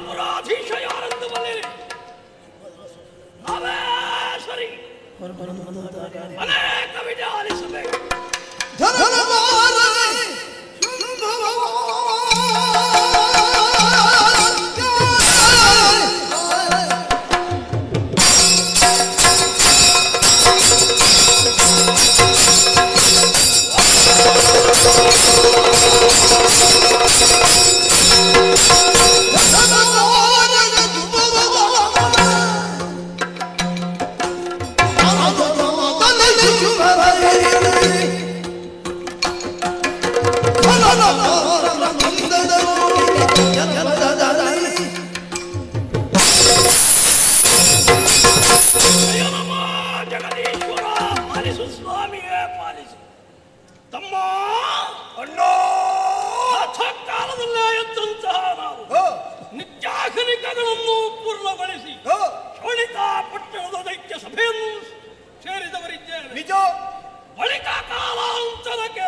ಪುರಾಧೀಶ ಯಾರೆಂದು ಬಲ್ಲಿರಿ. ನಾವೇ ಸರಿ ಅನೇಕ ವಿಧ ಆಲಿಸಬೇಕು. ಜಗದೀಶ್ವರ ಪಾಲಿಸು, ಸ್ವಾಮಿಯೇ ಪಾಲಿಸು. ತಮ್ಮ ಕಾಲದಲ್ಲೇ ಎದ್ದಂತಹ ನಾವು ನಿತ್ಯಾಗನಿಕಗಳನ್ನು ಪೂರ್ಣಗೊಳಿಸಿ ಶೋಣಿತಾ ಪಟ್ಟಣದ ದೈತ್ಯ ಸಭೆಯನ್ನು ಸೇರಿದವರಿದ್ದೇವೆ. ನಿಜ. ಬಳಿಕ ಕಾಲಾಂತರಕ್ಕೆ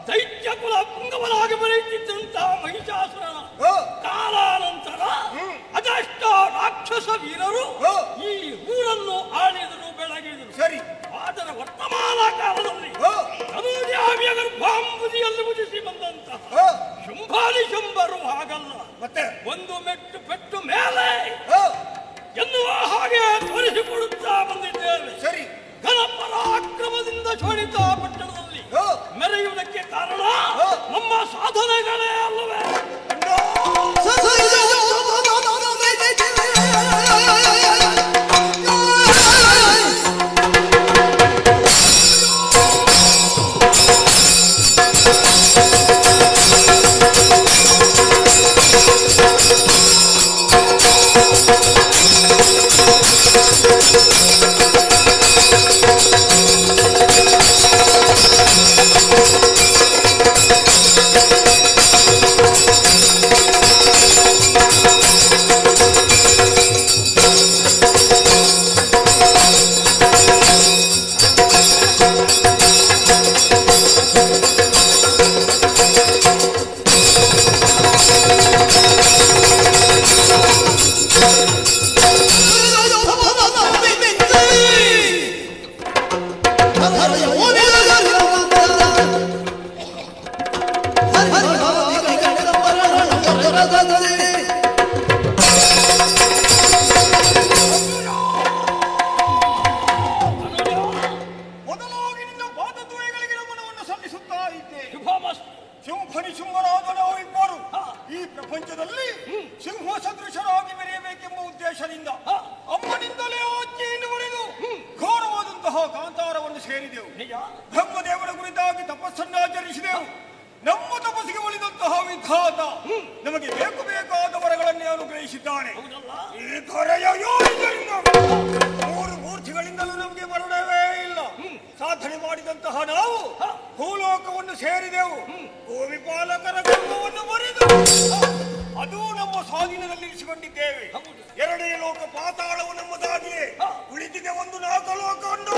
ದೈತ್ಯ ಕುಲ ಪುಂಗವನಾಗಿ ಬರೆಯುತ್ತಿದ್ದಂತಹ ಮಹಿಷಾಸುರನ ಕಾಲಾನಂತರ ಅದೆಷ್ಟ ರಾಕ್ಷಸ ವೀರರು ಈ ಊರನ್ನು ಆಳಿದರು, ಬೆಳಗಿದರು. ಸರಿ. ಆದರೆ ವರ್ತಮಾನ ಕಾಲದಲ್ಲಿ ಅನುಜಾವಿಯ ಗರ್ಭಾಂಬುದಿಯಲ್ಲಿ ಮುಗಿಸಿ ಬಂದಂತಹ ಶಂಭಾಲಿ ಶಂಭರು ಹಾಗಲ್ಲ. ಮತ್ತೆ ಒಂದು ಮೆಟ್ಟು ಪೆಟ್ಟು ಮೇಲೆ ಎನ್ನುವ ಹಾಗೆ ತೋರಿಸಿಕೊಡುತ್ತಾ ಬಂದಿದ್ದೇವೆ. ಸರಿ. ಘನಪರಾಕ್ರಮದಿಂದ ಶೋಣಿತಾ ಪಟ್ಟಣದಲ್ಲಿ ಮೆರೆಯುವುದಕ್ಕೆ ಕಾರಣ ನಮ್ಮ ಸಾಧನೆಗಳೇ ಅಲ್ಲವೇ? ಬ್ರಹ್ಮದೇವರ ಕುರಿತಾಗಿ ತಪಸ್ಸನ್ನಾಚರಿಸಿದೆವು. ನಮ್ಮ ತಪಸ್ಸಿಗೆ ಒಲಿದಂತಹ ವಿಧಾತ ನಮಗೆ ಬೇಕು ಬೇಕಾದ ವರಗಳನ್ನೇ ಅನುಗ್ರಹಿಸಿದ್ದಾನೆ. ಈ ಕರೆಯ ಯೋಜನೆಯಿಂದ 3 ಮೂರ್ತಿಗಳಿಂದಲೂ ನಮಗೆ ಮರಣವೇ ಇಲ್ಲ. ಸಾಧನೆ ಮಾಡಿದಂತಹ ನಾವು ಭೂಲೋಕವನ್ನು ಸೇರಿದೆವು. ಗೋವಿಪಾಲಕರ ಗರ್ಭವನ್ನು ಮರೆದು ಅದು ನಮ್ಮ ಸ್ವಾಧೀನದಲ್ಲಿ ಇರಿಸಿಕೊಂಡಿದ್ದೇವೆ. 2ನೇ ಲೋಕ ಪಾತಾಳವು ನಮ್ಮದಾಗಿಯೇ ಉಳಿದಿದೆ. ಒಂದು 4 ಲೋಕವನ್ನು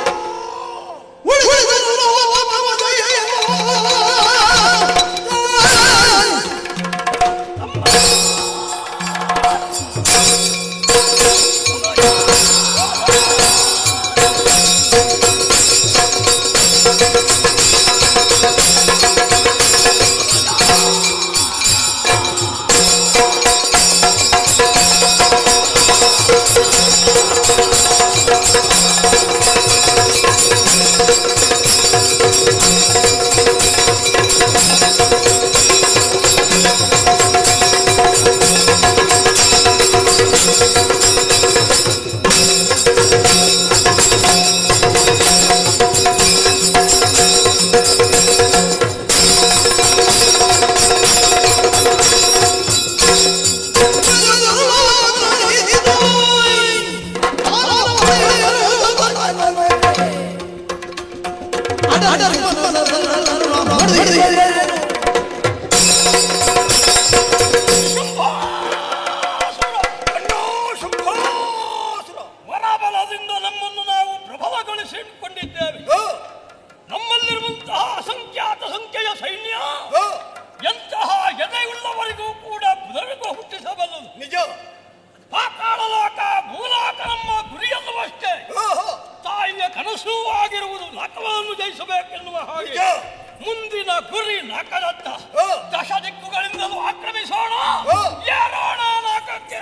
ವರಬಲದಿಂದ ನಮ್ಮನ್ನು ನಾವು ಪ್ರಬಲಗೊಳಿಸಿಕೊಂಡಿದ್ದೇವೆ. ಕನಸುವಾಗಿರುವುದು ನಕವನ್ನು ಜಯಿಸಬೇಕೆನ್ನುವ ಹಾಗೆ ಮುಂದಿನ ಗುರಿ ನಕದತ್ತ. ದಶ ದಿಕ್ಕುಗಳಿಂದಲೂ ಆಕ್ರಮಿಸೋಣ, ಏರೋಣ ನಕಕ್ಕೆ.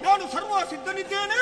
ನಾನು ಸರ್ವ ಸಿದ್ಧನಿದ್ದೇನೆ.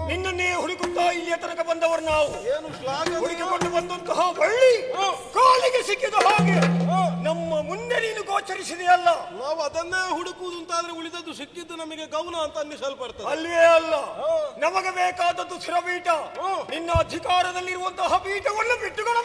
ನಿನ್ನನ್ನೇ ಹುಡುಕುತ್ತಾ ಇಲ್ಲಿಯ ತನಕ ಬಂದವರು ನಾವು. ಹುಡುಕಿಕೊಂಡು ಬಂದಂತಹ ಬಳ್ಳಿ ಕಾಲಿಗೆ ಸಿಕ್ಕಿದ ಹಾಗೆ ನಮ್ಮ ಮುಂದೆ ನೀನು ಗೋಚರಿಸಿದೆಯಲ್ಲ. ನಾವು ಅದನ್ನೇ ಹುಡುಕುವುದು ಅಂತಾದ್ರೆ ಉಳಿದದ್ದು ಸಿಕ್ಕಿದ್ದು ನಮಗೆ ಗೌನ ಅಂತ ಅನ್ನಿಸಲ್ಪಡ್ತದೆ. ಅಲ್ವೇ ಅಲ್ಲ, ನಮಗೆ ಬೇಕಾದದ್ದು ಸ್ಥಿರಪೀಠ. ನಿನ್ನ ಅಧಿಕಾರದಲ್ಲಿರುವಂತಹ ಪೀಠವನ್ನು ಬಿಟ್ಟುಕೊಡ.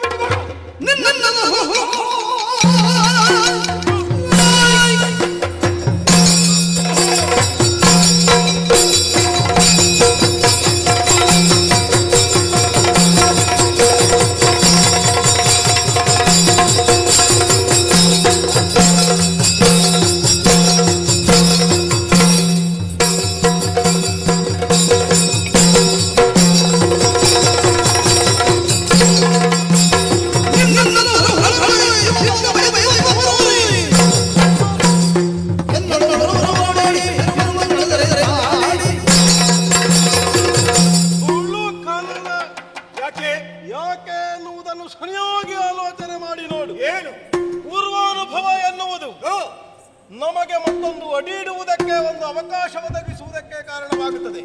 ನಮಗೆ ಮತ್ತೊಂದು ಅಡಿ ಇಡುವುದಕ್ಕೆ ಒಂದು ಅವಕಾಶ ಒದಗಿಸುವುದಕ್ಕೆ ಕಾರಣವಾಗುತ್ತದೆ.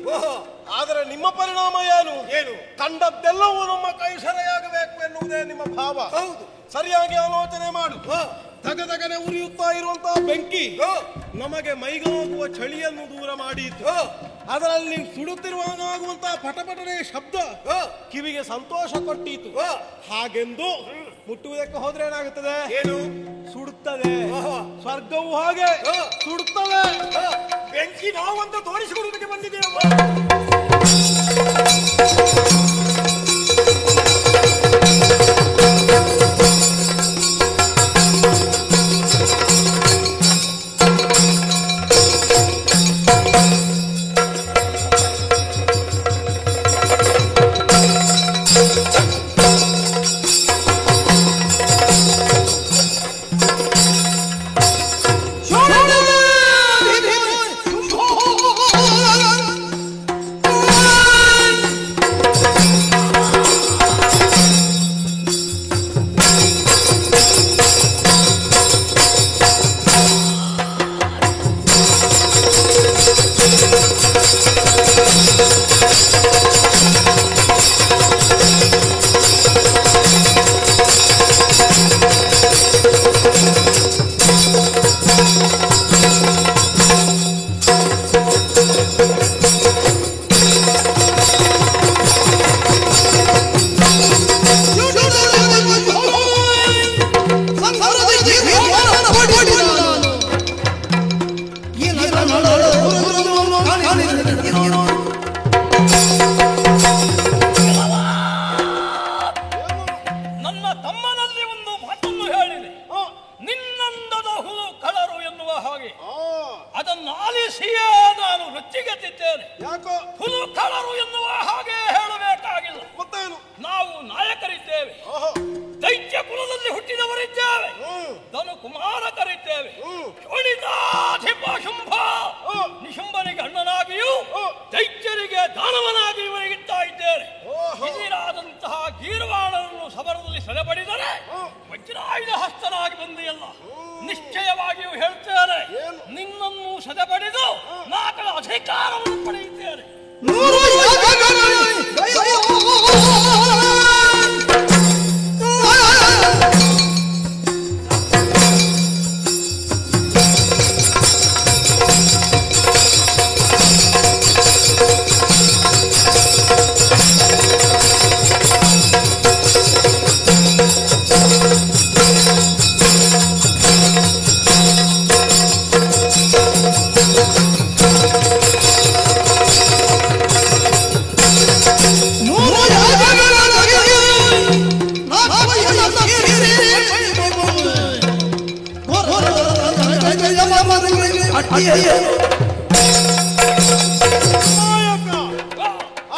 ಆದರೆ ನಿಮ್ಮ ಪರಿಣಾಮ ಏನು? ಕಂಡದ್ದೆಲ್ಲವೂ ನಮ್ಮ ಕೈ ಸೆರೆಯಾಗಬೇಕು ಎನ್ನುವುದೇ ನಿಮ್ಮ ಭಾವ. ಸರಿಯಾಗಿ ಆಲೋಚನೆ ಮಾಡು. ತಗದಗನೆ ಉರಿಯುತ್ತಾ ಇರುವಂತಹ ಬೆಂಕಿ ನಮಗೆ ಮೈಗಾಗುವ ಚಳಿಯನ್ನು ದೂರ ಮಾಡಿತ್ತು. ಅದರಲ್ಲಿ ಸುಡುತ್ತಿರುವಾಗುವಂತಹ ಪಟಪಟನೆಯ ಶಬ್ದ ಕಿವಿಗೆ ಸಂತೋಷ ಕೊಟ್ಟಿತ್ತು. ಹಾಗೆಂದು ಮುಟ್ಟುವುದಕ್ಕೆ ಹೋದ್ರೆ ಏನಾಗುತ್ತದೆ? ಸುಡುತ್ತದೆ. ಸ್ವರ್ಗವು ಹಾಗೆ ಸುಡುತ್ತದೆ. ಬೆಂಕಿ ನಾವಂತ ತೋರಿಸಿಕೊಡುವುದಕ್ಕೆ ಬಂದಿದ್ದೇವೆ.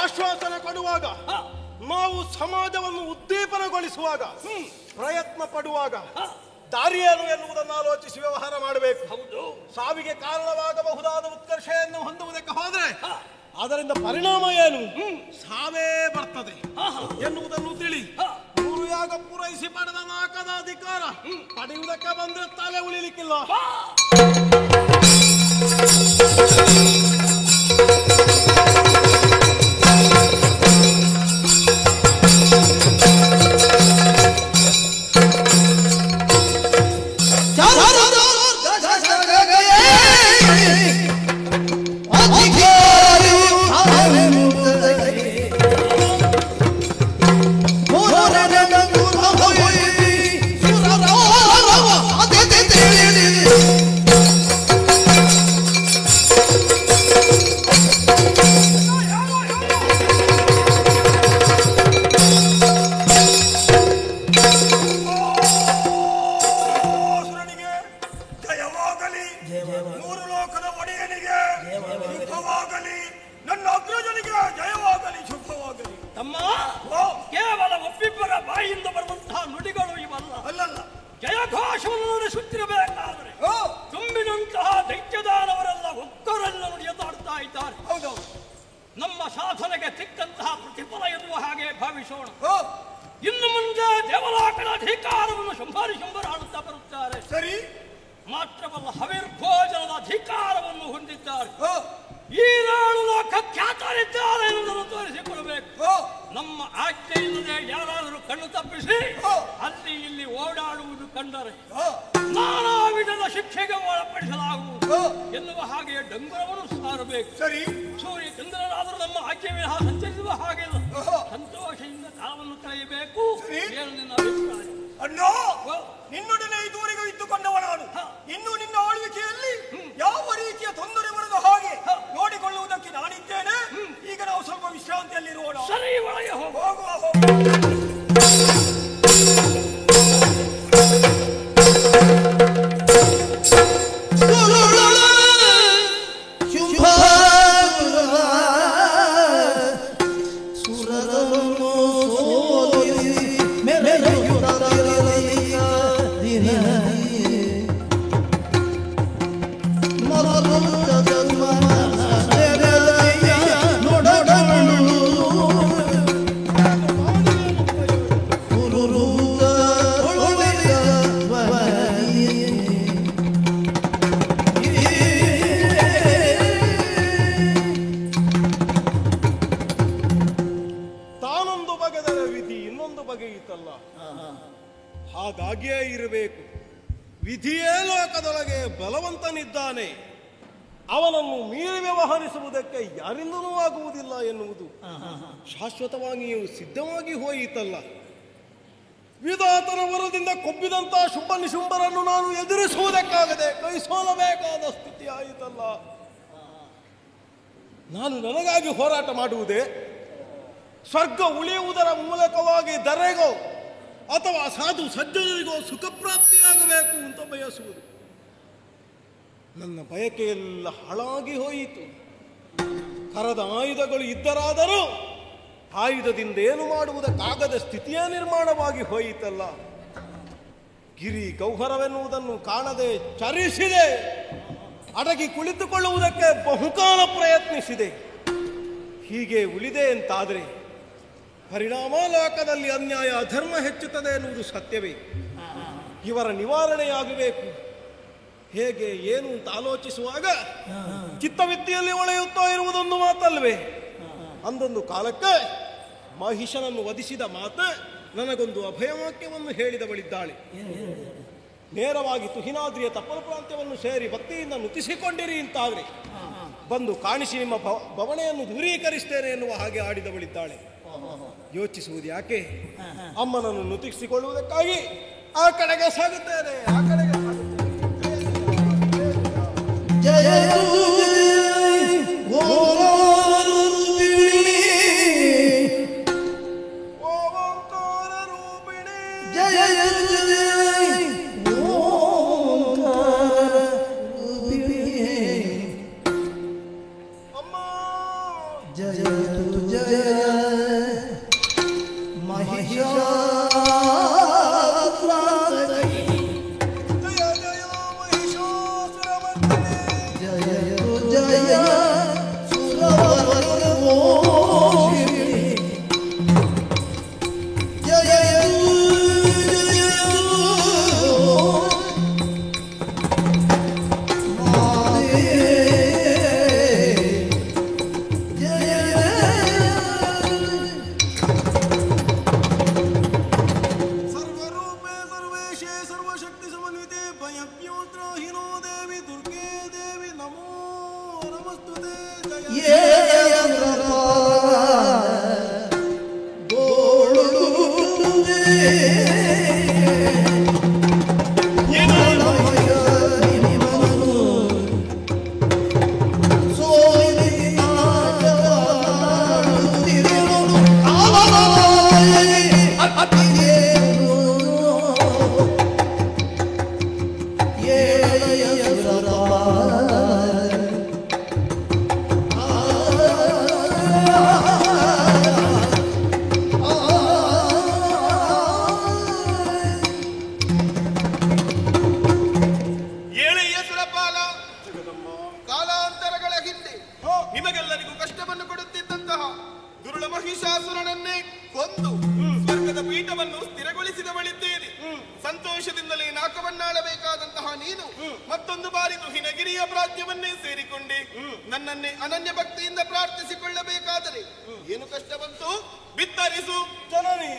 ಆಶ್ವಾಸನೆ ಕೊಡುವಾಗ, ನಾವು ಸಮಾಜವನ್ನು ಉದ್ದೀಪನಗೊಳಿಸುವಾಗ, ಪ್ರಯತ್ನ ಪಡುವಾಗ ದಾರಿಯೇನು ಎನ್ನುವುದನ್ನು ಆಲೋಚಿಸಿ ವ್ಯವಹಾರ ಮಾಡಬೇಕು. ಸಾವಿಗೆ ಕಾರಣವಾಗಬಹುದಾದ ಉತ್ಕರ್ಷೆಯನ್ನು ಹೊಂದುವುದಕ್ಕೆ ಹೋದ್ರೆ ಅದರಿಂದ ಪರಿಣಾಮ ಏನು? ಸಾವೇ ಬರ್ತದೆ ಎನ್ನುವುದನ್ನು ತಿಳಿ. 3 ಯಾಗ ಪೂರೈಸಿ ಪಡೆದ ನಾಲ್ಕದ ಅಧಿಕಾರ ಪಡೆಯುವುದಕ್ಕೆ ಬಂದ್ರೆ ತಲೆ ಉಳಿಲಿಕ್ಕಿಲ್ಲ. ಮಾತ್ರವಲ್ಲ ಹವಿರ್ಭೋಜನದ ಅಧಿಕಾರವನ್ನು ಹೊಂದಿದ್ದಾರೆ. ಈ ನಾಡು ಲೋಕ ಖ್ಯಾತರಿದ್ದಾರೆ ಎನ್ನುವುದನ್ನು ತೋರಿಸಿಕೊಡಬೇಕು. ನಮ್ಮ ಆಜ್ಞೆ ಇಲ್ಲದೆ ಯಾರಾದರೂ ಕಣ್ಣು ತಪ್ಪಿಸಿ ಅಲ್ಲಿ ಇಲ್ಲಿ ಓಡಾಡುವುದು ಕಂಡರೆ ನಾನಾ ವಿಧದ ಶಿಕ್ಷೆಗೆ ಒಳಪಡಿಸಲಾಗುವುದು ಎನ್ನುವ ಹಾಗೆ ಡಂಗುರವನ್ನು ಸಾರಬೇಕು. ಸರಿ, ಸೂರ್ಯ ಚಂದ್ರರಾದರೂ ನಮ್ಮ ಆಜ್ಞೆ ವಿನ ಸಂಚರಿಸುವ ಹಾಗಿಲ್ಲ. ಸಂತೋಷದಿಂದ ಕಾಲವನ್ನು ಕಳೆಯಬೇಕು. ಏನು ನಿನ್ನ ಅಭಿಪ್ರಾಯ? ಅಣ್ಣೋ, ನಿನ್ನೊಡನೆ ಇದುವರೆಗೂ ಇದ್ದುಕೊಂಡವ ನಾನು. ಇನ್ನು ನಿನ್ನ ಆಳ್ವಿಕೆಯಲ್ಲಿ ಯಾವ ರೀತಿಯ ತೊಂದರೆ ಬರದ ಹಾಗೆ ನೋಡಿಕೊಳ್ಳುವುದಕ್ಕೆ ನಾನಿದ್ದೇನೆ. ಈಗ ನಾವು ಸ್ವಲ್ಪ ವಿಶ್ರಾಂತಿಯಲ್ಲಿರೋಣ. ಸರಿ, ಒಳಗೆ ಹೋಗುವ. ಹಾಗಾಗಿಯೇ ಇರಬೇಕು. ವಿಧಿಯೇ ಲೋಕದೊಳಗೆ ಬಲವಂತನಿದ್ದಾನೆ, ಅವನನ್ನು ಮೀರಿ ವ್ಯವಹರಿಸುವುದಕ್ಕೆ ಯಾರಿಂದಲೂ ಆಗುವುದಿಲ್ಲ ಎನ್ನುವುದು ಶಾಶ್ವತವಾಗಿಯೂ ಸಿದ್ಧವಾಗಿ ಹೋಯಿತಲ್ಲ. ವಿಧಾತನ ವರದಿಂದ ಕೊಬ್ಬಿದಂತಹ ಶುಂಭ ನಿಶುಂಭರನ್ನು ನಾನು ಎದುರಿಸುವುದಕ್ಕಾಗದೆ ಕೈ ಸೋಲಬೇಕಾದ ಸ್ಥಿತಿ ಆಯಿತಲ್ಲ. ನಾನು ನನಗಾಗಿ ಹೋರಾಟ ಮಾಡುವುದೇ, ಸ್ವರ್ಗ ಉಳಿಯುವುದರ ಮೂಲಕವಾಗಿ ದರೆಗೋ ಅಥವಾ ಸಾಧು ಸಜ್ಜನರಿಗೋ ಸುಖ ಪ್ರಾಪ್ತಿಯಾಗಬೇಕು ಅಂತ ಬಯಸುವುದು. ನನ್ನ ಬಯಕೆಯೆಲ್ಲ ಹಾಳಾಗಿ ಹೋಯಿತು. ಕರದ ಆಯುಧಗಳು ಇದ್ದರಾದರೂ ಆಯುಧದಿಂದ ಏನು ಮಾಡುವುದಕ್ಕಾಗದ ಸ್ಥಿತಿಯೇ ನಿರ್ಮಾಣವಾಗಿ ಹೋಯಿತಲ್ಲ. ಗಿರಿ ಗೌಹರವೆನ್ನುವುದನ್ನು ಕಾಣದೆ ಚರಿಸಿದೆ, ಅಡಗಿ ಕುಳಿತುಕೊಳ್ಳುವುದಕ್ಕೆ ಬಹುಕಾಲ ಪ್ರಯತ್ನಿಸಿದೆ. ಹೀಗೆ ಉಳಿದೆ ಅಂತಾದರೆ ಪರಿಣಾಮ ಲೋಕದಲ್ಲಿ ಅನ್ಯಾಯ ಅಧರ್ಮ ಹೆಚ್ಚುತ್ತದೆ ಎನ್ನುವುದು ಸತ್ಯವೇ. ಇವರ ನಿವಾರಣೆಯಾಗಬೇಕು. ಹೇಗೆ ಏನು ಅಂತ ಆಲೋಚಿಸುವಾಗ ಚಿತ್ತವಿದ್ಯೆಯಲ್ಲಿ ಒಳೆಯುತ್ತಾ ಇರುವುದೊಂದು ಮಾತಲ್ವೇ. ಅಂದೊಂದು ಕಾಲಕ್ಕೆ ಮಹಿಷನನ್ನು ವಧಿಸಿದ ಮಾತೆ ನನಗೊಂದು ಅಭಯವಾಕ್ಯವನ್ನು ಹೇಳಿದವಳಿದ್ದಾಳೆ. ನೇರವಾಗಿ ತುಹಿನಾದ್ರಿಯ ತಪ್ಪಲು ಪ್ರಾಂತ್ಯವನ್ನು ಸೇರಿ ಭಕ್ತಿಯಿಂದ ನುತಿಸಿಕೊಂಡಿರಿ ಅಂತಾದ್ರೆ ಬಂದು ಕಾಣಿಸಿ ನಿಮ್ಮ ಭವನೆಯನ್ನು ದೂರೀಕರಿಸ್ತೇನೆ ಎನ್ನುವ ಹಾಗೆ ಆಡಿದವಳಿದ್ದಾಳೆ. ಯೋಚಿಸುವುದು ಯಾಕೆ? ಅಮ್ಮನನ್ನು ನುತಿಸಿಕೊಳ್ಳುವುದಕ್ಕಾಗಿ ಆ ಕಡೆಗೆ ಸಾಗುತ್ತೇನೆ, ಆ ಕಡೆಗೆ ಮತ್ತೊಂದು ಬಾರಿ ಹಿನಗಿರಿಯ ಪ್ರಾಜ್ಯವನ್ನೇ ಸೇರಿಕೊಂಡೆ. ನನ್ನನ್ನೇ ಅನನ್ಯ ಭಕ್ತಿಯಿಂದ ಪ್ರಾರ್ಥಿಸಿಕೊಳ್ಳಬೇಕಾದರೆ ಏನು ಕಷ್ಟ ಬಂತು ಬಿತ್ತರಿಸು. ಜನನಿ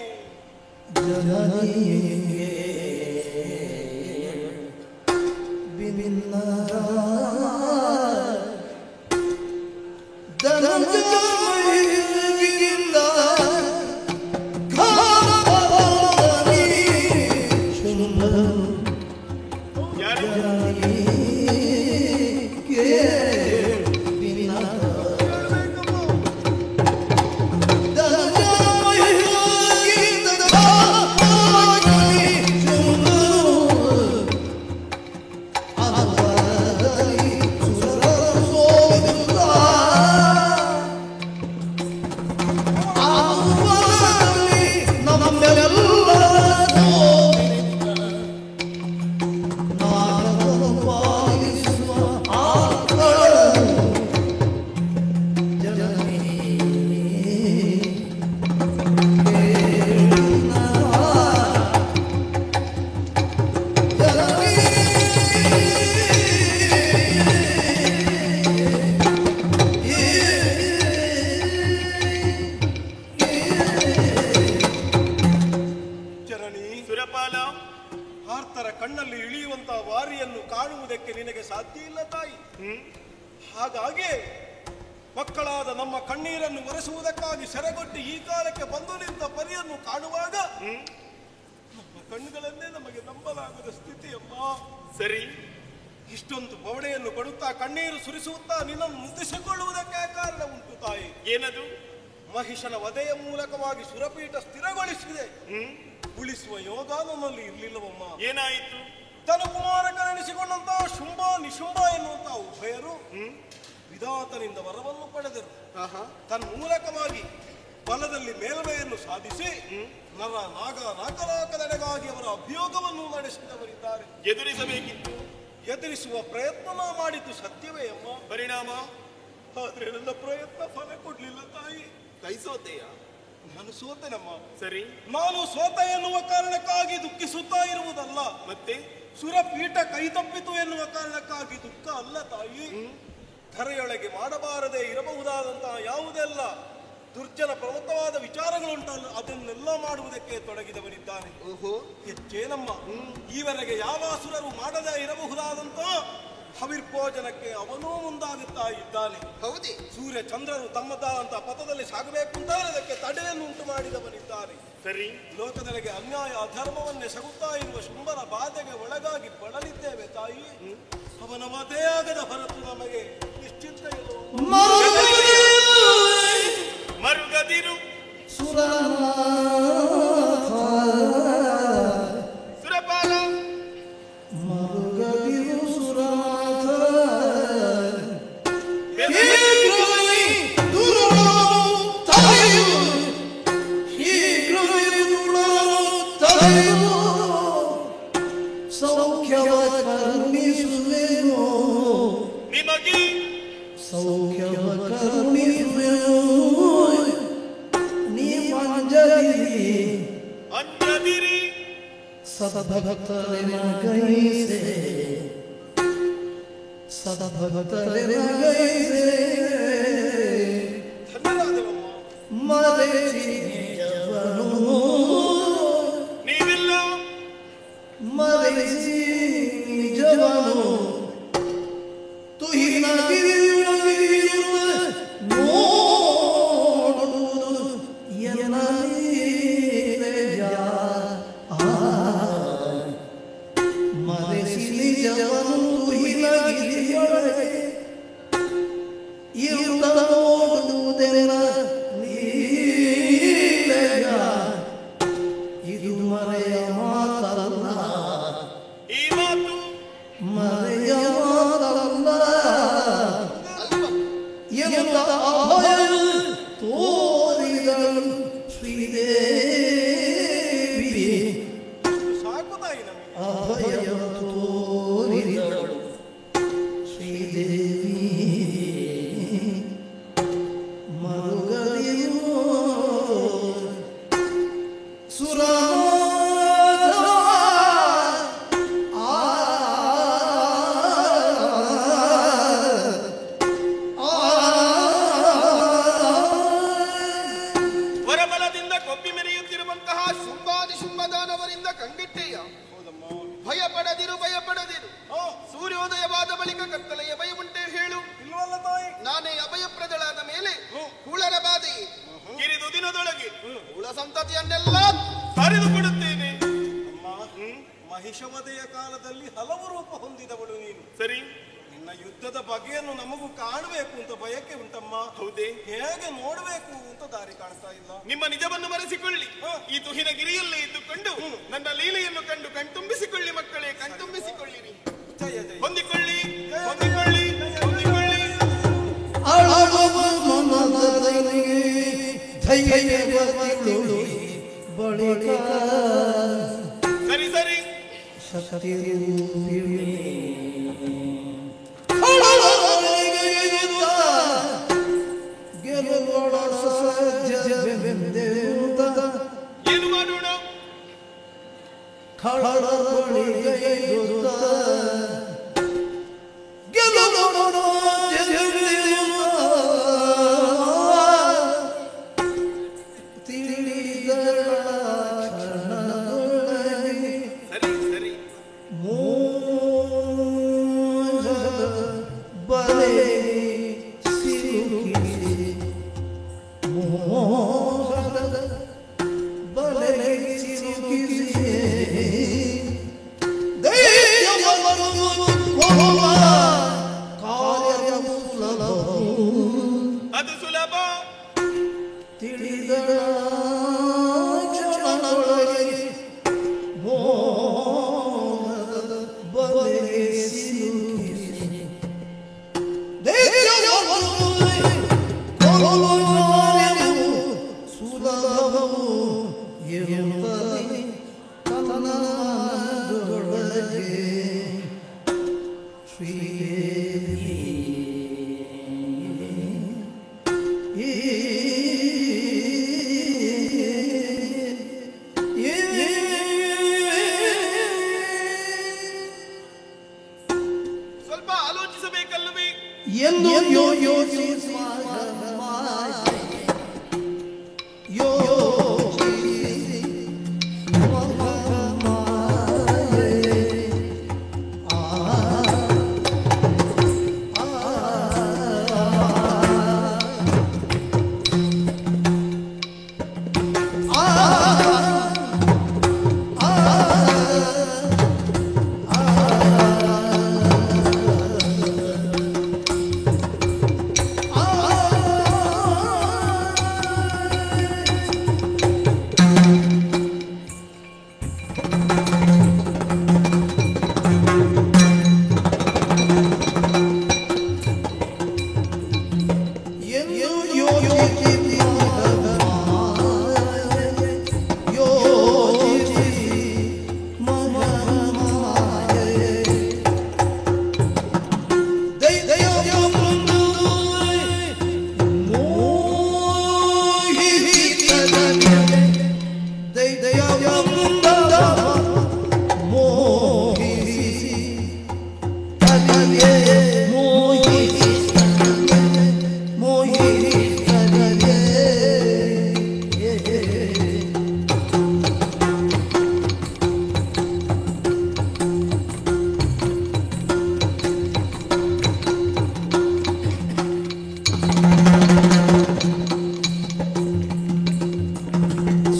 ಕಣ್ಣಲ್ಲಿ ಇಳಿಯುವಂತಹ ವಾರಿಯನ್ನು ಕಾಣುವುದಕ್ಕೆ ನಿನಗೆ ಸಾಧ್ಯ ಇಲ್ಲ ತಾಯಿ. ಹಾಗಾಗಿ ಮಕ್ಕಳಾದ ನಮ್ಮ ಕಣ್ಣೀರನ್ನು ಒರೆಸುವುದಕ್ಕಾಗಿ ಸೆರೆಗೊಟ್ಟಿ ಈ ಕಾಲಕ್ಕೆ ಬಂದು ನಿಂತ ಪರಿಯನ್ನು ಕಾಣುವಾಗ ನಮ್ಮ ಕಣ್ಣುಗಳನ್ನೇ ನಮಗೆ ನಂಬಲಾಗದ ಸ್ಥಿತಿಯಮ್ಮ. ಸರಿ, ಇಷ್ಟೊಂದು ಬವಣೆಯನ್ನು ಕೊಡುತ್ತಾ ಕಣ್ಣೀರು ಸುರಿಸುತ್ತಾ ನಿನ್ನನ್ನು ಮುದ್ದಿಸಿಕೊಳ್ಳುವುದಕ್ಕೆ ಕಾರಣ ಉಂಟು ತಾಯಿ. ಏನದು? ಮಹಿಷನ ವಧೆಯ ಮೂಲಕವಾಗಿ ಸುರಪೀಠ ಸ್ಥಿರಗೊಳಿಸಿದೆ. ಉಳಿಸುವ ಯೋಗ ನನ್ನಲ್ಲಿ ಇರಲಿಲ್ಲವಮ್ಮ. ಏನಾಯಿತು? ತನುಕುಮಾರಕರೆನಿಸಿಕೊಂಡಂತಹ ಶುಂಭ ನಿಶುಂಭ ಎನ್ನುವಂತಹ ಉಭಯರು ವಿಧಾತನಿಂದ ವರವನ್ನು ಪಡೆದರು. ತನ್ಮೂಲಕವಾಗಿ ಬಲದಲ್ಲಿ ಮೇಲ್ಮೆಯನ್ನು ಸಾಧಿಸಿ ನರ ನಾಗ ನಾಗರಾಕದೆಡೆಗಾಗಿ ಅವರ ಅಭಿಯೋಗವನ್ನು ನಡೆಸಿದವರಿದ್ದಾರೆ. ಎದುರಿಸಬೇಕಿತ್ತು. ಎದುರಿಸುವ ಪ್ರಯತ್ನ ಮಾಡಿದ್ದು ಸತ್ಯವೇ ಅಮ್ಮ. ಪರಿಣಾಮ? ಆದ್ರೆ ನನ್ನ ಪ್ರಯತ್ನ ಫಲ ಕೊಡ್ಲಿಲ್ಲ ತಾಯಿ. ಕೈ ಸೋತೆಯ? ನಾನು ಸೋತೆನಮ್ಮ. ಸರಿ, ನಾನು ಸೋತ ಎನ್ನುವ ಕಾರಣಕ್ಕಾಗಿ ದುಃಖಿಸುತ್ತಾ ಇರುವುದಲ್ಲ, ಮತ್ತೆ ಸುರಪೀಠ ಕೈ ತಪ್ಪಿತು ಎನ್ನುವ ಕಾರಣಕ್ಕಾಗಿ ದುಃಖ ಅಲ್ಲ ತಾಯಿ. ಧರೆಯೊಳಗೆ ಮಾಡಬಾರದೆ ಇರಬಹುದಾದಂತಹ ಯಾವುದೆಲ್ಲ ದುರ್ಜನ ಪ್ರಮುಖವಾದ ವಿಚಾರಗಳುಂಟಲ್ಲ ಅದನ್ನೆಲ್ಲ ಮಾಡುವುದಕ್ಕೆ ತೊಡಗಿದವರಿದ್ದಾನೆ. ಹೆಚ್ಚೇನಮ್ಮ, ಈವರೆಗೆ ಯಾವ ಅಸುರರು ಮಾಡದೇ ಇರಬಹುದಾದಂತಹ ಹವಿರ್ಭೋಜನಕ್ಕೆ ಅವನೂ ಮುಂದಾಗುತ್ತಾ ಇದ್ದಾನೆ. ಹೌದೇ? ಸೂರ್ಯ ಚಂದ್ರರು ತಮ್ಮದಾದಂತಹ ಪಥದಲ್ಲಿ ಸಾಗಬೇಕು ಅಂತ ಅದಕ್ಕೆ ತಡೆಯನ್ನು ಉಂಟು ಮಾಡಿದವನಿದ್ದಾನೆ. ಸರಿ, ಲೋಕದೆಲೆಗೆ ಅನ್ಯಾಯ ಅಧರ್ಮವನ್ನೆಸಗುತ್ತಾ ಇರುವ ಶುಂಭನ ಬಾಧೆಗೆ ಒಳಗಾಗಿ ಬಳಲಿದ್ದೇವೆ ತಾಯಿ. ಅವನ ವಧೆಯಾಗದ ಹೊರತು ನಮಗೆ ನಿಶ್ಚಿಂತ ಮರುಗದಿರು ಸುರಪಾಲ. ನಿಮಗೆ ಅಂಜದಿರಿ. ಸದಭಕ್ತರೆ ಗೈಸೆ ಸದಭಕ್ತರೆ ಗೈಸೆ ಮರೆಸಿದವನು ನೀವಿಲ್ಲ ಮರೆಸಿ ನಿಜವನು ತುಹಿನಗಿರಿಯುವ ನೋಡುವುದು ಎನ್ನಲೀಲೆಯ ಮರೆಸಿ ನಿಜವನು ತುಹಿನಗಿರಿಯೊಳಗೆ ಇರುತ್ತ ನೋಡುವುದೆಲ್ಲ ಲೀಲೆಯ ಇದು ಮರೆಯ ಮಾತಲ್ಲ. ಈ ಮಾತು ಮರೆಯ ಮಾತಲ್ಲ ಎಂದ ಅಭಯ ತೋರಿದಳು ಶ್ರೀದೇವಿ. ಸಾಕು ತಾಯಿ ನಮಗೆ. ಅಭಯ ತೋರಿದಳು ಸಂತತಿಯನ್ನೆಲ್ಲ ಸರಿದು ಕೊಡುತ್ತೇನೆ. ಅಮ್ಮ, ಮಹಿಷವದೆಯ ಕಾಲದಲ್ಲಿ ಹಲವು ರೂಪ ಹೊಂದಿದವಳು ನೀನು. ಸರಿ, ನಿನ್ನ ಯುದ್ಧದ ಬಗೆಯನ್ನು ನಮಗೂ ಕಾಣಬೇಕು ಅಂತ ಬಯಕೆ ಉಂಟಮ್ಮ. ಹೌದೇ? ಹೇಗೆ ನೋಡಬೇಕು ಅಂತ ದಾರಿ ಕಾಣ್ತಾ ಇಲ್ಲ. ನಿಮ್ಮ ನಿಜವನ್ನು ಮರೆಸಿಕೊಳ್ಳಿ. ಈ ತುಹಿನ ಗಿರಿಯಲ್ಲೇ ಇದ್ದುಕೊಂಡು ನನ್ನ ಲೀಲೆಯನ್ನು ಕಂಡು ಕಣ್ತುಂಬಿಸಿಕೊಳ್ಳಿ ಮಕ್ಕಳೇ, ಕಣ್ತುಂಬಿಸಿಕೊಳ್ಳಿರಿ. ಜಯ ಜಯ. ಹೊಂದಿಕೊಳ್ಳಿ, ಹೊಂದಿಕೊಳ್ಳಿ, ಹೊಂದಿಕೊಳ್ಳಿ. ಸರಿ ಸರಿ, ಶಕ್ತಿ ಏನು ಮಾಡೋಣ? ಸರಿ ಸರಿ, ಅದು ಸುಲಭ. ತಿಳಿದ ಕ್ಷಣದೊಳಗೆ ಮೋಹದ ಬಲೆಗೆ ಸಿಲುಕಿಸಿ ದೈತ್ಯವನ್ನು ಸುಲಭವು ಎಂಬಲ್ಲಿ ತನ್ನ ಮನದೊಳಗೆ ಸ್ವಲ್ಪ ಆಲೋಚಿಸಬೇಕಲ್ಲವೇ? ಎಂದು ಯೋಚಿಸಿ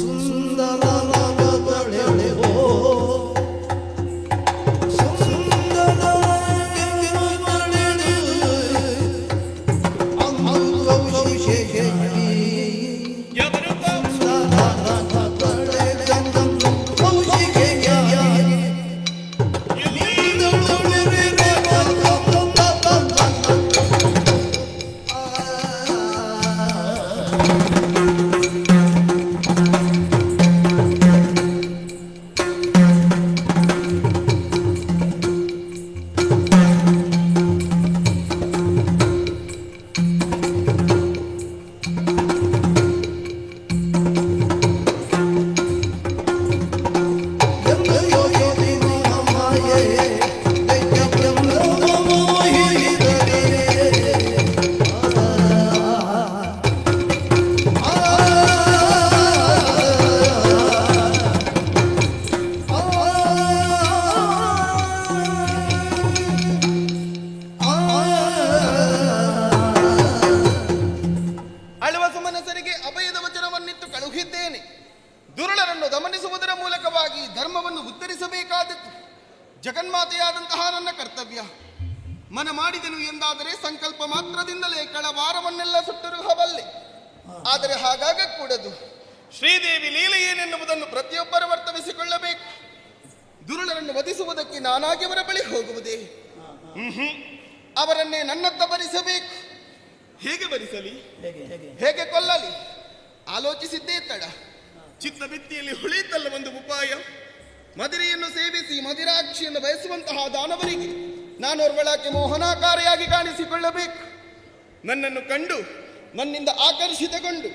ಸುಂದರ ಕರ್ತವ್ಯ. ಮನ ಮಾಡಿದೆನು ಎಂದಾದರೆ ಸಂಕಲ್ಪ ಮಾತ್ರದಿಂದಲೇ ಕಳವಾರವನ್ನೆಲ್ಲ ಸುಟ್ಟುರುಹಬಲ್ಲೆ. ಆದರೆ ಹಾಗಾಗಕೂಡದು. ಶ್ರೀದೇವಿ ಲೀಲೆ ಏನೆನ್ನುವುದನ್ನು ಪ್ರತಿಯೊಬ್ಬರು ವರ್ತವಿಸಿಕೊಳ್ಳಬೇಕು. ದುರುಳರನ್ನು ವಧಿಸುವುದಕ್ಕೆ ನಾನಾಗಿ ಅವರ ಬಳಿ ಹೋಗುವುದೇ? ಅವರನ್ನೇ ನನ್ನತ್ತ ಭರಿಸಬೇಕು. ಹೇಗೆ ಭರಿಸಲಿ? ಹೇಗೆ ಕೊಲ್ಲಲಿ? ಆಲೋಚಿಸಿದ್ದೇ ತಡ. ಚಿತ್ತ ಭಿತ್ತಿಯಲ್ಲಿ ಹುಳಿತಲ್ಲ ಒಂದು ಉಪಾಯ. ಮದಿರೆಯನ್ನು ಸೇವಿಸಿ ಮದಿರಾಕ್ಷಿಯನ್ನು ಬಯಸುವಂತಹ ದಾನವರಿಗೆ ನಾನೋರ್ವಳಕ್ಕೆ ಮೋಹನಾಕಾರಿಯಾಗಿ ಕಾಣಿಸಿಕೊಳ್ಳಬೇಕು. ನನ್ನನ್ನು ಕಂಡು ನನ್ನಿಂದ ಆಕರ್ಷಿತಗೊಂಡು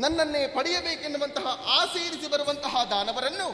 ನನ್ನನ್ನೇ ಪಡೆಯಬೇಕೆನ್ನುವಂತಹ ಆಸೆ ಇರಿಸಿ ಬರುವಂತಹ ದಾನವರನ್ನು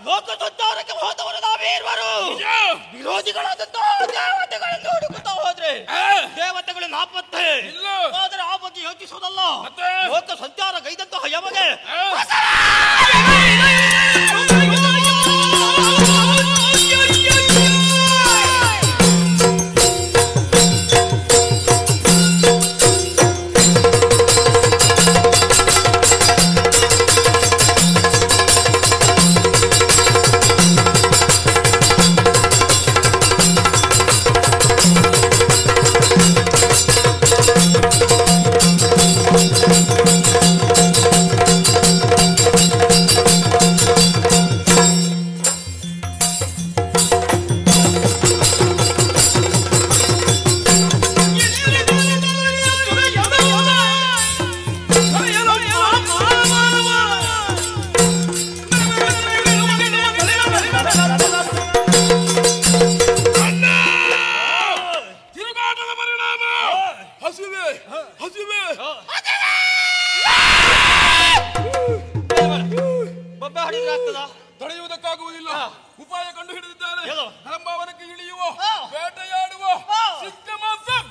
ಲೋಕ ಸಂಚಾರಕ್ಕೆ ಹೋದವರು ನಾವೇರ್ವರು ವಿರೋಧಿಗಳಾದಂತಹ ದೇವತೆಗಳನ್ನು ಹುಡುಕುತ್ತಾ ಹೋದ್ರೆ ದೇವತೆಗಳು ನಾಪತ್ತೆ. ಆದರೆ ಆ ಬಗ್ಗೆ ಯೋಚಿಸುವುದಲ್ಲ, ಲೋಕ ಸಂಚಾರ ಗೈದಂತಹ ಯಮಗೆ ತೊಳೆಯುವುದಕ್ಕಾಗುವುದಿಲ್ಲ. ಉಪಾಯ ಕಂಡು ಹಿಡಿದಿದ್ದಾರೆ. ಹರಂಭಾವನಕ್ಕೆ ಇಳಿಯುವ, ಬೇಟೆಯಾಡುವ ಸಿಕ್ಕ ಮಾಸ್ಟರ್.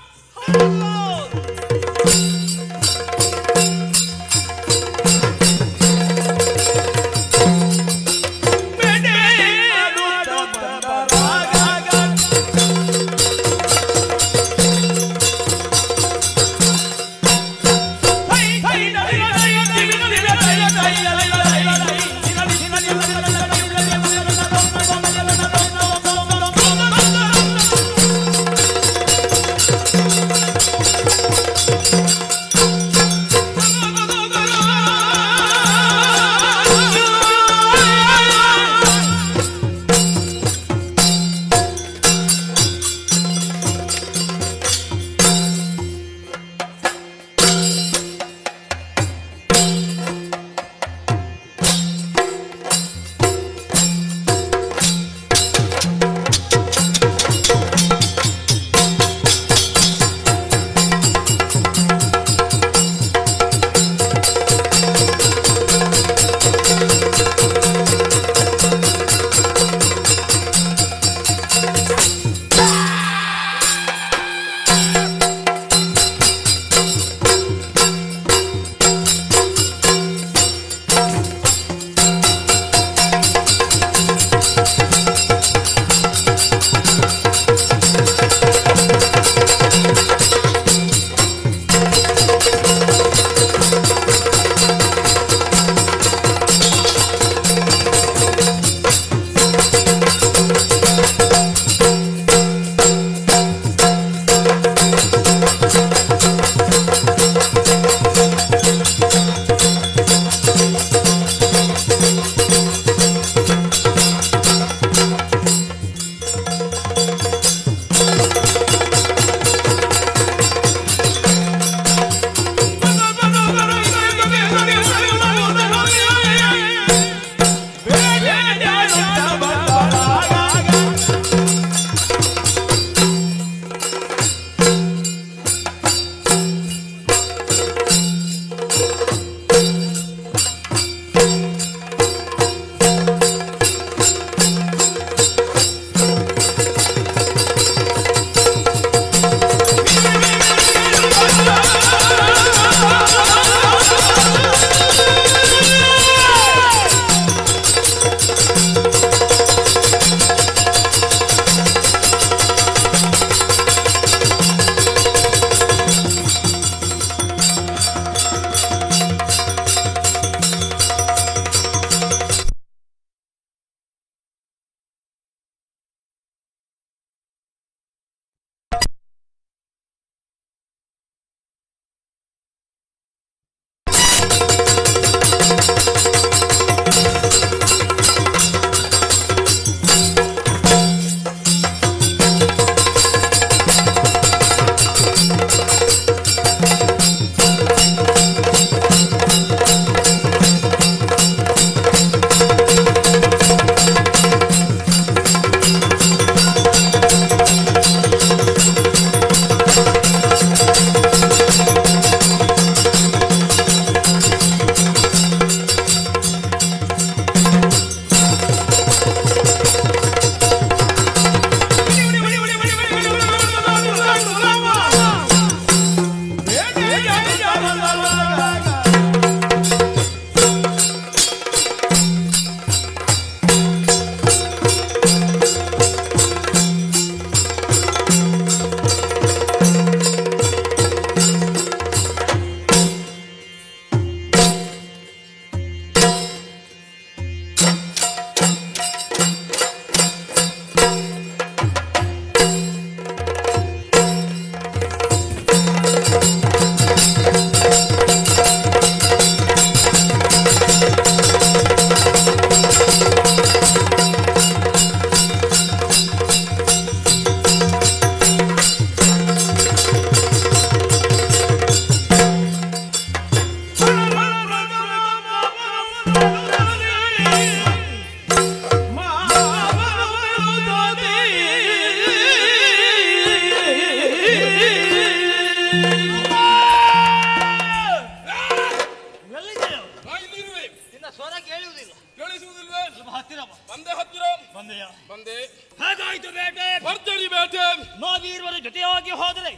ಕೇಳಿಸುವುದಿಲ್ವೇ? ಸ್ವಲ್ಪ ಹತ್ತಿರ ಬಾ. ಬಂದೆ ಹತ್ತಿರ. ಬಂದೆಯಾ? ಬಂದೆ. ಹೇಗಾಯ್ತು ಬೇಟೆ? ಭರ್ಜರಿ ಬೇಟೆ. ನಾವೀರ್ವರು ಜೊತೆಯಾಗಿ ಹೋದರೆ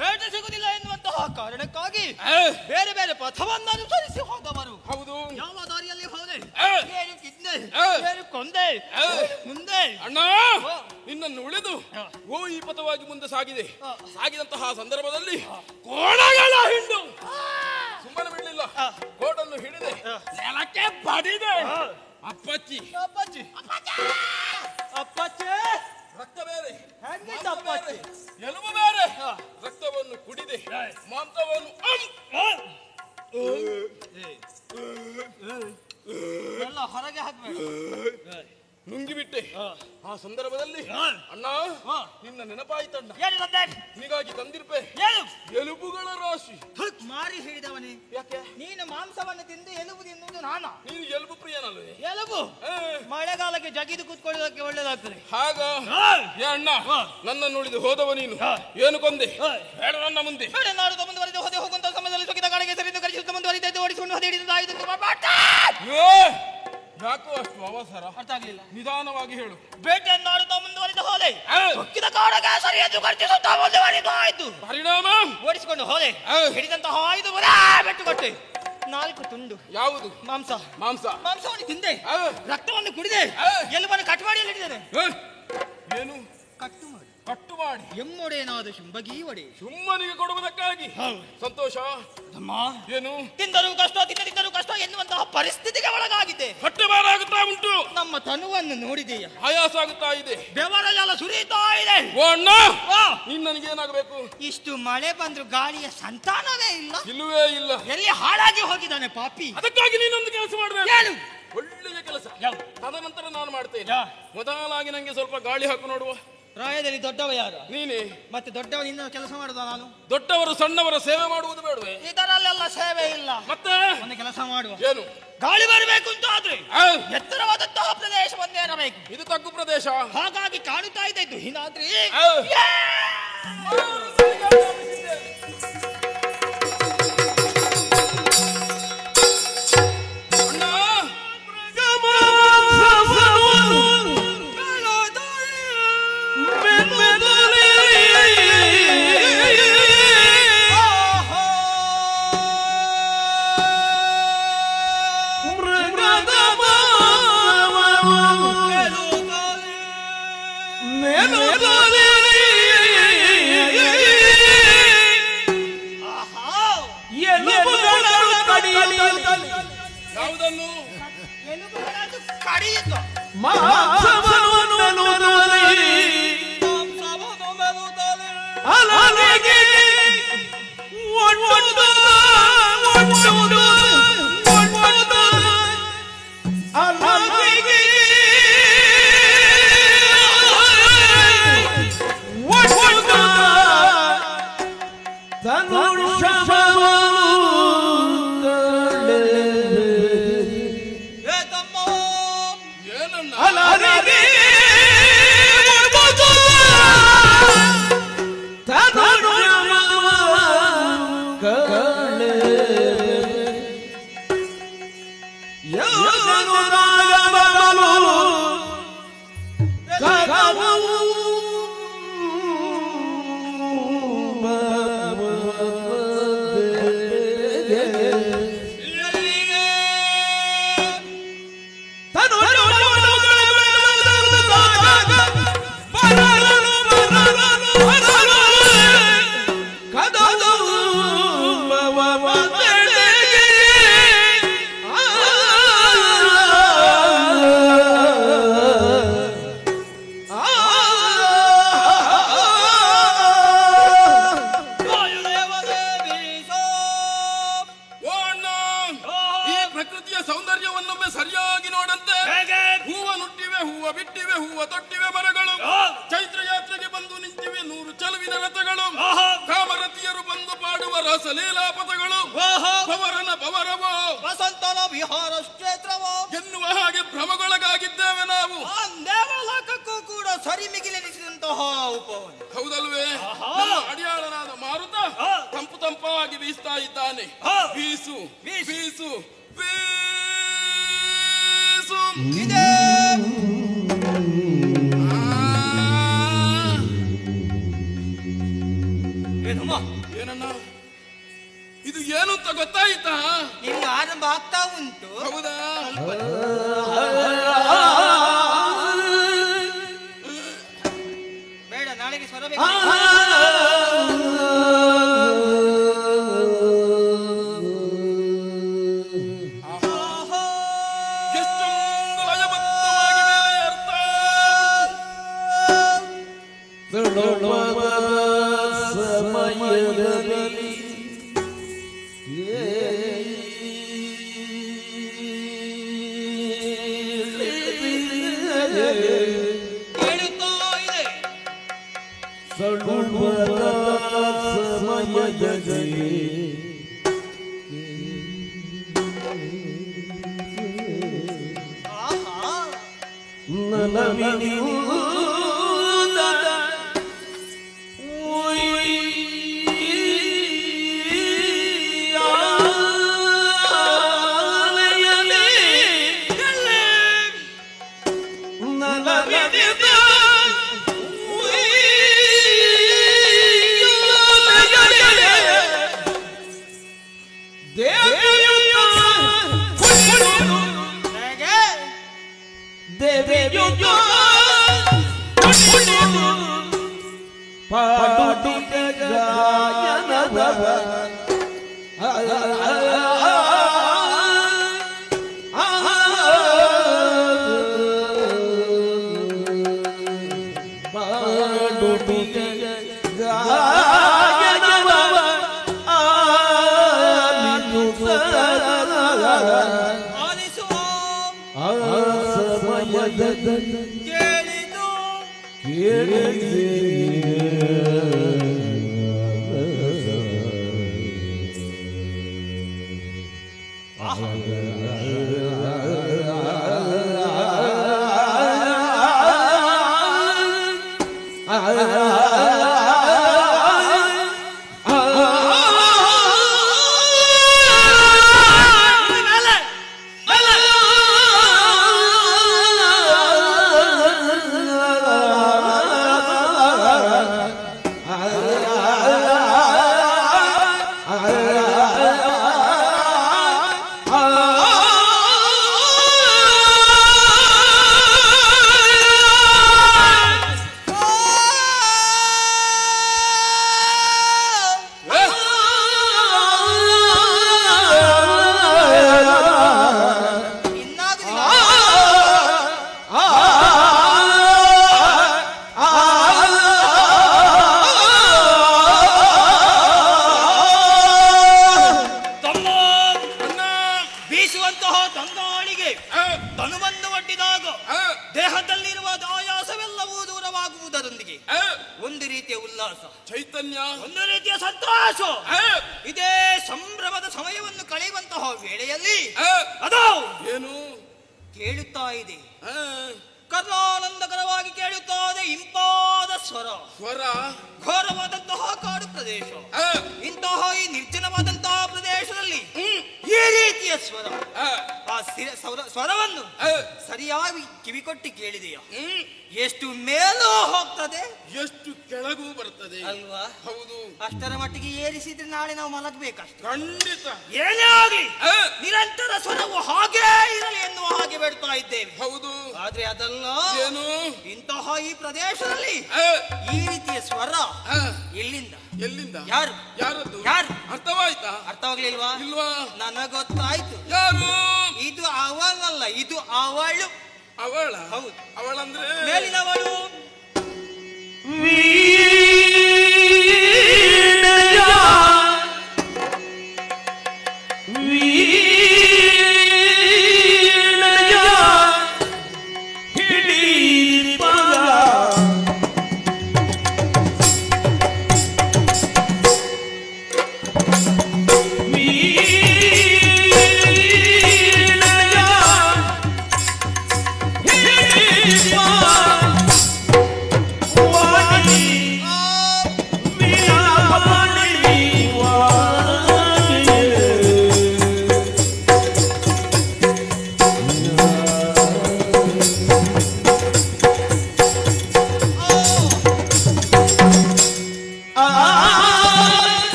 ಬೇಟೆ ಸಿಗುವುದಿಲ್ಲ ಎನ್ನುವಂತಹ ಕಾರಣಕ್ಕಾಗಿ ಬೇರೆ ಬೇರೆ ಪಥವನ್ನು ಅನುಸರಿಸಿ ಹೋದವರು. ಹೌದು. ಯಾವ ದಾರಿಯಲ್ಲಿ ಹೋದೆ? ಏ. ಏನು ಕಿದ್ದೆ? ಏನು ಕೊಂದೆ? ಮುಂದೆ ಅಣ್ಣ ನಿನ್ನನ್ನು ಉಳಿದು ಈ ಪಥವಾಗಿ ಮುಂದೆ ಸಾಗಿದಂತಹ ಸಂದರ್ಭದಲ್ಲಿ ಕೋಣಗಳ ಹಿಂಡು ಸುಮ್ಮನೆ ಬಿಡಲಿಲ್ಲ. ಕೋಟನ್ನು ಹಿಡಿದೆ ನೆಲಕ್ಕೆ ಬಡಿದೆ. ಅಪ್ಪಚ್ಚಿ ಅಪ್ಪಚ್ಚಿ ಅಪ್ಪಚ್ಚಿ ರಕ್ತ ಬೇರೆ, ಹೆಂಗಿದ್ದ ಅಪ್ಪಚ್ಚಿ? ಎಲುಬು ಬೇರೆ. ರಕ್ತವನ್ನು ಕುಡಿದೆ, ಮಾಂಸವನ್ನು ಎಲ್ಲ ಹೊರಗೆ ಹಾಕ್ಬೇಡ. ನುಂಗಿಬಿಟ್ಟೆ. ಆ ಸಂದರ್ಭದಲ್ಲಿ ಅಣ್ಣ ನಿನ್ನ ನೆನಪಾಯ್ತಣ್ಣ. ನಿನಗಾಗಿ ತಂದಿರ್ಪೆ ಎಲುಬುಗಳ ರಾಶಿ. ಮಾರಿ ಹಿಡಿದವನೇ, ಯಾಕೆ? ನೀನು ಮಾಂಸವನ್ನು ತಿಂದು ಎಲುಬು ತಿನ್ನುವುದು ನಾನ. ನೀನು ಎಲುಬು ಪ್ರಿಯನಲ್ವೇ? ಎಲುಬು ಮಳೆಗಾಲಕ್ಕೆ ಜಗಿದು ಕೂತ್ಕೊಳ್ಳೋದಕ್ಕೆ ಒಳ್ಳೇದಾಗ್ತದೆ. ಹಾಗ ಏ ಅಣ್ಣ ನನ್ನನ್ನು ಉಳಿದು ಹೋದವ ನೀನು ಏನು ಕೊಂದೆ? ಹೇಳು ನನ್ನ ಮುಂದೆ. ನಾಡು ಮುಂದುವರಿದು ಹೋದೆ. ಹೋಗುವಂತ ಸಮಯದಲ್ಲಿ ಸುಖಿತ ಕಾಡಿಗೆ ಸರಿದು ಕರೆಸುತ್ತ ಮುಂದುವರಿದ್ದು ಓಡಿಸಿಕೊಂಡು ಹೋದೆ ಹಿಡಿದು ಆಯ್ತು. ಯಾಕೋ ಅಷ್ಟು ಅವಸರ? ಅರ್ಥ ಆಗ್ಲಿಲ್ಲ. ನಿಧಾನವಾಗಿ ಹೇಳು. ಬೇಟೆಯನ್ನು ಆಡುತ್ತಾ ಮುಂದುವರಿದು ಹೋದೆ. ಸುಕ್ಕಿದ ಕಾಡಗೆ ಸರಿಯದ್ದು ಖರ್ಚಿಸುತ್ತಾ ಮುಂದುವರಿದು ಆಯ್ತು. ಪರಿಣಾಮ ಓಡಿಸಿಕೊಂಡು ಹೋದೆ. ಹಿಡಿದಂತಹ ಆಯ್ದು ಬೆಟ್ಟು ಕೊಟ್ಟೆ. 4 ತುಂಡು. ಯಾವುದು? ಮಾಂಸವನ್ನು ತಿಂದೆ, ರಕ್ತವನ್ನು ಕುಡಿದೆ, ಎಲುಬನ್ನು ಕಟ್ ಮಾಡಿ ಹಿಡಿದೇನೆ. ಏನು ಕಟ್ಟು ಮಾಡಿ ಎಮ್ಮೊಡೆಯನಾದ ಶುಂಭಗಿ ಒಡೆ ಸುಮ್ಮನಿಗೆ ಕೊಡುವುದಕ್ಕಾಗಿ? ಸಂತೋಷ. ಏನು ತಿಂದರೂ ಕಷ್ಟ, ತಿನ್ನದಿದ್ದರೂ ಕಷ್ಟ ಎನ್ನುವಂತಹ ಪರಿಸ್ಥಿತಿಗೆ ಒಳಗಾಗಿದೆ. ಹೊಟ್ಟೆ ಬಾರಾಗುತ್ತಾ ಉಂಟು. ನಮ್ಮ ತನುವನ್ನು ನೋಡಿದೆಯಾ? ಆಯಾಸ ಆಗುತ್ತಾ ಇದೆ. ಬೆವರ ಜಲ ಸುರಿಯುತ್ತಾ ಇದೆ. ಓ ಅಣ್ಣ ನಿನ್ನನಿಗೇನಾಗಬೇಕು? ಇಷ್ಟು ಮಳೆ ಬಂದ್ರು ಗಾಳಿಯ ಸಂತಾನವೇ ಇಲ್ಲ. ಇಲ್ಲವೇ ಇಲ್ಲ. ಎಲ್ಲಿ ಹಾಳಾಗಿ ಹೋಗಿದ್ದಾನೆ ಪಾಪಿ. ಅದಕ್ಕಾಗಿ ನೀನೊಂದು ಕೆಲಸ ಮಾಡಬೇಕು. ಏನು? ಒಳ್ಳೆಯ ಕೆಲಸ. ತದನಂತರ ನಾನು ಮಾಡ್ತೇನೆ. ಮೊದಲಾಗಿ ನಂಗೆ ಸ್ವಲ್ಪ ಗಾಳಿ ಹಾಕು ನೋಡುವ. ಪ್ರಾಯದಲ್ಲಿ ದೊಡ್ಡವ ಯಾರು? ನೀನೇ. ಮತ್ತೆ ದೊಡ್ಡವ ನಿನ್ನ ಕೆಲಸ ಮಾಡುದ ನಾನು? ದೊಡ್ಡವರು ಸಣ್ಣವರ ಸೇವೆ ಮಾಡುವುದು ಬೇಡವೇ? ಇದರಲ್ಲೆಲ್ಲ ಸೇವೆ ಇಲ್ಲ. ಮತ್ತೆ ಒಂದು ಕೆಲಸ ಮಾಡುವ. ಏನು? ಗಾಳಿ ಬರಬೇಕು ಅಂತ ಆದ್ರೆ ಎತ್ತರವಾದಂತಹ ಪ್ರದೇಶವನ್ನೇ ಇರಬೇಕು. ಇದು ತಗ್ಗು ಪ್ರದೇಶ. ಹಾಗಾಗಿ ಕಾಣುತ್ತಾ ಇದ್ದು ಹಿನಾದ್ರಿ. ಯಾವುದನ್ನು? ಕಡಿಯಿತು. ಹೌದಲ್ವೇ? ಅಡಿಯಾಳನಾದ ಮಾರುತ ತಂಪು ತಂಪಾಗಿ ಬೀಸ್ತಾ ಇದ್ದಾನೆ. ಬೀಸು ಬೀಸು ಬೀಸು ಇದೆ. ಏನಮ್ಮ ಏನನ್ನ ಇದು ಏನು ಅಂತ ಗೊತ್ತಾಯ್ತಾ? ನಿಮ್ಗೆ ಆರಂಭ ಆಗ್ತಾ ಉಂಟು. ಹೌದಾ? ಬೇಡ, ನಾಳೆಗೆ ಸ್ವರ ಬೇಕು. ಎಷ್ಟೊಂದು ಲಯಬದ್ಧವಾಗಿ ಮೇಲೆ ಅರ್ಥ ಸಮಯದಲ್ಲಿ ಕೇಳುತ್ತಾ ಇದೆ. ಸಮಯದಲ್ಲಿ ಆಹಾ, ಪಾಡುತ್ತ ಗಾಯನದ ಪಾಡುತ್ತ ಗಾಯನವ ಆಲಿಸುವ ಆ ಸಮಯದಲ್ಲಿ ಕೇಳಿದು ಕೇಳಿದೆ ಬೀಸುವಂತಹ ತಂಗಾಳಿಗೆ ತನುವನ್ನು ಒಡ್ಡಿದಾಗ ದೇಹದಲ್ಲಿರುವ ಆಯಾಸವೆಲ್ಲವೂ ದೂರವಾಗುವುದರೊಂದಿಗೆ ಒಂದು ರೀತಿಯ ಉಲ್ಲಾಸ, ಚೈತನ್ಯ, ಒಂದು ರೀತಿಯ ಸಂತೋಷ, ಇದೇ ಸಂಭ್ರಮದ ಸಮಯವನ್ನು ಕಳೆಯುವಂತಹ ವೇಳೆಯಲ್ಲಿ ಅದು ಏನು ಕೇಳುತ್ತಾ ಇದೆ. ಕರ್ಣಾನಂದಕರವಾಗಿ ಕೇಳುತ್ತಾ ಇದೆ ಇಂಪಾದ ಸ್ವರ. ಸ್ವರ ಘೋರವಾದಂತಹ ಕಾಡು ಪ್ರದೇಶ, ಇಂತಹ ಈ ನಿರ್ಜನವಾದಂತಹ ಪ್ರದೇಶದಲ್ಲಿ ಈ ರೀತಿಯ ಸ್ವರ, ಆ ಸ್ವರವನ್ನು ಸರಿಯಾಗಿ ಕಿವಿಕೊಟ್ಟು ಕೇಳಿದೆಯಾ? ಎಷ್ಟು ಮೇಲೂ ಹೋಗ್ತದೆ, ಎಷ್ಟು ಕೆಳಗೂ ಬರ್ತದೆ ಅಲ್ವಾ? ಹೌದು. ಅಷ್ಟರ ಮಟ್ಟಿಗೆ ಏರಿಸಿದ್ರೆ ನಾಳೆ ನಾವು ಮಲಗಬೇಕಷ್ಟೇ. ಖಂಡಿತ. ಏನೇ ಆಗಲಿ ನಿರಂತರ ಸ್ವರವು ಹಾಗೇ ಇರಲಿ ಎನ್ನುವ ಹಾಗೆ ಬೇಡ್ತಾ ಇದ್ದೇವೆ. ಹೌದು. ಆದ್ರೆ ಅದಲ್ಲ, ಏನು ಇಂತಹ ಈ ಪ್ರದೇಶದಲ್ಲಿ ಈ ರೀತಿಯ ಸ್ವರ ಎಲ್ಲಿಂದ? ಎಲ್ಲಿಂದ? ಯಾರು? ಯಾರದ್ದು? ಯಾರು? ಅರ್ಥವಾಯ್ತಾ? ಅರ್ಥವಾಗ್ಲಿಲ್ವಾ? ಇಲ್ವಾ? ನನಗೊತ್ತಾಯ್ತು. ಯಾರು? ಇದು ಅವಳಲ್ಲ, ಇದು ಅವಳು. ಅವಳ? ಹೌದು. ಅವಳಂದ್ರೆ ಮೇಲಿನವಳು.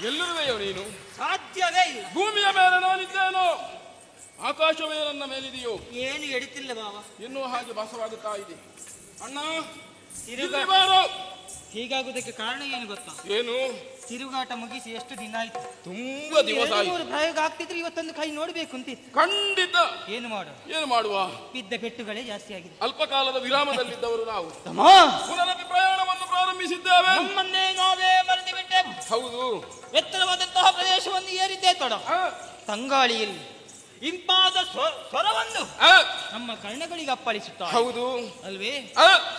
ಎಲ್ಲಿರುವೆಯೋ ನೀನು? ಸಾಧ್ಯವೇ ಇಲ್ಲ. ಭೂಮಿಯ ಮೇಲೆ ನಾನಿದ್ದೇನೋ, ಆಕಾಶವೇ ನನ್ನ ಮೇಲಿದೆಯೋ? ಏನು ಎಡಿತಿಲ್ಲ ಬಾವ. ಇನ್ನೂ ಹಾಗೆ ಭಾಸವಾಗುತ್ತಾ ಇದೆ. ಅಣ್ಣ ತಿರುಗಾಟ ಬಾರೋ. ಹೀಗಾಗುವುದಕ್ಕೆ ಕಾರಣ ಏನು ಗೊತ್ತಾ? ಏನು? ತಿರುಗಾಟ ಮುಗಿಸಿ ಎಷ್ಟು ದಿನ ಆಯ್ತು? ತುಂಬಾ ದಿವಸ ಆಯ್ತು. ಪ್ರಯೋಗ ಆಗ್ತಿದ್ರೆ ಇವತ್ತೊಂದು ಕೈ ನೋಡ್ಬೇಕು ಅಂತ. ಖಂಡಿತ. ಏನು ಮಾಡುವ? ಬಿದ್ದ ಪೆಟ್ಟುಗಳೇ ಜಾಸ್ತಿ ಆಗಿದೆ. ಅಲ್ಪಕಾಲದ ವಿರಾಮದಲ್ಲಿದ್ದವರು ನಾವು ಪುನರಪಿ ಪ್ರಯಾಣವನ್ನು ಪ್ರಾರಂಭಿಸಿದ್ದೇವೆ. ನಮ್ಮನ್ನೇ ನಾವೇ ಮರೆತು ಬಿಟ್ಟೆ. ಹೌದು. ಎತ್ತರವಾದಂತಹ ಪ್ರದೇಶವನ್ನು ಏರಿದ್ದೇ ತಡ. ತಂಗಾಳಿಯಲ್ಲಿ ಇಂಪಾದ ಸ್ವರವನ್ನು ನಮ್ಮ ಕರ್ಣಗಳಿಗೆ ಅಪ್ಪಳಿಸುತ್ತಾ. ಹೌದು ಅಲ್ವೇ?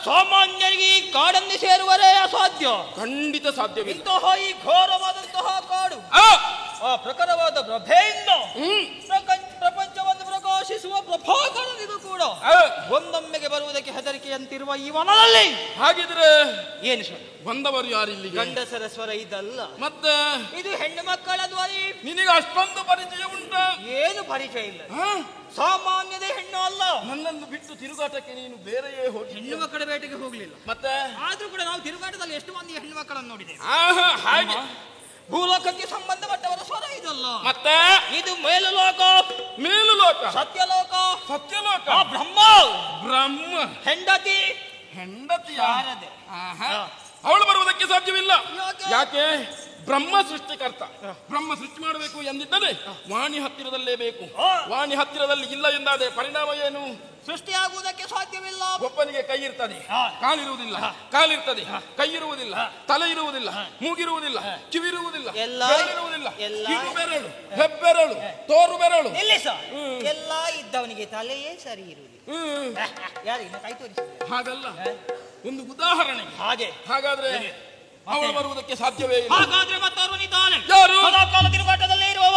ಸಾಮಾನ್ಯರಿಗೆ ಈ ಕಾಡನ್ನು ಸೇರುವರೇ ಅಸಾಧ್ಯ. ಖಂಡಿತ ಸಾಧ್ಯವಿಲ್ಲ. ಇಂತಹ ಈ ಘೋರವಾದಂತಹ ಕಾಡು ಆ ಪ್ರಖರವಾದ ಪ್ರಭೆಯಿಂದ ಪ್ರಪಂಚವನ್ನು ಪ್ರಕಾಶಿಸುವ ಪ್ರಭಾಕರನಿಗೂ ಕೂಡ ಒಂದೊಮ್ಮೆಗೆ ಬರುವುದಕ್ಕೆ ಹೆದರಿಕೆಯಂತಿರುವ ಈ ವನದಲ್ಲಿ ಹಾಗಿದ್ರೆ ಏನು ಸ್ವರ? ಬಂದವರು ಯಾರಿಲ್ಲಿ? ಗಂಡಸರ ಸ್ವರ ಇದಲ್ಲ, ಮತ್ತೆ ಇದು ಹೆಣ್ಣು ಮಕ್ಕಳ ಧ್ವನಿ. ನಿನಗೆ ಅಷ್ಟೊಂದು ಪರಿಚಯ ಉಂಟು? ಏನು ಪರಿಚಯ ಇಲ್ಲ. ಸಾಮಾನ್ಯದೇ ಹೆಣ್ಣು ಅಲ್ಲ. ನನ್ನನ್ನು ಬಿಟ್ಟು ತಿರುಗಾಟಕ್ಕೆ ನೀನು ಬೇರೆಯೇ ಹೋಗಿ ಹೆಣ್ಣು ಮಕ್ಕಳ ಬೇಟೆಗೆ ಹೋಗ್ಲಿಲ್ಲ. ಮತ್ತೆ ಆದ್ರೂ ಕೂಡ ನಾವು ತಿರುಗಾಟದಲ್ಲಿ ಎಷ್ಟು ಮಂದಿ ಹೆಣ್ಣು ಮಕ್ಕಳನ್ನು ನೋಡಿದ್ದೇವೆ. ಹಾಗೆ ಭೂಲೋಕಕ್ಕೆ ಸಂಬಂಧಪಟ್ಟವರ ಸ್ವರ ಇದಲ್ಲ. ಮತ್ತೆ ಇದು ಮೇಲುಲೋಕ, ಸತ್ಯಲೋಕ, ಬ್ರಹ್ಮ ಹೆಂಡತಿ ಶಾರದೆ. ಅವಳು ಬರುವುದಕ್ಕೆ ಸಾಧ್ಯವಿಲ್ಲ. ಯಾಕೆ? ಬ್ರಹ್ಮ ಸೃಷ್ಟಿಕರ್ತ. ಬ್ರಹ್ಮ ಸೃಷ್ಟಿ ಮಾಡಬೇಕು ಎಂದಿದ್ದರೆ ವಾಣಿ ಹತ್ತಿರದಲ್ಲೇ ಬೇಕು. ವಾಣಿ ಹತ್ತಿರದಲ್ಲಿ ಇಲ್ಲ ಎಂದಾದರೆ ಪರಿಣಾಮ ಏನು? ಸೃಷ್ಟಿಯಾಗುವುದಕ್ಕೆ ಸಾಧ್ಯವಿಲ್ಲ. ಒಬ್ಬನಿಗೆ ಕೈ ಇರ್ತದೆ, ಕಾಲಿರುವುದಿಲ್ಲ, ಕಾಲಿರ್ತದೆ, ಕೈ ಇರುವುದಿಲ್ಲ, ತಲೆ ಇರುವುದಿಲ್ಲ, ಮೂಗಿರುವುದಿಲ್ಲ, ಕಿವಿರುವುದಿಲ್ಲ, ಬೆರಳಿರುವುದಿಲ್ಲ, ಬೆರಳು, ಹೆಬ್ಬೆರಳು, ತೋರು ಬೆರಳು, ಎಲ್ಲ ಇದ್ದವನಿಗೆ ತಲೆಯೇ ಸರಿ ಇರುವುದಿಲ್ಲ. ಯಾರಿಗೆ ಕೈ ತೋರಿಸಿ? ಹಾಗಲ್ಲ, ಒಂದು ಉದಾಹರಣೆ. ಹಾಗಾದ್ರೆ ಅವಳು ಬರುವುದಕ್ಕೆ ಸಾಧ್ಯವೇ ಇಲ್ಲ. ಹಾಗಾದ್ರೆ ಮತ್ತವನಿದ್ದಾನೆ. ಯಾರು? ಸದಾಕಾಲ ತಿರುಗಾಟದಲ್ಲೇ ಇರುವವ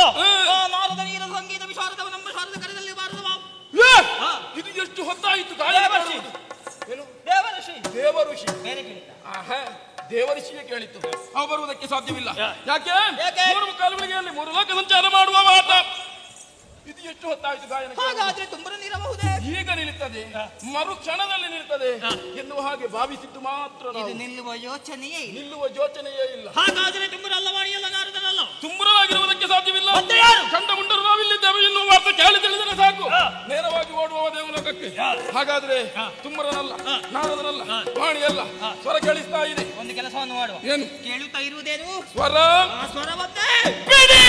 ನಾರದ ನೀರ ಸಂಗೀತ ವಿಶಾರದವ ನಮ್ಮ ಶಾರದ ಕರೆದಲ್ಲಿ ಬಾರದವ. ಇದು ಎಷ್ಟು ಹೊತ್ತಾಯಿತು? ದೇವಋಷಿ ದೇವಋಷಿಗೆ ಕೇಳಿತ್ತು. ಅವ ಬರುವುದಕ್ಕೆ ಸಾಧ್ಯವಿಲ್ಲ. ಯಾಕೆ? 3 ಕಾಲುಗಳಿಗೆಯಲ್ಲಿ 3 ಲೋಕ ಸಂಚಾರ ಮಾಡುವ ಮಾತ. ಇದು ಎಷ್ಟು ಹೊತ್ತಾಯಿತು ಗಾಯನ? ಹಾಗಾದ್ರೆ ತುಂಬಾ ನಿಲ್ಲಬಹುದೇ? ಈಗ ನಿಲ್ಲುತ್ತದೆ, ಮರು ಕ್ಷಣದಲ್ಲಿ ನಿಲ್ತದೆ ಎನ್ನುವ ಹಾಗೆ ಭಾವಿಸಿದ್ದು ಮಾತ್ರ. ನಿಲ್ಲುವ ಯೋಚನೆಯೇ ಇಲ್ಲ. ಹಾಗಾದ್ರೆ ತುಂಬರಲ್ಲವಾಣಿಯಲ್ಲ, ನಾರದನಲ್ಲ. ತುಂಬರಾಗಿರುವುದಕ್ಕೆ ಸಾಧ್ಯವಿಲ್ಲ. ಕಂಡ ಮುಂಡರು ನಾವಿಲ್ಲಿದ್ದೇವೆ ಎನ್ನುವ ವಾರ್ತೆ ಕೇಳಿ ತಿಳಿದರೆ ಸಾಕು, ನೇರವಾಗಿ ಓಡುವ ದೇವಲೋಕಕ್ಕೆ. ಹಾಗಾದ್ರೆ ತುಂಬರನಲ್ಲ, ನಾರದನಲ್ಲ, ವಾಣಿಯಲ್ಲ, ಸ್ವರ ಕೇಳಿಸ್ತಾ ಇದೆ. ಒಂದು ಕೆಲಸವನ್ನು ಮಾಡುವ. ಏನು? ಕೇಳುತ್ತಾ ಇರುವುದೇನು? ಸ್ವರ. ಆ ಸ್ವರವನ್ನೇ ಬಿಡಿ.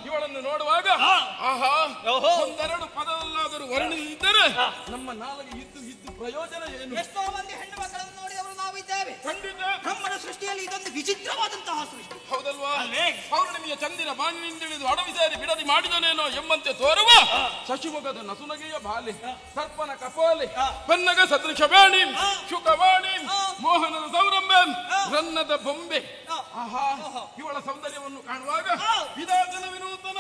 ಇವಳನ್ನು ನೋಡುವಾಗ ಆಹಾ ಒಂದೆರಡು ಪದವಲ್ಲಾದರೂ ವರ್ಣಿಸಿದ್ದರೆ ನಮ್ಮ ನಾಲಿಗೆ ಇದ್ದು ಪ್ರಯೋಜನ ಏನು? ಎಷ್ಟೋ ಮಂದಿ ಹೆಣ್ಣು ಮಕ್ಕಳನ್ನು ನೋಡಿ ಅವರು ನಾವಿದ್ದೇವೆ. ಖಂಡಿತ ಬ್ರಹ್ಮನ ಸೃಷ್ಟಿಯಲ್ಲಿ ಇದೊಂದು ವಿಚಿತ್ರವಾದಂತಹ ಸೃಷ್ಟಿ. ಹೌದಲ್ವಾ? ಅಲ್ವೇ? ಪೌರ್ಣಮಿಯ ಚಂದಿರ ಬಾಣಿನಿಂದಿಳಿದು ಅಡವಿ ಸೇರಿ ಬಿಡದಿ ಮಾಡಿದನೇನೋ ಎಂಬಂತೆ ತೋರುವ ಶಶಿಮುಖದ ನಸುನಗೆಯ ಬಾಲೆ, ಸರ್ಪನ ಕಪಾಲೆ, ಪನ್ನಗ ಸದೃಶ ಬೇಣಿ, ಶುಕವಾಣಿ, ಮೋಹನದ ಸೌರಂಭ, ರನ್ನದ ಬೊಂಬೆ. ಆಹಾ, ಇವಳ ಸೌಂದರ್ಯವನ್ನು ಕಾಣುವಾಗ ವಿಧಾನ ವಿನೂತನ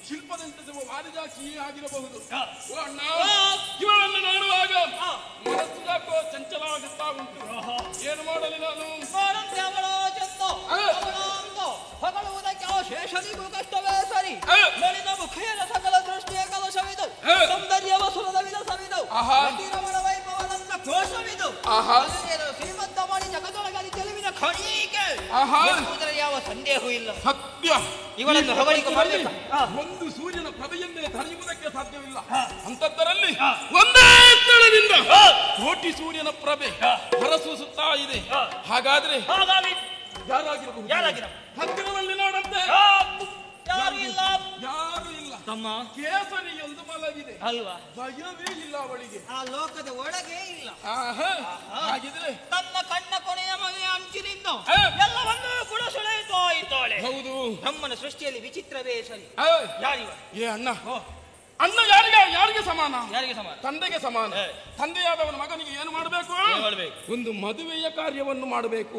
ಶಿಲ್ಪದಂತೆ ವಾರಿಜಾಕ್ಷಿಯೇ ಆಗಿರಬಹುದು. ಓ ಅಣ್ಣ, ಇವಳನ್ನು ನೋಡುವಾಗ ಮನಸ್ಸು ಯಾಕೋ ಚಂಚಲವಾಗುತ್ತಾ ಉಂಟು. ಏನು ಮಾಡಲಿ ನಾನು? ಹೊಗಳುವುದಕ್ಕೆ ಶೇಷನಿಗೂ ಕಷ್ಟವೇ ಸರಿ. ಬೆಳೆದ ಮುಖೇನ ಸಕಲ ದೃಷ್ಟಿಯ ಕಲಶವಿದು, ಸೌಂದರ್ಯ ವಸುರದ ವಿಲಸವಿದು, ರಮಣ ವೈಭವದಂತ ಕೋಶವಿದು, ಶ್ರೀಮಂತ ಮಾಡಿ ಜಗದೊಳಗಲಿ ಚೆಲುವಿನ ಖಣೀಕೆ ಯಾವ ಸಂದೇಹವೂ ಇಲ್ಲ. ಸತ್ಯ. ಇವಳನ್ನು ಹೊಗಳಿಕೆ ಮಾಡಬೇಕು. ಒಂದು ಸೂರ್ಯನ ಪ್ರಭೆಯನ್ನೇ ತಡೆಯುವುದಕ್ಕೆ ಸಾಧ್ಯವಿಲ್ಲ. ಅಂತದ್ದರಲ್ಲಿ ಒಂದೇ ಸ್ಥಳದಿಂದ ಕೋಟಿ ಸೂರ್ಯನ ಪ್ರಭೆ ಹೊರಸೂಸುತ್ತಾ ಇದೆ. ಹಾಗಾದ್ರೆ ಯಾರಾಗಿರಬಹುದು? ಹತ್ತಿರದಲ್ಲಿ ನೋಡಂತೆ ಯಾರು ಇಲ್ಲ. ತಮ್ಮ ಕೇಸರಿಯೊಂದು ಮಲಗಿದೆ ಅಲ್ವಾ? ಭಯವೇ ಇಲ್ಲ ಅವಳಿಗೆ. ಆ ಲೋಕದ ಒಳಗೆ ಇಲ್ಲ. ಹಾಗಿದ್ರೆ ತನ್ನ ಕಣ್ಣ ಕೊನೆಯ ಮನೆಯ ಅಂಚಿನಿಂದ ಎಲ್ಲವನ್ನೂ ಕೂಡ ಸುಳೆಯುತ್ತಾ ಇದ್ದಾಳೆ. ಹೌದು, ಬ್ರಹ್ಮನ ಸೃಷ್ಟಿಯಲ್ಲಿ ವಿಚಿತ್ರವೇ ಸರಿ. ಯಾರಿವ? ಏ ಅಣ್ಣ, ಅಣ್ಣ ಯಾರಿಗೆ ಸಮಾನ? ಯಾರಿಗೆ ಸಮಾನ? ತಂದೆಗೆ ಸಮಾನ. ತಂದೆಯಾದವನ ಮಗನಿಗೆ ಏನು ಮಾಡಬೇಕು? ಒಂದು ಮದುವೆಯ ಕಾರ್ಯವನ್ನು ಮಾಡಬೇಕು.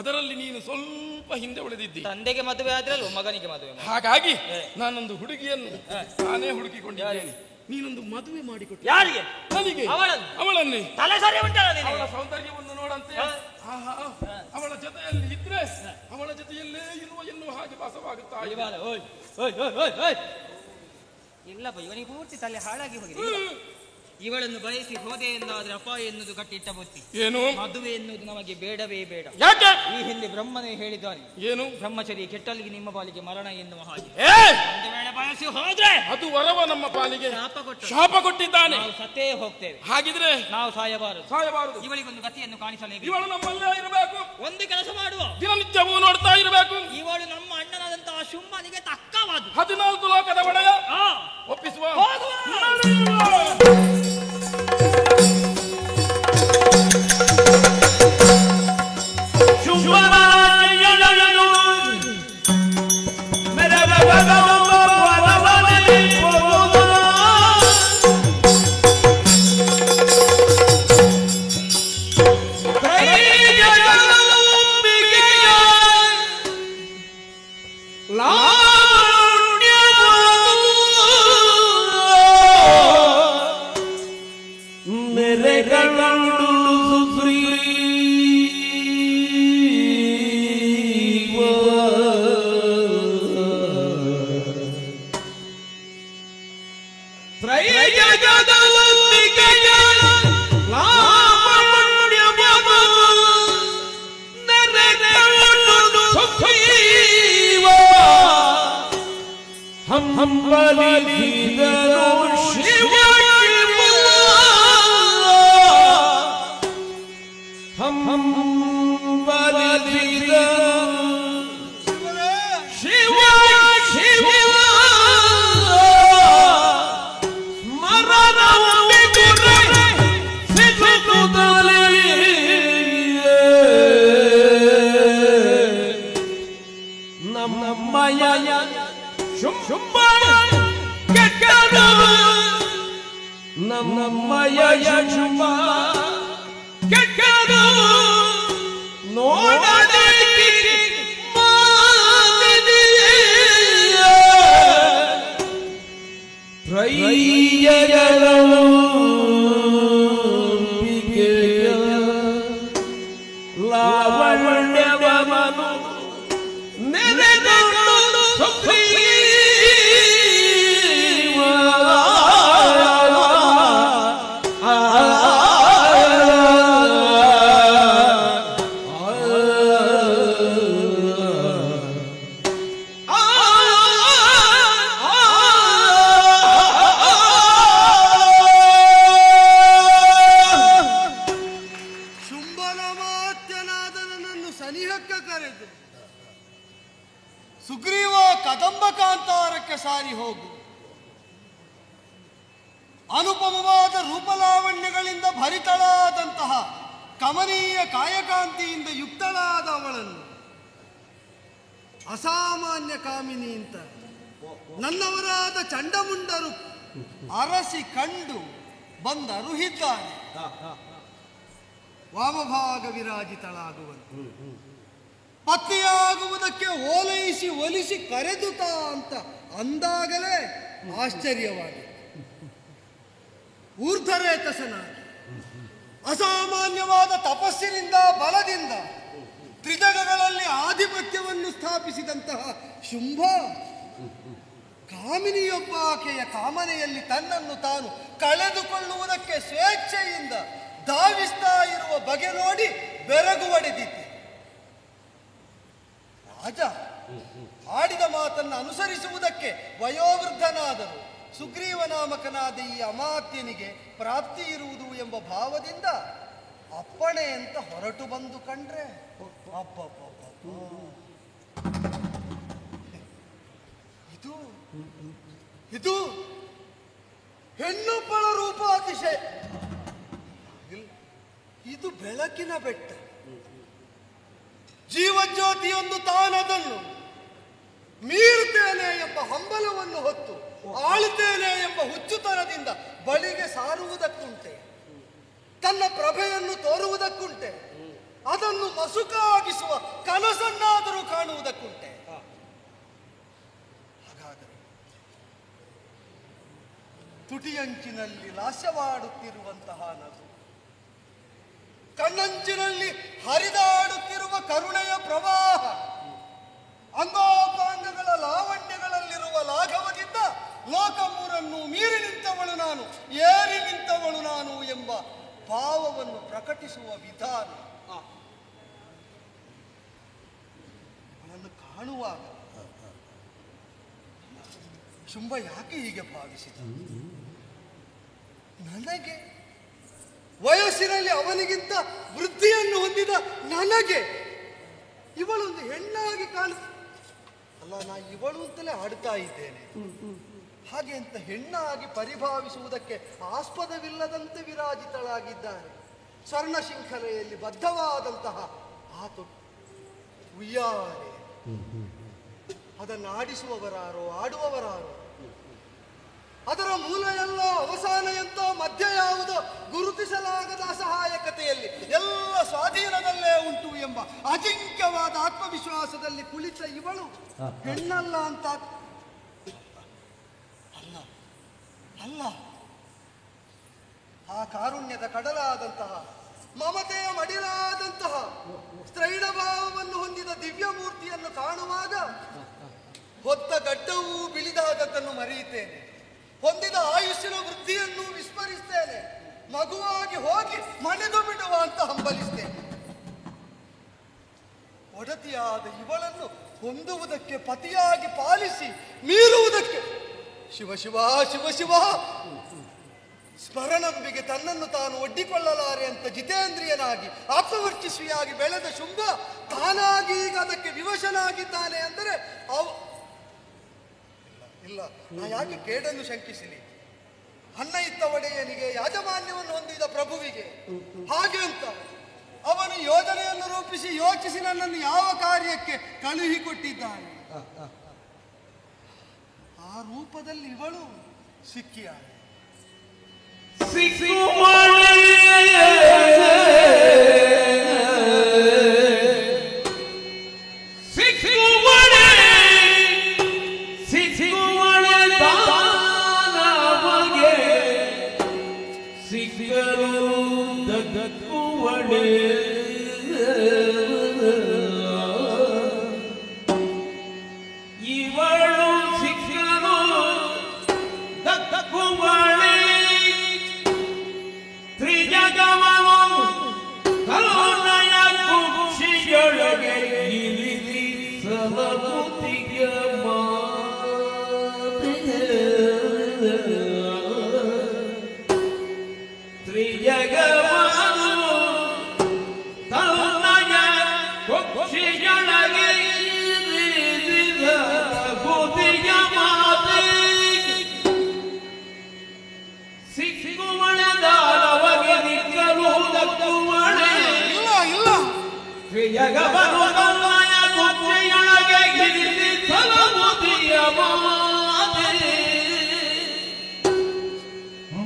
ಅದರಲ್ಲಿ ನೀನು ಸ್ವಲ್ಪ ಹಿಂದೆ ಉಳಿದಿದ್ದಿ. ತಂದೆಗೆ ಮದುವೆ ಆದ್ರಲ್ವ ಮಗನಿಗೆ ಮದುವೆ. ಹಾಗಾಗಿ ನಾನೊಂದು ಹುಡುಗಿಯನ್ನು ನಾನೇ ಹುಡುಕಿಕೊಂಡಿದ್ದೇನೆ. ನೀನೊಂದು ಮದುವೆ ಮಾಡಿಕೊಟ್ಟು. ಯಾರಿಗೆ? ನನಗೆ. ಅವಳನ್ನೇ. ತಲೆ ಸರಿ ಉಂಟಲ್ಲ ಅವಳ ಸೌಂದರ್ಯವನ್ನು ನೋಡಂತೆ. ಅವಳ ಜೊತೆಯಲ್ಲಿ ಇದ್ರೆ ಅವಳ ಜೊತೆಯಲ್ಲೇ ಎನ್ನುವ ಹಾಗೆ ಭಾಸವಾಗುತ್ತಾ. ಇಲ್ಲಪ್ಪ, ಇವನಿಗೆ ಪೂರ್ತಿ ತಲೆ ಹಾಳಾಗಿ ಹೋಗಿದೆ. ಇವಳನ್ನು ಬಯಸಿ ಹೋದೆ ಎಂದಾದ್ರೆ ಅಪಾಯ ಎನ್ನುವುದು ಕಟ್ಟಿಟ್ಟ ಬುತ್ತಿ. ಏನು? ಮದುವೆ ಎನ್ನುವುದು ನಮಗೆ ಬೇಡವೇ ಬೇಡ. ಯಾಕೆ? ಈ ಹಿಂದೆ ಬ್ರಹ್ಮನೇ ಹೇಳಿದ್ದಾನೆ, ಏನು? ಬ್ರಹ್ಮಚರ್ಯ ಕೆಟ್ಟಲ್ಲಿಗೆ ನಿಮ್ಮ ಪಾಲಿಗೆ ಮರಣ ಎನ್ನುವ ಹಾಗೆ. ಒಂದು ವೇಳೆ ಬಯಸಿ ಹೋದ್ರೆ ಅದು ವರವ ನಮ್ಮ ಪಾಲಿಗೆ ಶಾಪ ಕೊಟ್ಟಿದ್ದಾನೆ. ನಾವು ಸತ್ತೇ ಹೋಗ್ತೇವೆ. ಹಾಗಿದ್ರೆ ನಾವು ಸಾಯಬಾರದು. ಇವಳಿಗೊಂದು ಗತಿಯನ್ನು ಕಾಣಿಸಲೇಬೇಕು. ಇವಳು ನಮ್ಮಲ್ಲೇ ಇರಬೇಕು. ಒಂದು ಕೆಲಸ ಮಾಡುವ, ದಿನನಿತ್ಯವೂ ನೋಡ್ತಾ ಇರಬೇಕು. ಇವಳು ನಮ್ಮ ಅಣ್ಣನಾದಂತಹ ಶುಂಭನಿಗೆ ತಕ್ಕವಾದ 14 ಲೋಕದ ಒಡೆಯ. ಒಪ್ಪಿಸುವ. ಕಮನೀಯ ಕಾಯಕಾಂತಿಯಿಂದ ಯುಕ್ತಳಾದ ಅವಳನ್ನು ಅಸಾಮಾನ್ಯ ಕಾಮಿನಿ ಅಂತ ನನ್ನವರಾದ ಚಂಡಮುಂಡರು ಅರಸಿ ಕಂಡು ಬಂದರುಹಿದ್ದಾನೆ. ವಾಮಭಾಗ ವಿರಾಜಿತಳಾಗುವಂತೆ ಪತ್ನಿಯಾಗುವುದಕ್ಕೆ ಓಲೈಸಿ ಒಲಿಸಿ ಕರೆದುತ ಅಂತ ಅಂದಾಗಲೇ ಆಶ್ಚರ್ಯವಾಗಿ ಊರ್ಧ್ವರೇತಸನಾಗಿ ಅಸಾಮಾನ್ಯವಾದ ತಪಸ್ಸಿನಿಂದ ಬಲದಿಂದ ತ್ರಿಜಗಗಳಲ್ಲಿ ಆಧಿಪತ್ಯವನ್ನು ಸ್ಥಾಪಿಸಿದಂತಹ ಶುಂಭ ಕಾಮಿನಿಯೊಬ್ಬ ಆಕೆಯ ಕಾಮನೆಯಲ್ಲಿ ತನ್ನನ್ನು ತಾನು ಕಳೆದುಕೊಳ್ಳುವುದಕ್ಕೆ ಸ್ವೇಚ್ಛೆಯಿಂದ ಧಾವಿಸ್ತಾ ಇರುವ ಬಗೆ ನೋಡಿ ಬೆರಗುವಡೆದಿದ್ದೆ. ರಾಜ ಆಡಿದ ಮಾತನ್ನು ಅನುಸರಿಸುವುದಕ್ಕೆ ವಯೋವೃದ್ಧನಾದರು ಸುಗ್ರೀವ ನಾಮಕನಾದ ಈ ಅಮಾತ್ಯನಿಗೆ ಪ್ರಾಪ್ತಿ ಇರುವುದು ಎಂಬ ಭಾವದಿಂದ ಅಪ್ಪಣೆ ಅಂತ ಹೊರಟು ಬಂದು ಕಂಡ್ರೆ ಇದು ಹೆಣ್ಣೊಬ್ಬಳ ರೂಪ ಅತಿಶಯ. ಇದು ಬೆಳಕಿನ ಬೆಟ್ಟ. ಜೀವಜ್ಯೋತಿಯೊಂದು ತಾನದನ್ನು ಮೀರುತ್ತೇನೆ ಎಂಬ ಹಂಬಲವನ್ನು ಹೊತ್ತು ಆಳುತ್ತೇನೆ ಎಂಬ ಹುಚ್ಚುತನದಿಂದ ಬಳಿಗೆ ಸಾರುವುದಕ್ಕುಂಟೆ, ತನ್ನ ಪ್ರಭೆಯನ್ನು ತೋರುವುದಕ್ಕುಂಟೆ, ಅದನ್ನು ಮಸುಕಾಗಿಸುವ ಕನಸನ್ನಾದರೂ ಕಾಣುವುದಕ್ಕುಂಟೆ. ಹಾಗಾದರೆ ತುಟಿಯಂಚಿನಲ್ಲಿ ಲಾಸ್ಯವಾಡುತ್ತಿರುವಂತಹ ನಗು, ಕಣ್ಣಂಚಿನಲ್ಲಿ ಹರಿದಾಡುತ್ತಿರುವ ಕರುಣೆಯ ಪ್ರವಾಹ, ಅಂಗೋಪಾಂಗಗಳ ಲಾವಣ್ಯಗಳಲ್ಲಿರುವ ಲಾಘವದಿಂದ ಲೋಕಮೂರನ್ನು ಮೀರಿ ನಿಂತವಳು ನಾನು, ಏರಿ ನಿಂತವಳು ನಾನು ಎಂಬ ಭಾವವನ್ನು ಪ್ರಕಟಿಸುವ ವಿಧಾನ. ಅವನನ್ನು ಕಾಣುವಾಗ ಶುಂಭ ಯಾಕೆ ಹೀಗೆ ಭಾವಿಸಿದ? ನನಗೆ ವಯಸ್ಸಿನಲ್ಲಿ ಅವನಿಗಿಂತ ವೃದ್ಧಿಯನ್ನು ಹೊಂದಿದ ನನಗೆ ಇವಳೊಂದು ಹೆಣ್ಣಾಗಿ ಅಲ್ಲ, ನಾ ಇವಳು ಅಂತಲೇ ಆಡ್ತಾ ಇದ್ದೇನೆ. ಹಾಗೆ ಅಂತ ಹೆಣ್ಣಾಗಿ ಪರಿಭಾವಿಸುವುದಕ್ಕೆ ಆಸ್ಪದವಿಲ್ಲದಂತೆ ವಿರಾಜಿತಳಾಗಿದ್ದಾನೆ. ಸ್ವರ್ಣ ಶೃಂಖಲೆಯಲ್ಲಿ ಬದ್ಧವಾದಂತಹ ಆತು ಉಯ್ಯಾಲೆ, ಅದನ್ನು ಆಡಿಸುವವರಾರೋ ಆಡುವವರಾರೋ, ಅದರ ಮೂಲ ಎಲ್ಲೋ ಅವಸಾನ ಎಂತೋ ಮಧ್ಯ ಯಾವುದೋ ಗುರುತಿಸಲಾಗದ ಅಸಹಾಯಕತೆಯಲ್ಲಿ ಎಲ್ಲ ಸ್ವಾಧೀನದಲ್ಲೇ ಉಂಟು ಎಂಬ ಅಜಿಂಕ್ಯವಾದ ಆತ್ಮವಿಶ್ವಾಸದಲ್ಲಿ ಕುಳಿತ ಇವಳು ಹೆಣ್ಣಲ್ಲ ಅಂತ ಅಲ್ಲ. ಆ ಕಾರುಣ್ಯದ ಕಡಲಾದಂತಹ, ಮಮತೆಯ ಮಡಿಲಾದಂತಹ ಸ್ತ್ರೈಣ ಭಾವವನ್ನು ಹೊಂದಿದ ದಿವ್ಯ ಮೂರ್ತಿಯನ್ನು ಕಾಣುವಾಗ ಹೊತ್ತ ಗಡ್ಡವೂ ಬಿಳಿದಾದದ್ದನ್ನು ಮರೆಯುತ್ತೇನೆ, ಹೊಂದಿದ ಆಯುಷ್ಯನ ವೃದ್ಧಿಯನ್ನು ವಿಸ್ಮರಿಸ್ತೇನೆ, ಮಗುವಾಗಿ ಹೋಗಿ ಮನೆದು ಬಿಡುವ ಅಂತ ಹಂಬಲಿಸ್ತೇನೆ. ಒಡತಿಯಾದ ಇವಳನ್ನು ಹೊಂದುವುದಕ್ಕೆ, ಪತಿಯಾಗಿ ಪಾಲಿಸಿ ಮೀರುವುದಕ್ಕೆ ಶಿವ ಶಿವ ಶಿವ ಶಿವ ಸ್ಮರಣಂಬಿಗೆ ತನ್ನನ್ನು ತಾನು ಒಡ್ಡಿಕೊಳ್ಳಲಾರೆ ಅಂತ ಜಿತೇಂದ್ರಿಯನಾಗಿ ಆತ್ಮವರ್ಚಿಸ್ವಿಯಾಗಿ ಬೆಳೆದ ಶುಂಭ ತಾನಾಗಿ ಈಗ ಅದಕ್ಕೆ ವಿವಶನಾಗಿದ್ದಾನೆ ಅಂದರೆ ಇಲ್ಲ, ನಾ ಯಾಕೆ ಕೇಡನ್ನು ಶಂಕಿಸಲಿ? ಅನ್ನ ಇತ್ತ ಒಡೆಯನಿಗೆ ಯಾಜಮಾನ್ಯವನ್ನು ಹೊಂದಿದ ಪ್ರಭುವಿಗೆ ಹಾಗೆ ಅಂತ ಅವನು ಯೋಜನೆಯನ್ನು ರೂಪಿಸಿ ಯೋಚಿಸಿ ನನ್ನನ್ನು ಯಾವ ಕಾರ್ಯಕ್ಕೆ ಕಳುಹಿಕೊಟ್ಟಿದ್ದಾನೆ. ಆ ರೂಪದಲ್ಲಿ ಇವಳು ಸಿಕ್ಕಿಯಾಳೆ. ಸಿಕ್ಕುಮಳೆದ ಲವಗೆ ನಿಕ್ಕಲು ದಕ್ಕುವಳೆ ಯಗವನು ಕಲ್ಲಯ ಕೊಚ್ಚೆಯೊಳಗೆ ಇರಿಸಿ ಸಲಮುದಿಯ ಮಾತೆ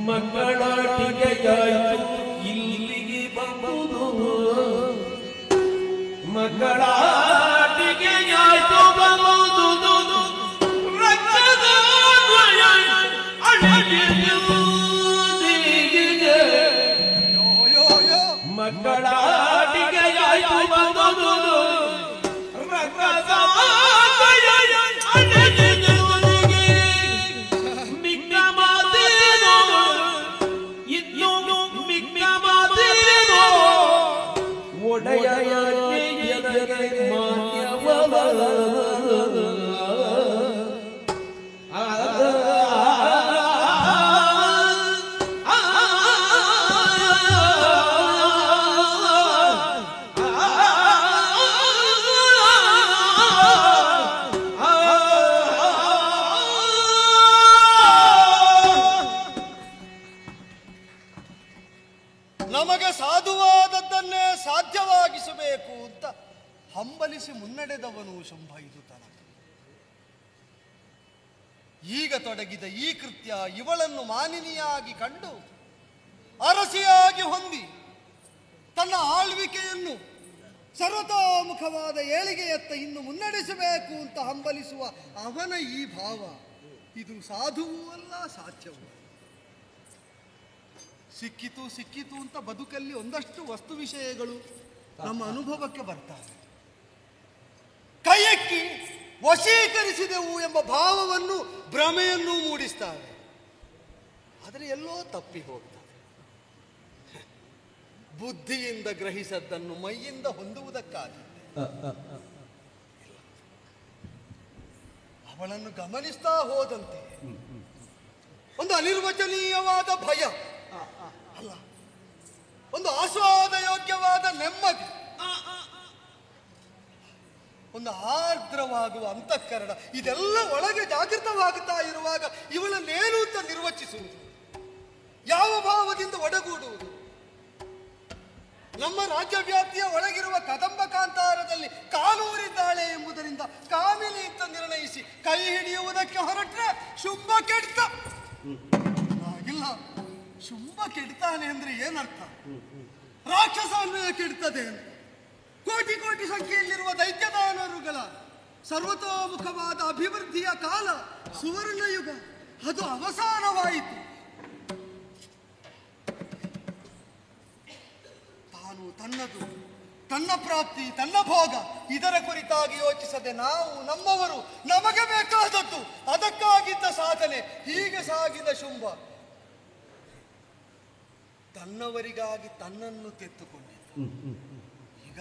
ಮಕ್ಕಳಾಟಿಗೆಯಾಯಿತು ಇಲ್ಲಿಗೆ ಬಂದುದು ಮಕ್ಕಳಾಟಿಗೆಯಾಯಿತು ಬಂದುದು ರಕ್ತದ ಮಕ್ಕಳಾಟಿಗೆಯಾಯಿತು ಬಂದುದು ರಕ್ತದ ಮಿಕ್ಕ ಮಾತೇನೋ ಇನ್ನು ಮಿಕ್ಕ ಮಾತೇನೋ ಒಡೆಯ ಮಾನ್ಯವಲ ನಮಗೆ ಸಾಧುವಾದದ್ದನ್ನೇ ಸಾಧ್ಯವಾಗಿಸಬೇಕು ಅಂತ ಹಂಬಲಿಸಿ ಮುನ್ನಡೆದವನು ಶುಂಭ ಇದು ತನಕ. ಈಗ ತೊಡಗಿದ ಈ ಕೃತ್ಯ ಇವಳನ್ನು ಮಾನಿನಿಯಾಗಿ ಕಂಡು ಅರಸಿಯಾಗಿ ಹೊಂದಿ ತನ್ನ ಆಳ್ವಿಕೆಯನ್ನು ಸರ್ವತೋಮುಖವಾದ ಏಳಿಗೆಯತ್ತ ಇನ್ನು ಮುನ್ನಡೆಸಬೇಕು ಅಂತ ಹಂಬಲಿಸುವ ಅವನ ಈ ಭಾವ ಇದು ಸಾಧುವೂ ಅಲ್ಲ, ಸಾಧ್ಯವೂ. ಸಿಕ್ಕಿತು ಅಂತ ಬದುಕಲ್ಲಿ ಒಂದಷ್ಟು ವಸ್ತು ವಿಷಯಗಳು ನಮ್ಮ ಅನುಭವಕ್ಕೆ ಬರ್ತಾರೆ. ಕೈಯಕ್ಕಿ ವಶೀಕರಿಸಿದೆವು ಎಂಬ ಭಾವವನ್ನು ಭ್ರಮೆಯನ್ನು ಮೂಡಿಸ್ತಾರೆ. ಆದರೆ ಎಲ್ಲೋ ತಪ್ಪಿ ಹೋಗ್ತಾರೆ. ಬುದ್ಧಿಯಿಂದ ಗ್ರಹಿಸದ್ದನ್ನು ಮೈಯಿಂದ ಹೊಂದುವುದಕ್ಕಾಗಿ ಅವಳನ್ನು ಗಮನಿಸ್ತಾ ಹೋದಂತೆ ಒಂದು ಅನಿರ್ವಚನೀಯವಾದ ಭಯ ಅಲ್ಲ, ಒಂದು ಆಸ್ವಾದ ಯೋಗ್ಯವಾದ ನೆಮ್ಮದಿ, ಒಂದು ಆರ್ದ್ರವಾಗುವ ಅಂತಃಕರಣ, ಇದೆಲ್ಲ ಒಳಗೆ ಜಾಗೃತವಾಗುತ್ತಾ ಇರುವಾಗ ಇವಳನ್ನೇನು ಅಂತ ನಿರ್ವಚಿಸುವುದು, ಯಾವ ಭಾವದಿಂದ ಒಡಗೂಡುವುದು? ನಮ್ಮ ರಾಜ್ಯ ವ್ಯಾಪ್ತಿಯ ಒಳಗಿರುವ ಕದಂಬ ಕಾಂತಾರದಲ್ಲಿ ಕಾನೂರಿದ್ದಾಳೆ ಎಂಬುದರಿಂದ ಕಾಮಿನಿ ಅಂತ ನಿರ್ಣಯಿಸಿ ಕೈ ಹಿಡಿಯುವುದಕ್ಕೆ ಹೊರಟ್ರೆ ಶುಂಭ ಕೆಡ್ತ ಹಾಗಿಲ್ಲ. ಶುಂಭ ಕೆಡ್ತಾನೆ ಅಂದ್ರೆ ಏನರ್ಥ? ರಾಕ್ಷಸ ಅನ್ವಯ ಕೆಡ್ತದೆ ಅಂತ. ಕೋಟಿ ಕೋಟಿ ಸಂಖ್ಯೆಯಲ್ಲಿರುವ ದೈತ್ಯದಾನರುಗಳ ಸರ್ವತೋಮುಖವಾದ ಅಭಿವೃದ್ಧಿಯ ಕಾಲ, ಸುವರ್ಣ ಯುಗ, ಅದು ಅವಸಾನವಾಯಿತು. ತಾನು ತನ್ನದು, ತನ್ನ ಪ್ರಾಪ್ತಿ, ತನ್ನ ಭೋಗ, ಇದರ ಕುರಿತಾಗಿ ಯೋಚಿಸದೆ ನಾವು ನಮ್ಮವರು, ನಮಗೆ ಬೇಕಾದದ್ದು, ಅದಕ್ಕಾಗಿದ್ದ ಸಾಧನೆ, ಹೀಗೆ ಸಾಗಿದ ಶುಂಭ ತನ್ನವರಿಗಾಗಿ ತನ್ನನ್ನು ತೆತ್ತುಕೊಂಡಿದ್ದ. ಈಗ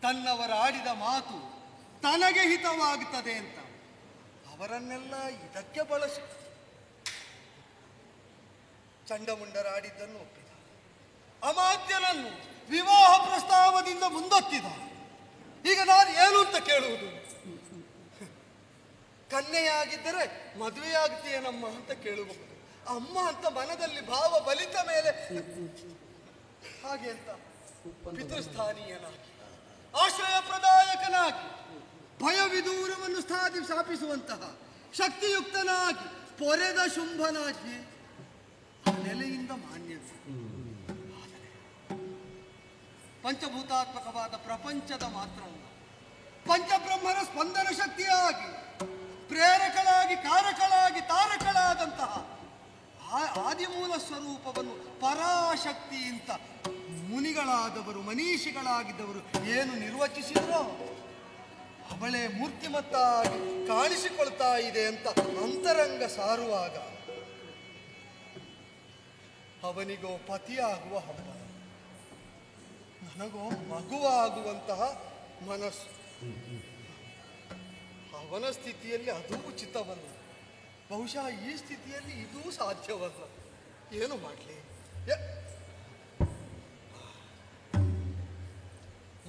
ತನ್ನವರ ಆಡಿದ ಮಾತು ತನಗೆ ಹಿತವಾಗುತ್ತದೆ ಅಂತ ಅವರನ್ನೆಲ್ಲ ಇದಕ್ಕೆ ಬಳಸಿ ಚಂಡಮುಂಡರಾಡಿದ್ದನ್ನು ಒಪ್ಪಿದ. ಅಮಾತ್ಯನನ್ನು ವಿವಾಹ ಪ್ರಸ್ತಾವದಿಂದ ಮುಂದೊತ್ತಿದ. ಈಗ ನಾನು ಏನು ಅಂತ ಕೇಳುವುದು? ಕನ್ಯೆಯಾಗಿದ್ದರೆ ಮದುವೆಯಾಗ್ತೀಯನಮ್ಮ ಅಂತ ಕೇಳಬಹುದು. ಅಮ್ಮ ಅಂತ ಮನದಲ್ಲಿ ಭಾವ ಬಲಿತ ಮೇಲೆ ಹಾಗೆ ಅಂತ ಪಿತೃಸ್ಥಾನೀಯನಾಗಿ, ಆಶ್ರಯ ಪ್ರದಾಯಕನಾಗಿ, ಭಯ ವಿದೂರವನ್ನು ಸ್ಥಾಪಿಸುವಂತಹ ಶಕ್ತಿಯುಕ್ತನಾಗಿ, ಪೊರೆದ ಶುಂಭನಾಗಿ ಆ ನೆಲೆಯಿಂದ ಮಾನ್ಯತೆ. ಪಂಚಭೂತಾತ್ಮಕವಾದ ಪ್ರಪಂಚದ ಮಾತ್ರವಲ್ಲ, ಪಂಚಬ್ರಹ್ಮರ ಸ್ಪಂದನ ಶಕ್ತಿಯಾಗಿ, ಪ್ರೇರಕಳಾಗಿ, ಕಾರಕಳಾಗಿ, ತಾರಕಳಾದಂತಹ ಆದಿಮೂಲ ಸ್ವರೂಪವನ್ನು ಪರಾಶಕ್ತಿ ಅಂತ ಮುನಿಗಳಾದವರು, ಮನೀಷಿಗಳಾಗಿದ್ದವರು ಏನು ನಿರ್ವಚಿಸಿದ್ರೋ ಅವಳೇ ಮೂರ್ತಿಮತ್ತಾಗಿ ಕಾಣಿಸಿಕೊಳ್ತಾ ಇದೆ ಅಂತ ಅಂತರಂಗ ಸಾರುವಾಗ ಅವನಿಗೋ ಪತಿಯಾಗುವ ಹಂಬಲ, ನನಗೋ ಮಗುವಾಗುವಂತಹ ಮನಸ್ಸು. ಅವನ ಸ್ಥಿತಿಯಲ್ಲಿ ಅದೂ ಉಚಿತವಲ್ಲ, ಬಹುಶಃ ಈ ಸ್ಥಿತಿಯಲ್ಲಿ ಇದೂ ಸಾಧ್ಯವಲ್ಲ. ಏನು ಮಾಡಲಿ?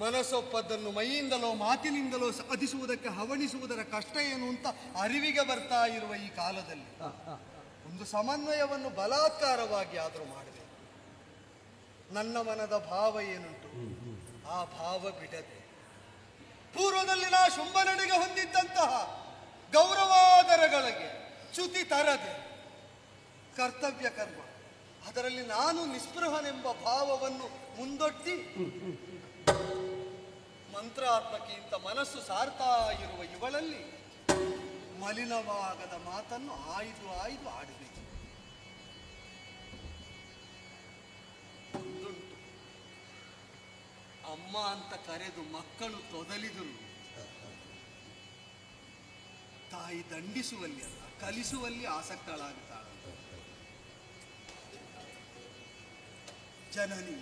ಮನಸ್ಸೊಪ್ಪದನ್ನು ಮೈಯಿಂದಲೋ ಮಾತಿನಿಂದಲೋ ಸಾಧಿಸುವುದಕ್ಕೆ ಹವಣಿಸುವುದರ ಕಷ್ಟ ಏನು ಅಂತ ಅರಿವಿಗೆ ಬರ್ತಾ ಇರುವ ಈ ಕಾಲದಲ್ಲಿ ಒಂದು ಸಮನ್ವಯವನ್ನು ಬಲಾತ್ಕಾರವಾಗಿ ಆದರೂ ಮಾಡಿದೆ. ನನ್ನ ಮನದ ಭಾವ ಏನುಂಟು, ಆ ಭಾವ ಬಿಡದೆ ಪೂರ್ವದಲ್ಲಿನ ಶುಂಭನಡಿಗೆ ಹೊಂದಿದ್ದಂತಹ ಗೌರವಾದರಗಳಿಗೆ ಚ್ಯುತಿ ತರದೆ ಕರ್ತವ್ಯ ಕರ್ಮ ಅದರಲ್ಲಿ ನಾನು ನಿಸ್ಪೃಹನೆಂಬ ಭಾವವನ್ನು ಮುಂದೊಡ್ಡಿ ಮಂತ್ರಾತ್ಮಕಿಂತ ಮನಸ್ಸು ಸಾರ್ತಾ ಇರುವ ಇವಳಲ್ಲಿ ಮಲಿನವಾಗದ ಮಾತನ್ನು ಆಯ್ದು ಆಯ್ದು ಆಡಬೇಕು. ಒಂದುಂಟು, ಅಮ್ಮ ಅಂತ ಕರೆದು ಮಕ್ಕಳು ತೊದಲಿದರು ತಾಯಿ ದಂಡಿಸುವಲ್ಲಿ ಅಲ್ಲ ಕಲಿಸುವಲ್ಲಿ ಆಸಕ್ತಳಾಗುತ್ತಾಳೆ. ಜನನಿ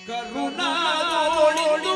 ಕರುಣಾದೊಳಿದು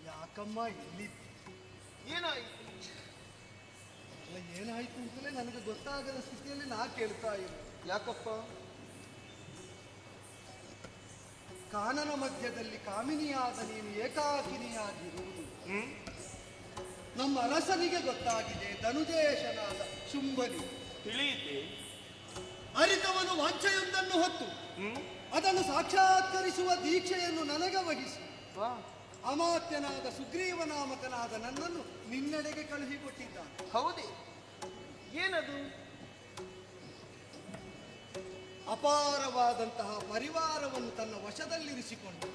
ಯಾಕಮ್ಮ ಎಲ್ಲಿದ್ದೆ? ಏನಾಯ್ತು ಅಂತಲೇ ನನಗೆ ಗೊತ್ತಾಗದ ಸ್ಥಿತಿಯಲ್ಲಿ ನಾ ಕೇಳ್ತಾ ಇಲ್ಲ. ಯಾಕಪ್ಪ? ಕಾನನ ಮಧ್ಯದಲ್ಲಿ ಕಾಮಿನಿಯಾದ ನೀನು ಏಕಾಕಿನಿಯಾಗಿರುವುದು ನಮ್ಮ ಅರಸನಿಗೆ ಗೊತ್ತಾಗಿದೆ. ಧನುಜೇಶನಾದ ಶುಂಭನಿ ತಿಳಿಯಿತೆ. ಅರಿತವನು ವಾಂಛೆಯೊಂದನ್ನು ಹೊತ್ತು ಅದನ್ನು ಸಾಕ್ಷಾತ್ಕರಿಸುವ ದೀಕ್ಷೆಯನ್ನು ನನಗೆ ವಹಿಸಿ ಅಮಾತ್ಯನಾದ ಸುಗ್ರೀವ ನಾಮಕನಾದ ನನ್ನನ್ನು ನಿನ್ನೆಡೆಗೆ ಕಳುಹಿಕೊಟ್ಟಿದ್ದಾನೆ. ಹೌದೇ? ಏನದು? ಅಪಾರವಾದಂತಹ ಪರಿವಾರವನ್ನು ತನ್ನ ವಶದಲ್ಲಿರಿಸಿಕೊಂಡು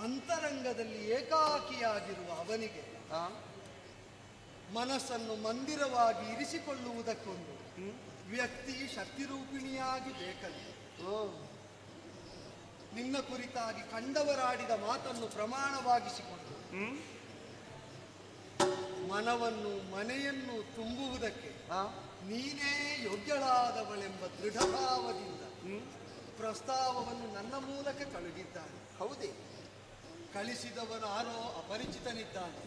ಅಂತರಂಗದಲ್ಲಿ ಏಕಾಕಿಯಾಗಿರುವ ಅವನಿಗೆ ಮನಸ್ಸನ್ನು ಮಂದಿರವಾಗಿ ಇರಿಸಿಕೊಳ್ಳುವುದಕ್ಕೊಂದು ವ್ಯಕ್ತಿ ಶಕ್ತಿರೂಪಿಣಿಯಾಗಿ ಬೇಕಲ್ಲ. ನಿನ್ನ ಕುರಿತಾಗಿ ಕಂಡವರಾಡಿದ ಮಾತನ್ನು ಪ್ರಮಾಣವಾಗಿಸಿಕೊಂಡು ಮನವನ್ನು ಮನೆಯನ್ನು ತುಂಬುವುದಕ್ಕೆ ನೀನೇ ಯೋಗ್ಯಳಾದವಳೆಂಬ ದೃಢಭಾವದಿಂದ ಪ್ರಸ್ತಾವವನ್ನು ನನ್ನ ಮೂಲಕ ಕಳುಹಿದ್ದಾನೆ. ಹೌದೇ? ಕಳಿಸಿದವನು ಯಾರೋ ಅಪರಿಚಿತನಿದ್ದಾನೆ.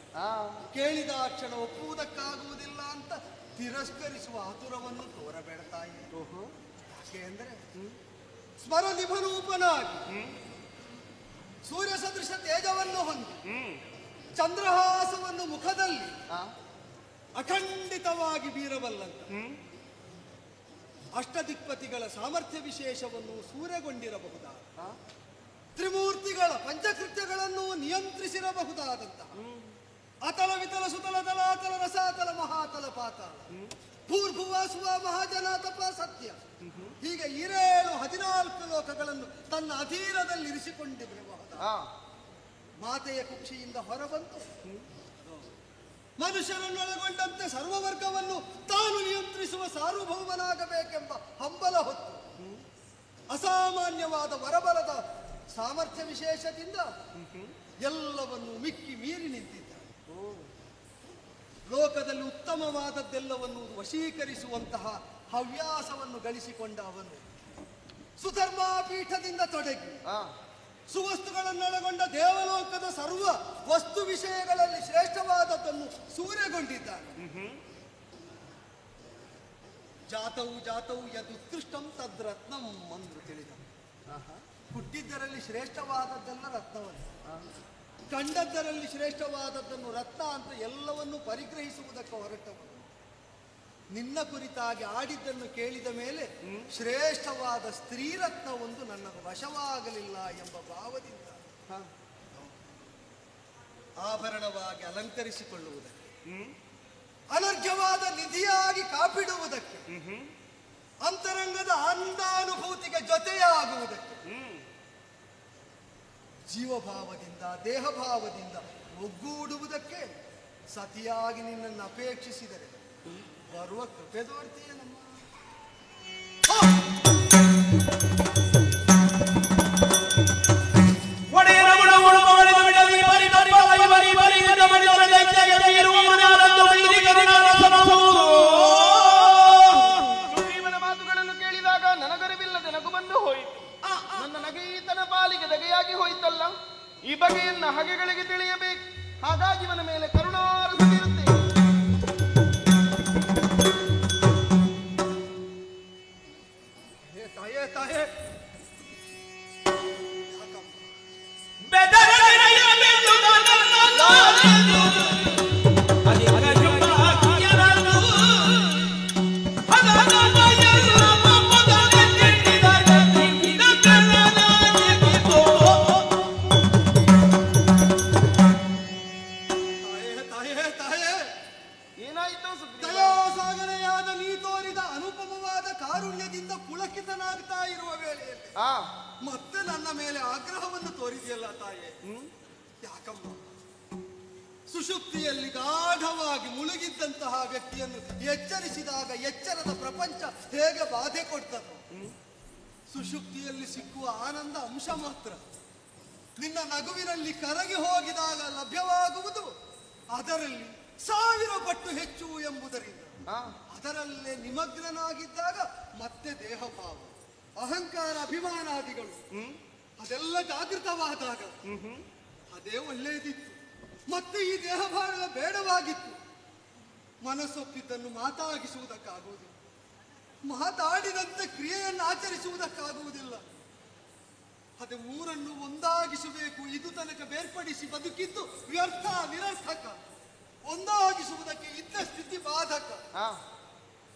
ಕೇಳಿದ ಕ್ಷಣ ಒಪ್ಪುವುದಕ್ಕಾಗುವುದಿಲ್ಲ ಅಂತ ತಿರಸ್ಕರಿಸುವ ಆತುರವನ್ನು ತೋರಬೇಡ್ತಾ ಇದೆ. ಯಾಕೆ ಅಂದರೆ ಸ್ಮರನಿಭರೂಪನಾಗಿ ಸೂರ್ಯ ಸದೃಶ ತೇಜವನ್ನು ಹೊಂದಿ ಚಂದ್ರಹಾಸವನ್ನು ಮುಖದಲ್ಲಿ ಅಖಂಡಿತವಾಗಿ ಬೀರಬಲ್ಲಂತ ಅಷ್ಟದಿಕ್ಪತಿಗಳ ಸಾಮರ್ಥ್ಯ ವಿಶೇಷವನ್ನು ಸೂರ್ಯಗೊಂಡಿರಬಹುದಾದ ತ್ರಿಮೂರ್ತಿಗಳ ಪಂಚಕೃತ್ಯಗಳನ್ನು ನಿಯಂತ್ರಿಸಿರಬಹುದಾದಂತಹ ಅತಲ ವಿತಲ ಸುತಲ ತಲಾತಲ ರಸಾತಲ ಮಹಾತಲ ಪಾತಾಳ ಭೂರ್ಭುವಾಸುವ ಮಹಾಜನಾತಪ ಸತ್ಯ ಹೀಗೆ 14 ಲೋಕಗಳನ್ನು ತನ್ನ ಅಧೀನದಲ್ಲಿ ಇರಿಸಿಕೊಂಡಿರಬಹುದಾದ ಮಾತೆಯ ಕುಕ್ಷಿಯಿಂದ ಹೊರಬಂತು ಮನುಷ್ಯರನ್ನೊಳಗೊಂಡಂತೆ ಸರ್ವವರ್ಗವನ್ನು ತಾನು ನಿಯಂತ್ರಿಸುವ ಸಾರ್ವಭೌಮನಾಗಬೇಕೆಂಬ ಹಂಬಲ ಹೊತ್ತು ಅಸಾಮಾನ್ಯವಾದ ವರಬಲದ ಸಾಮರ್ಥ್ಯ ವಿಶೇಷದಿಂದ ಎಲ್ಲವನ್ನು ಮಿಕ್ಕಿ ಮೀರಿ ನಿಂತಿದ್ದ. ಲೋಕದಲ್ಲಿ ಉತ್ತಮವಾದದ್ದೆಲ್ಲವನ್ನು ವಶೀಕರಿಸುವಂತಹ ಹವ್ಯಾಸವನ್ನು ಗಳಿಸಿಕೊಂಡ ಅವನು ಸುಧರ್ಮಾಪೀಠದಿಂದ ತೊಡಗಿ ಸುವಸ್ತುಗಳನ್ನೊಳಗೊಂಡ ದೇವಲೋಕದ ಸರ್ವ ವಸ್ತು ವಿಷಯಗಳಲ್ಲಿ ಶ್ರೇಷ್ಠವಾದದ್ದನ್ನು ಸೂರ್ಯಗೊಂಡಿದ್ದಾನೆ. ಜಾತವು ಜಾತವು ಯದುತ್ಕೃಷ್ಟಂ ತದ್ರತ್ನಂ ಅಂದ್ರು ತಿಳಿದ. ಹುಟ್ಟಿದ್ದರಲ್ಲಿ ಶ್ರೇಷ್ಠವಾದದ್ದೆಲ್ಲ ರತ್ನವನ್ನು, ಕಂಡದ್ದರಲ್ಲಿ ಶ್ರೇಷ್ಠವಾದದ್ದನ್ನು ರತ್ನ ಅಂತ ಎಲ್ಲವನ್ನೂ ಪರಿಗ್ರಹಿಸುವುದಕ್ಕೆ ಹೊರಟವನು. ನಿನ್ನ ಕುರಿತಾಗಿ ಆಡಿದ್ದನ್ನು ಕೇಳಿದ ಮೇಲೆ ಶ್ರೇಷ್ಠವಾದ ಸ್ತ್ರೀರತ್ನ ಒಂದು ನನ್ನ ವಶವಾಗಲಿಲ್ಲ ಎಂಬ ಭಾವದಿಂದ ಆಭರಣವಾಗಿ ಅಲಂಕರಿಸಿಕೊಳ್ಳುವುದಕ್ಕೆ, ಅನರ್ಘ್ಯವಾದ ನಿಧಿಯಾಗಿ ಕಾಪಿಡುವುದಕ್ಕೆ, ಅಂತರಂಗದ ಅಂದಾನುಭೂತಿಗೆ ಜೊತೆಯಾಗುವುದಕ್ಕೆ, ಜೀವಭಾವದಿಂದ ದೇಹಭಾವದಿಂದ ಒಗ್ಗೂಡುವುದಕ್ಕೆ ಸತಿಯಾಗಿ ನಿನ್ನನ್ನು ಅಪೇಕ್ಷಿಸಿದರೆ ಬರುವ ಕೃಪೆ ತೋರ್ತೀಯ ನಮ್ಮ. ಮಗನ ಪಾಲಿಗೆ ದಗೆಯಾಗಿ ಹೋಯಿತಲ್ಲ. ಈ ಬಗೆಯನ್ನ ಹಗೆಗಳಿಗೆ ತಿಳಿಯಬೇಕು. ಹಾಗಾಗಿ ಇವನ ಮೇಲೆ ಕರುಣಾರಸ ಬೀರುತ್ತೆ. ತಾಯೇ ತಾಯೇ ಏನಾಯಿತು ಸುಗ್ರೀವ? ದಯಾಸಾಗರೆಯಾದ ನೀ ತೋರಿದ ಅನುಪಮವಾದ ಕಾರುಣ್ಯದಿಂದ ಪುಳಕಿತನಾಗ್ತಾ ಇರುವ ವೇಳೆಯಲ್ಲಿ ಮತ್ತೆ ನನ್ನ ಮೇಲೆ ಆಗ್ರಹವನ್ನು ತೋರಿದೆಯಲ್ಲ ತಾಯೇ. ಯಾಕಮ್ಮ? ಸುಷುಪ್ತಿಯಲ್ಲಿ ಗಾಢವಾಗಿ ಮುಳುಗಿದ್ದಂತಹ ವ್ಯಕ್ತಿಯನ್ನು ಎಚ್ಚರಿಸಿದಾಗ ಎಚ್ಚರದ ಪ್ರಪಂಚ ಹೇಗೆ ಬಾಧೆ ಕೊಡ್ತದೋ, ಸುಷುಪ್ತಿಯಲ್ಲಿ ಸಿಕ್ಕುವ ಆನಂದ ಅಂಶ ಮಾತ್ರ ನಿನ್ನ ನಗುವಿನಲ್ಲಿ ಕರಗಿ ಹೋಗಿದಾಗ ಲಭ್ಯವಾಗುವುದು ಅದರಲ್ಲಿ 1000 ಪಟ್ಟು ಹೆಚ್ಚು ಎಂಬುದರಿಂದ ಅದರಲ್ಲೇ ನಿಮಗ್ನನಾಗಿದ್ದಾಗ ಮತ್ತೆ ದೇಹಭಾವ, ಅಹಂಕಾರ, ಅಭಿಮಾನಾದಿಗಳು ಅದೆಲ್ಲ ಜಾಗೃತವಾದಾಗ ಅದೇ ಒಳ್ಳೆಯದಿತ್ತು. ಮತ್ತೆ ಈ ದೇಹಭಾವ ಬೇಡವಾಗಿತ್ತು. ಮನಸ್ಸೊಪ್ಪಿದ್ದನ್ನು ಮಾತಾಗಿಸುವುದಕ್ಕಾಗುವುದಿಲ್ಲ, ಮಾತಾಡಿದಂತೆ ಕ್ರಿಯೆಯನ್ನು ಆಚರಿಸುವುದಕ್ಕಾಗುವುದಿಲ್ಲ. ಅದೇ ಮೂರನ್ನು ಒಂದಾಗಿಸಬೇಕು. ಇದು ತನಕ ಬೇರ್ಪಡಿಸಿ ಬದುಕಿದ್ದು ವ್ಯರ್ಥ, ನಿರರ್ಥಕ. ಒಂದಾಗಿಸುವುದಕ್ಕೆ ಇದ್ದ ಸ್ಥಿತಿ ಬಾಧಕ.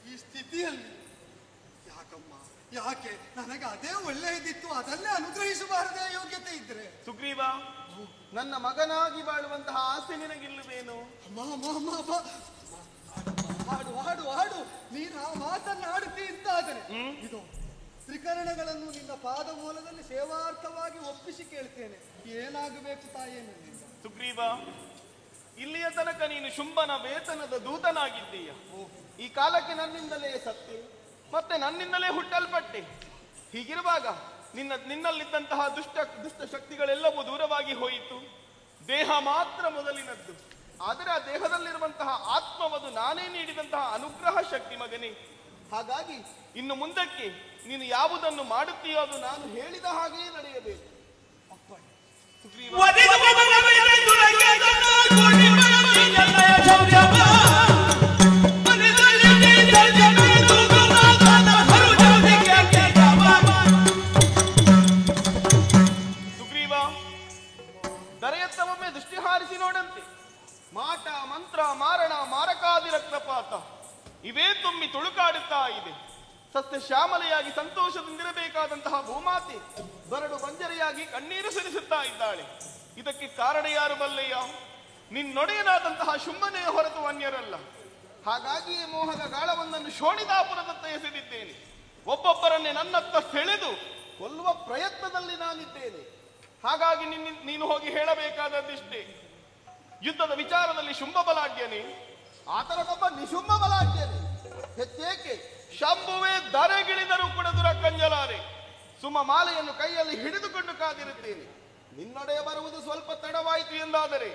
ಈ ಸ್ಥಿತಿಯಲ್ಲಿ ಯಾಕಮ್ಮ, ಯಾಕೆ? ನನಗೆ ಅದೇ ಒಳ್ಳೆಯದಿತ್ತು, ಅದನ್ನೇ ಅನುಗ್ರಹಿಸಬಾರದೇ ಯೋಗ್ಯತೆ ಇದ್ರೆ? ಸುಗ್ರೀವ, ನನ್ನ ಮಗನಾಗಿ ಬಾಳುವಂತಹ ಆಸೆ ನಿನಗಿಲ್ಲವೇನು? ಹಾಡು ಹಾಡು ಹಾಡು. ನೀನು ಆ ಮಾತನ್ನು ಆಡುತ್ತಿ ಇದ್ದಾದರೆ ಇದು ತ್ರಿಕರಣಗಳನ್ನು ನಿನ್ನ ಪಾದ ಮೂಲದಲ್ಲಿ ಸೇವಾರ್ಥವಾಗಿ ಒಪ್ಪಿಸಿ ಕೇಳ್ತೇನೆ. ಏನಾಗಬೇಕು ತಾಯೇ ನನ್ನಿಂದ? ಸುಗ್ರೀವ, ಇಲ್ಲಿಯ ತನಕ ನೀನು ಶುಂಭನ ವೇತನದ ದೂತನಾಗಿದ್ದೀಯ. ಈ ಕಾಲಕ್ಕೆ ನನ್ನಿಂದಲೇ ಸತ್ತೆ, ಮತ್ತೆ ನನ್ನಿಂದಲೇ ಹುಟ್ಟಲ್ಪಟ್ಟೆ. ಹೀಗಿರುವಾಗ ನಿನ್ನಲ್ಲಿದ್ದಂತಹ ದುಷ್ಟ ಶಕ್ತಿಗಳೆಲ್ಲವೂ ದೂರವಾಗಿ ಹೋಯಿತು. ದೇಹ ಮಾತ್ರ ಮೊದಲಿನದ್ದು. ಆದರೆ ಆ ದೇಹದಲ್ಲಿರುವಂತಹ ಆತ್ಮವದು ನಾನೇ ನೀಡಿದಂತಹ ಅನುಗ್ರಹ ಶಕ್ತಿ ಮಗನೇ. ಹಾಗಾಗಿ ಇನ್ನು ಮುಂದಕ್ಕೆ ನೀನು ಯಾವುದನ್ನು ಮಾಡುತ್ತೀಯೋ ಅದು ನಾನು ಹೇಳಿದ ಹಾಗೆಯೇ ನಡೆಯಬೇಕು. ಸುಗ್ರೀವ, ದರೆಯತ್ತವೊಮ್ಮೆ ದೃಷ್ಟಿ ಹಾರಿಸಿ ನೋಡಂತೆ. ಮಾಟ, ಮಂತ್ರ, ಮಾರಣ, ಮಾರಕಾದಿ ರಕ್ತಪಾತ ಇವೇ ತುಂಬಿ ತುಳುಕಾಡುತ್ತಾ ಇದೆ. ಸಸ್ಯ ಶ್ಯಾಮಲೆಯಾಗಿ ಸಂತೋಷದಿಂದಿರಬೇಕಾದಂತಹ ಭೂಮಾತೆ ಬರಡು ಬಂಜರೆಯಾಗಿ ಕಣ್ಣೀರು ಸುರಿಸುತ್ತಾ ಇದ್ದಾಳೆ. ಇದಕ್ಕೆ ಕಾರಣ ಯಾರು ಬಲ್ಲೆಯ? ನಿನ್ನೊಡೆಯನಾದಂತಹ ಶುಂಭನೆಯ ಹೊರತು ಅನ್ಯರಲ್ಲ. ಹಾಗಾಗಿಯೇ ಮೋಹದ ಗಾಳವೊಂದನ್ನು ಶೋಣಿತಾಪುರದತ್ತ ಎಸೆದಿದ್ದೇನೆ. ಒಬ್ಬೊಬ್ಬರನ್ನೇ ನನ್ನತ್ತ ಸೆಳೆದು ಕೊಲ್ಲುವ ಪ್ರಯತ್ನದಲ್ಲಿ ನಾನಿದ್ದೇನೆ. ಹಾಗಾಗಿ ನೀನು ಹೋಗಿ ಹೇಳಬೇಕಾದದ್ದಿಷ್ಟೇ. ಯುದ್ಧದ ವಿಚಾರದಲ್ಲಿ ಶುಂಭ ಬಲಾಢ್ಯನೇ, ಆತನಗೊಬ್ಬ ನಿಶುಂಭ ಬಲಾಢ್ಯನೇ. ಹೆಚ್ಚೇಕೆ ಶಂಭುವೇ ದರೆಗಿಳಿದರೂ ಕೂಡ ದುರಕ್ಕಂಜಲಾರೆ. ಸುಮ ಮಾಲೆಯನ್ನು ಕೈಯಲ್ಲಿ ಹಿಡಿದುಕೊಂಡು ಕಾದಿರುತ್ತೇನೆ. ನಿನ್ನೊಡೆಯ ಬರುವುದು ಸ್ವಲ್ಪ ತಡವಾಯಿತು ಎಂದಾದರೆ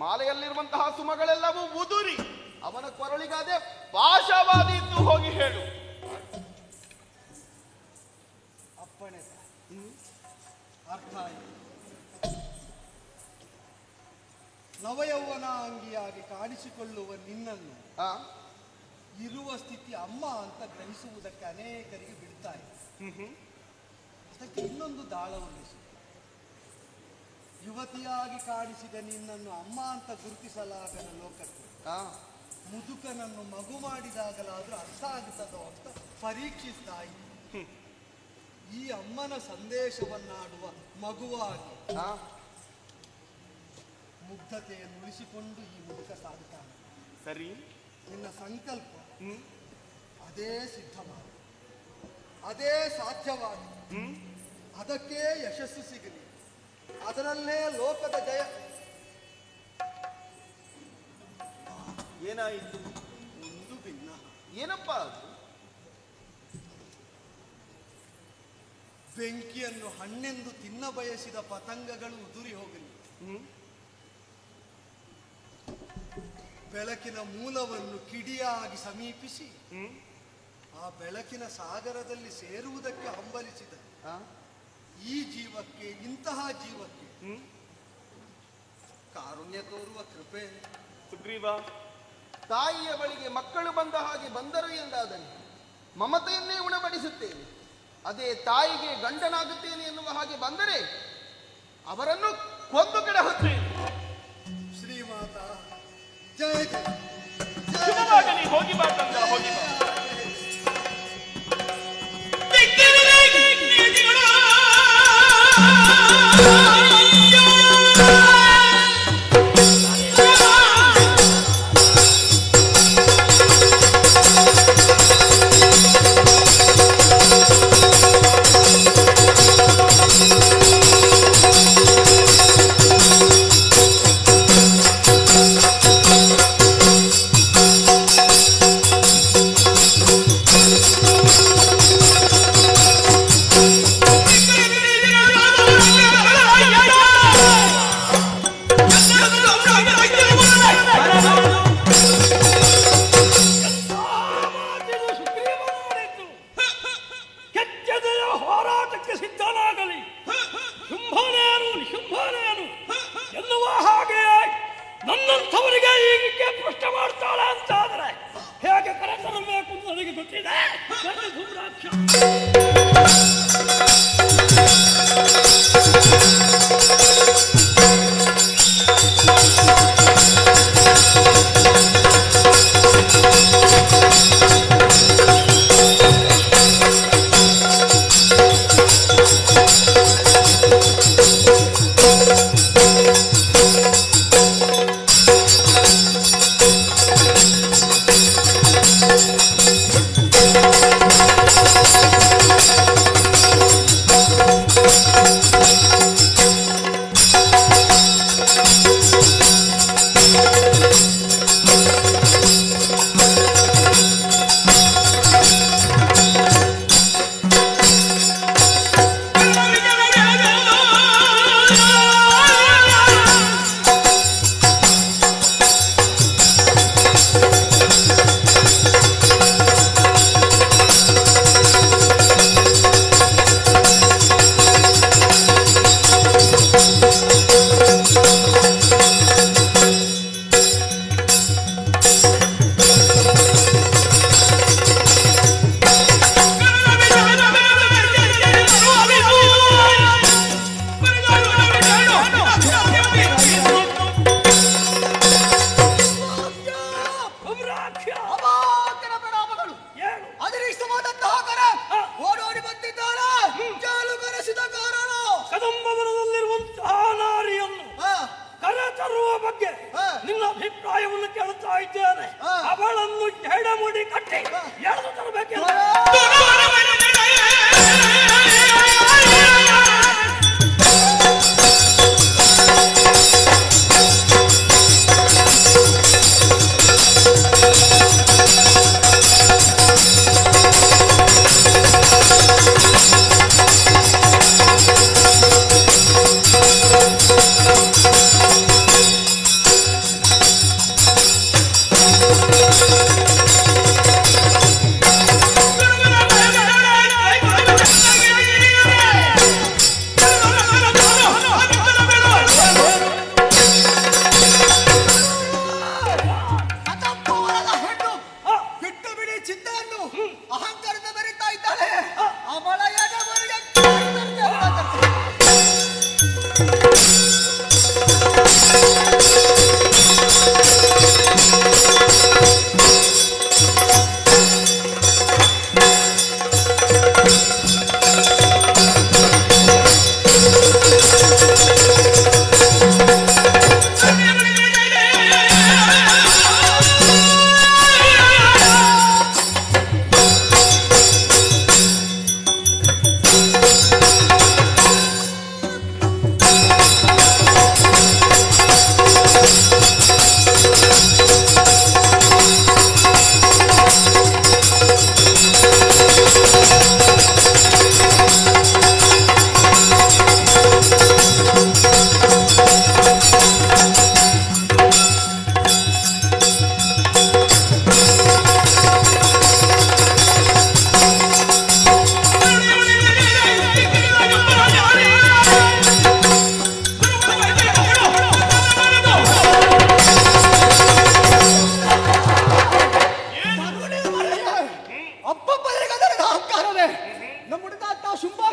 ಮಾಲೆಯಲ್ಲಿರುವಂತಹ ಸುಮಗಳೆಲ್ಲವೂ ಉದುರಿ ಅವನ ಕೊರಳಿಗಾದೆ ಪಾಶವಾದೀತು. ಹೋಗಿ ಹೇಳು. ಅಪ್ಪಣೆ. ಅರ್ಥ ಆಯಿತು. ನವಯೌವನ ಅಂಗಿಯಾಗಿ ಕಾಣಿಸಿಕೊಳ್ಳುವ ನಿನ್ನನ್ನು ಇರುವ ಸ್ಥಿತಿ ಅಮ್ಮ ಅಂತ ಗ್ರಹಿಸುವುದಕ್ಕೆ ಅನೇಕರಿಗೆ ಬಿಡ್ತಾ ಇದೆ. ಅದಕ್ಕೆ ಇನ್ನೊಂದು ದಾಳವನ್ನಿಸು. ಯುವತಿಯಾಗಿ ಕಾಣಿಸಿದ ನಿನ್ನನ್ನು ಅಮ್ಮ ಅಂತ ಗುರುತಿಸಲಾಗದ ಲೋಕಕ್ಕೆ ಮುದುಕನನ್ನು ಮಗು ಮಾಡಿದಾಗಲಾದ್ರೂ ಅರ್ಥ ಆಗುತ್ತದೋ ಅಂತ ಪರೀಕ್ಷಿಸ್ತಾ ಇದ್ದೆ. ಈ ಅಮ್ಮನ ಸಂದೇಶವನ್ನಾಡುವ ಮಗುವಾಗಿ ಮುಗ್ಧತೆಯನ್ನು ಉಳಿಸಿಕೊಂಡು ಈ ಮುದುಕ ಸಾಗುತ್ತಾನೆ. ಸರಿ, ನಿನ್ನ ಸಂಕಲ್ಪ ಅದೇ ಸಿದ್ಧವಾದ, ಅದೇ ಸಾಧ್ಯವಾದ, ಅದಕ್ಕೆ ಯಶಸ್ಸು ಸಿಗಲಿ, ಅದರಲ್ಲೇ ಲೋಕದ ಜಯ. ಏನಾಯಿತು? ಒಂದು ಭಿನ್ನ. ಏನಪ್ಪ ಅದು? ಬೆಂಕಿಯನ್ನು ಹಣ್ಣೆಂದು ತಿನ್ನ ಬಯಸಿದ ಪತಂಗಗಳು ಉದುರಿ ಹೋಗಲಿ, ಬೆಳಕಿನ ಮೂಲವನ್ನು ಕಿಡಿಯಾಗಿ ಸಮೀಪಿಸಿ ಆ ಬೆಳಕಿನ ಸಾಗರದಲ್ಲಿ ಸೇರುವುದಕ್ಕೆ ಹಂಬಲಿಸಿದ ಈ ಜೀವಕ್ಕೆ ಇಂತಹ ಜೀವಕ್ಕೆ ಕಾರುಣ್ಯ ತೋರುವ ಕೃಪೆ. ಸುಗ್ರೀವ, ತಾಯಿಯ ಬಳಿಗೆ ಮಕ್ಕಳು ಬಂದ ಹಾಗೆ ಬಂದರು ಎಂದಾದರೆ ಮಮತೆಯನ್ನೇ ಉಣಬಡಿಸುತ್ತೇನೆ. ಅದೇ ತಾಯಿಗೆ ಗಂಡನಾಗುತ್ತೇನೆ ಎನ್ನುವ ಹಾಗೆ ಬಂದರೆ ಅವರನ್ನು ಕೊಂದು ಕಡೆ ಹೊತ್ತೇನೆ. ಶ್ರೀಮಾತ ಜಯ ಜಯ. ಶುಭವಾಗಲಿ. ಹೋಗಿ ಬಾ ತಂದ, ಹೋಗಿ ಬಾ.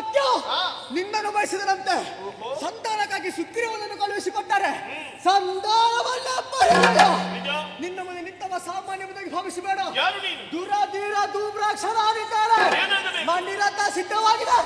ವಾಕ್ಯ ನಿನ್ನನ್ನು ಬಯಸಿದರಂತೆ ಸಂತಾನಕ್ಕಾಗಿ ಸುಗ್ರೀವನನ್ನು ಕಳುಹಿಸಿಕೊಟ್ಟಾರೆ. ಸಂತಾನವಲ್ಲ ನಿನ್ನ ಮುಂದೆ ನಿಂತವ ಸಾಮಾನ್ಯವಾಗಿ ಭಾವಿಸಬೇಡ. ದುರಧೀರ ಧೂಮ್ರಾಕ್ಷರಾಗಿದ್ದಾರೆ. ಮಂಡಿರಥ ಸಿದ್ಧವಾಗಿದೆ.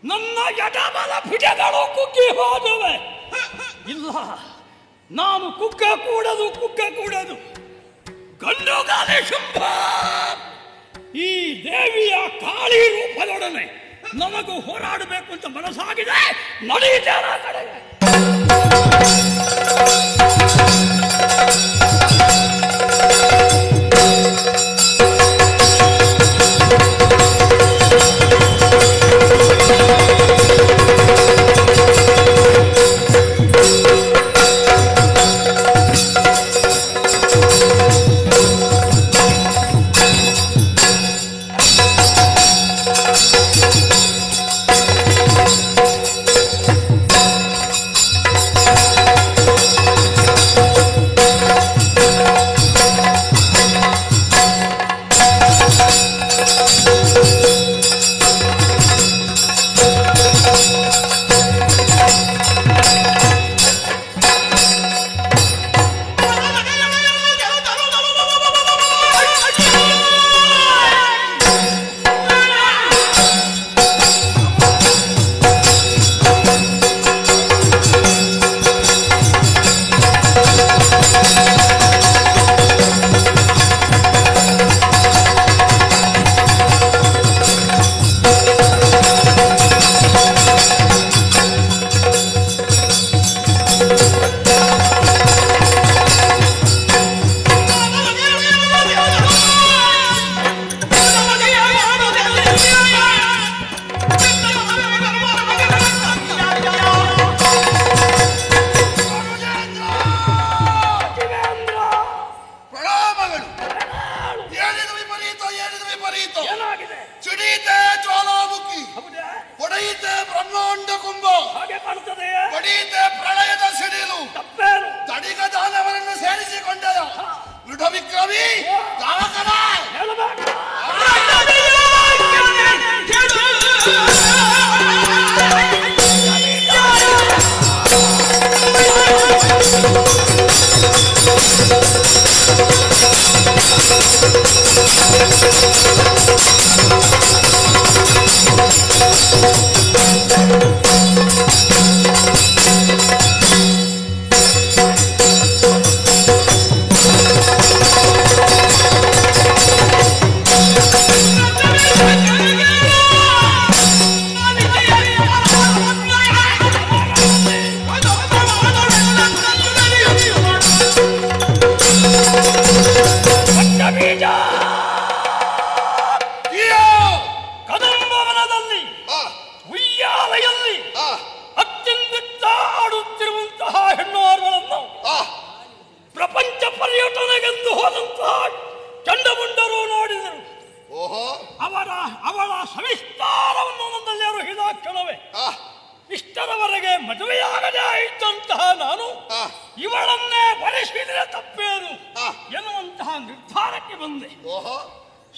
ನನ್ನ ಎಡಬಲ ಭುಜಗಳು ಕುಗ್ಗಿ ಹೋದವೆ. ಇಲ್ಲ, ನಾನು ಕುಗ್ಗ ಕೂಡದು ಗಂಡುಗಾಲೆ ಶುಂಭ ಈ ದೇವಿಯ ಕಾಳಿ ರೂಪದೊಡನೆ ನನಗೂ ಹೋರಾಡಬೇಕು ಅಂತ ಮನಸ್ಸಾಗಿದೆ. ನಡೆಯುತ್ತಾರ ಕಡೆಗೆ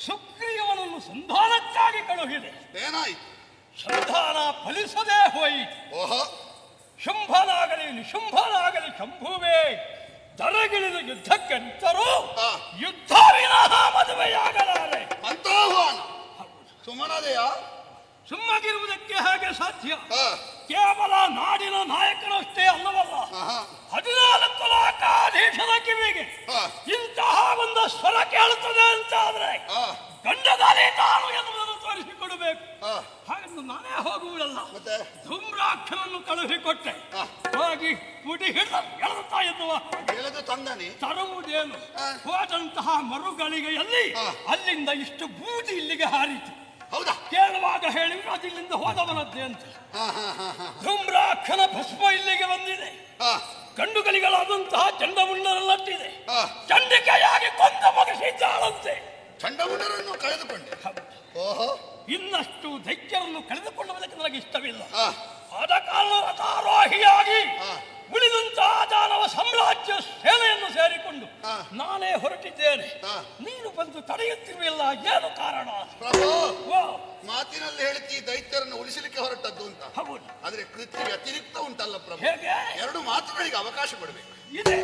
ಸುಗ್ರೀವನನ್ನು ಸಂಧಾನಕ್ಕಾಗಿ ಕಳುಹಿದೆ. ಸಂಧಾನ ಫಲಿಸದೇ ಹೋಯಿತು. ಶುಂಭನಾಗಲಿ ನಿಶುಂಭನಾಗಲಿ ಶಂಭುವೇ ದರಗಿಳಿದು ಯುದ್ಧಕ್ಕೆ ನಿಂತರೂ ಯುದ್ಧ ವಿನಃ ಮದುವೆಯಾಗಲಾರೆ ಅಂತ ಆಹ್ವಾನ ಸುಮ್ಮನದೆಯ ಸುಮ್ಮಗಿರುವುದಕ್ಕೆ ಹೇಗೆ ಸಾಧ್ಯ? ಕೇವಲ ನಾಡಿನ ನಾಯಕನಷ್ಟೇ ಅಲ್ಲವಲ್ಲ, 14 ಲೋಕಾಧೀಶರ ಕಿವಿಗೆ ಇಂತಹ ಒಂದು ಸ್ವರ ಕೇಳುತ್ತದೆ ಅಂತಾದ್ರೆ ಗಂಡದಲ್ಲಿ ತಾನು ಎನ್ನುವುದನ್ನು ತೋರಿಸಿಕೊಡಬೇಕು. ಹಾಗೆಂದು ನಾನೇ ಹೋಗುವುದಲ್ಲ, ಧೂಮ್ರಾಕ್ಷನನ್ನು ಕಳುಹಿಕೊಟ್ಟೆ. ಹೋಗಿ ಪುಟಿ ಹಿಡಿದು ಎಳೆದುತ್ತಾ ಎನ್ನುವ ತಂದನೆ ತರುವುದೇನು? ಹೋದಂತಹ ಮರುಗಳಿಗೆಯಲ್ಲಿ ಅಲ್ಲಿಂದ ಇಷ್ಟು ಬೂದಿ ಇಲ್ಲಿಗೆ ಹಾರಿತು. ಹೌದಾ? ಕೇಳುವಾಗ ಹೇಳಿದ್ರು ಅದಿಲ್ಲಿಂದ ಹೋದವನದ್ದೇ ಅಂತ. ಧೂಮ್ರಾಕ್ಷನ ಭಸ್ಮ ಇಲ್ಲಿಗೆ ಬಂದಿದೆ. ಗಂಡುಗಳಿಗಳಾದಂತಹ ಚಂಡಮುಂಡರಲ್ಲಟ್ಟಿದೆ. ಚಂಡಿಕೆಯಾಗಿ ಕೊಂದ ಮುಗಿಸಿದ್ದಾಳಂತೆ. ಚಂಡಮುಂಡರನ್ನು ಕಳೆದುಕೊಂಡೆ. ಓಹೋ, ಇನ್ನಷ್ಟು ಧೈರ್ಯವನ್ನು ಕಳೆದುಕೊಳ್ಳುವುದಕ್ಕೆ ನನಗೆ ಇಷ್ಟವಿಲ್ಲ. ಆದ ಕಾರಣ ರಥಾರೋಹಿಯಾಗಿ ಉಳಿದಂತಹ ದಾನವ ಸಾಮ್ರಾಜ್ಯ ಸೇನೆಯನ್ನು ಸೇರಿಕೊಂಡು ನಾನೇ ಹೊರಟಿದ್ದೇನೆ. ನೀನು ಬಂದು ತಡೆಯುತ್ತಿರುವಿಲ್ಲ, ಏನು ಕಾರಣ? ಪ್ರಭು, ಮಾತಿನಲ್ಲಿ ಹೇಳ್ತಿ ದೈತ್ಯರನ್ನು ಉಳಿಸಲಿಕ್ಕೆ ಹೊರಟದ್ದು ಅಂತ. ಹೌದು, ಆದ್ರೆ ಕೃತ್ಯ ವ್ಯತಿರಿಕ್ತ ಉಂಟಲ್ಲ ಪ್ರಭು. ಹೇಗೆ? 2 ಮಾತುಗಳಿಗೆ ಅವಕಾಶ ಕೊಡಬೇಕು. ಇದೆ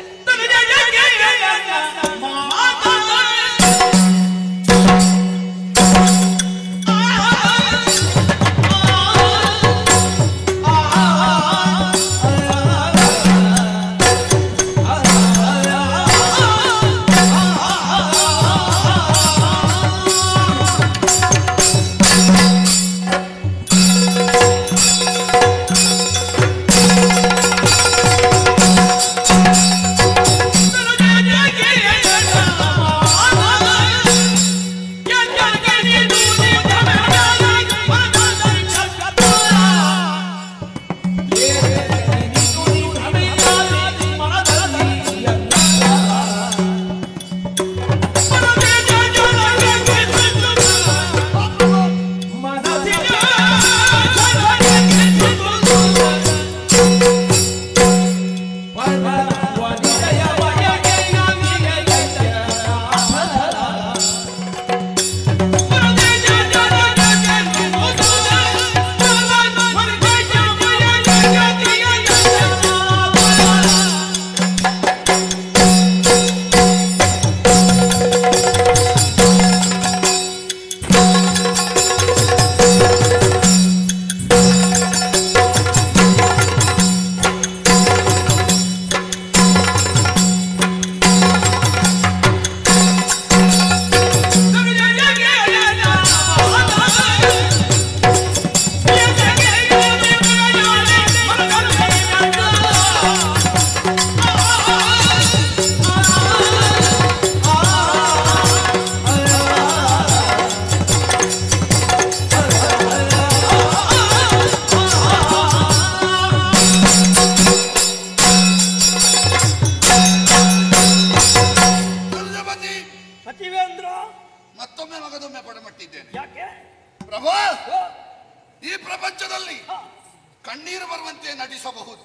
ಕಣ್ಣೀರು ಬರುವಂತೆ ನಟಿಸಬಹುದು,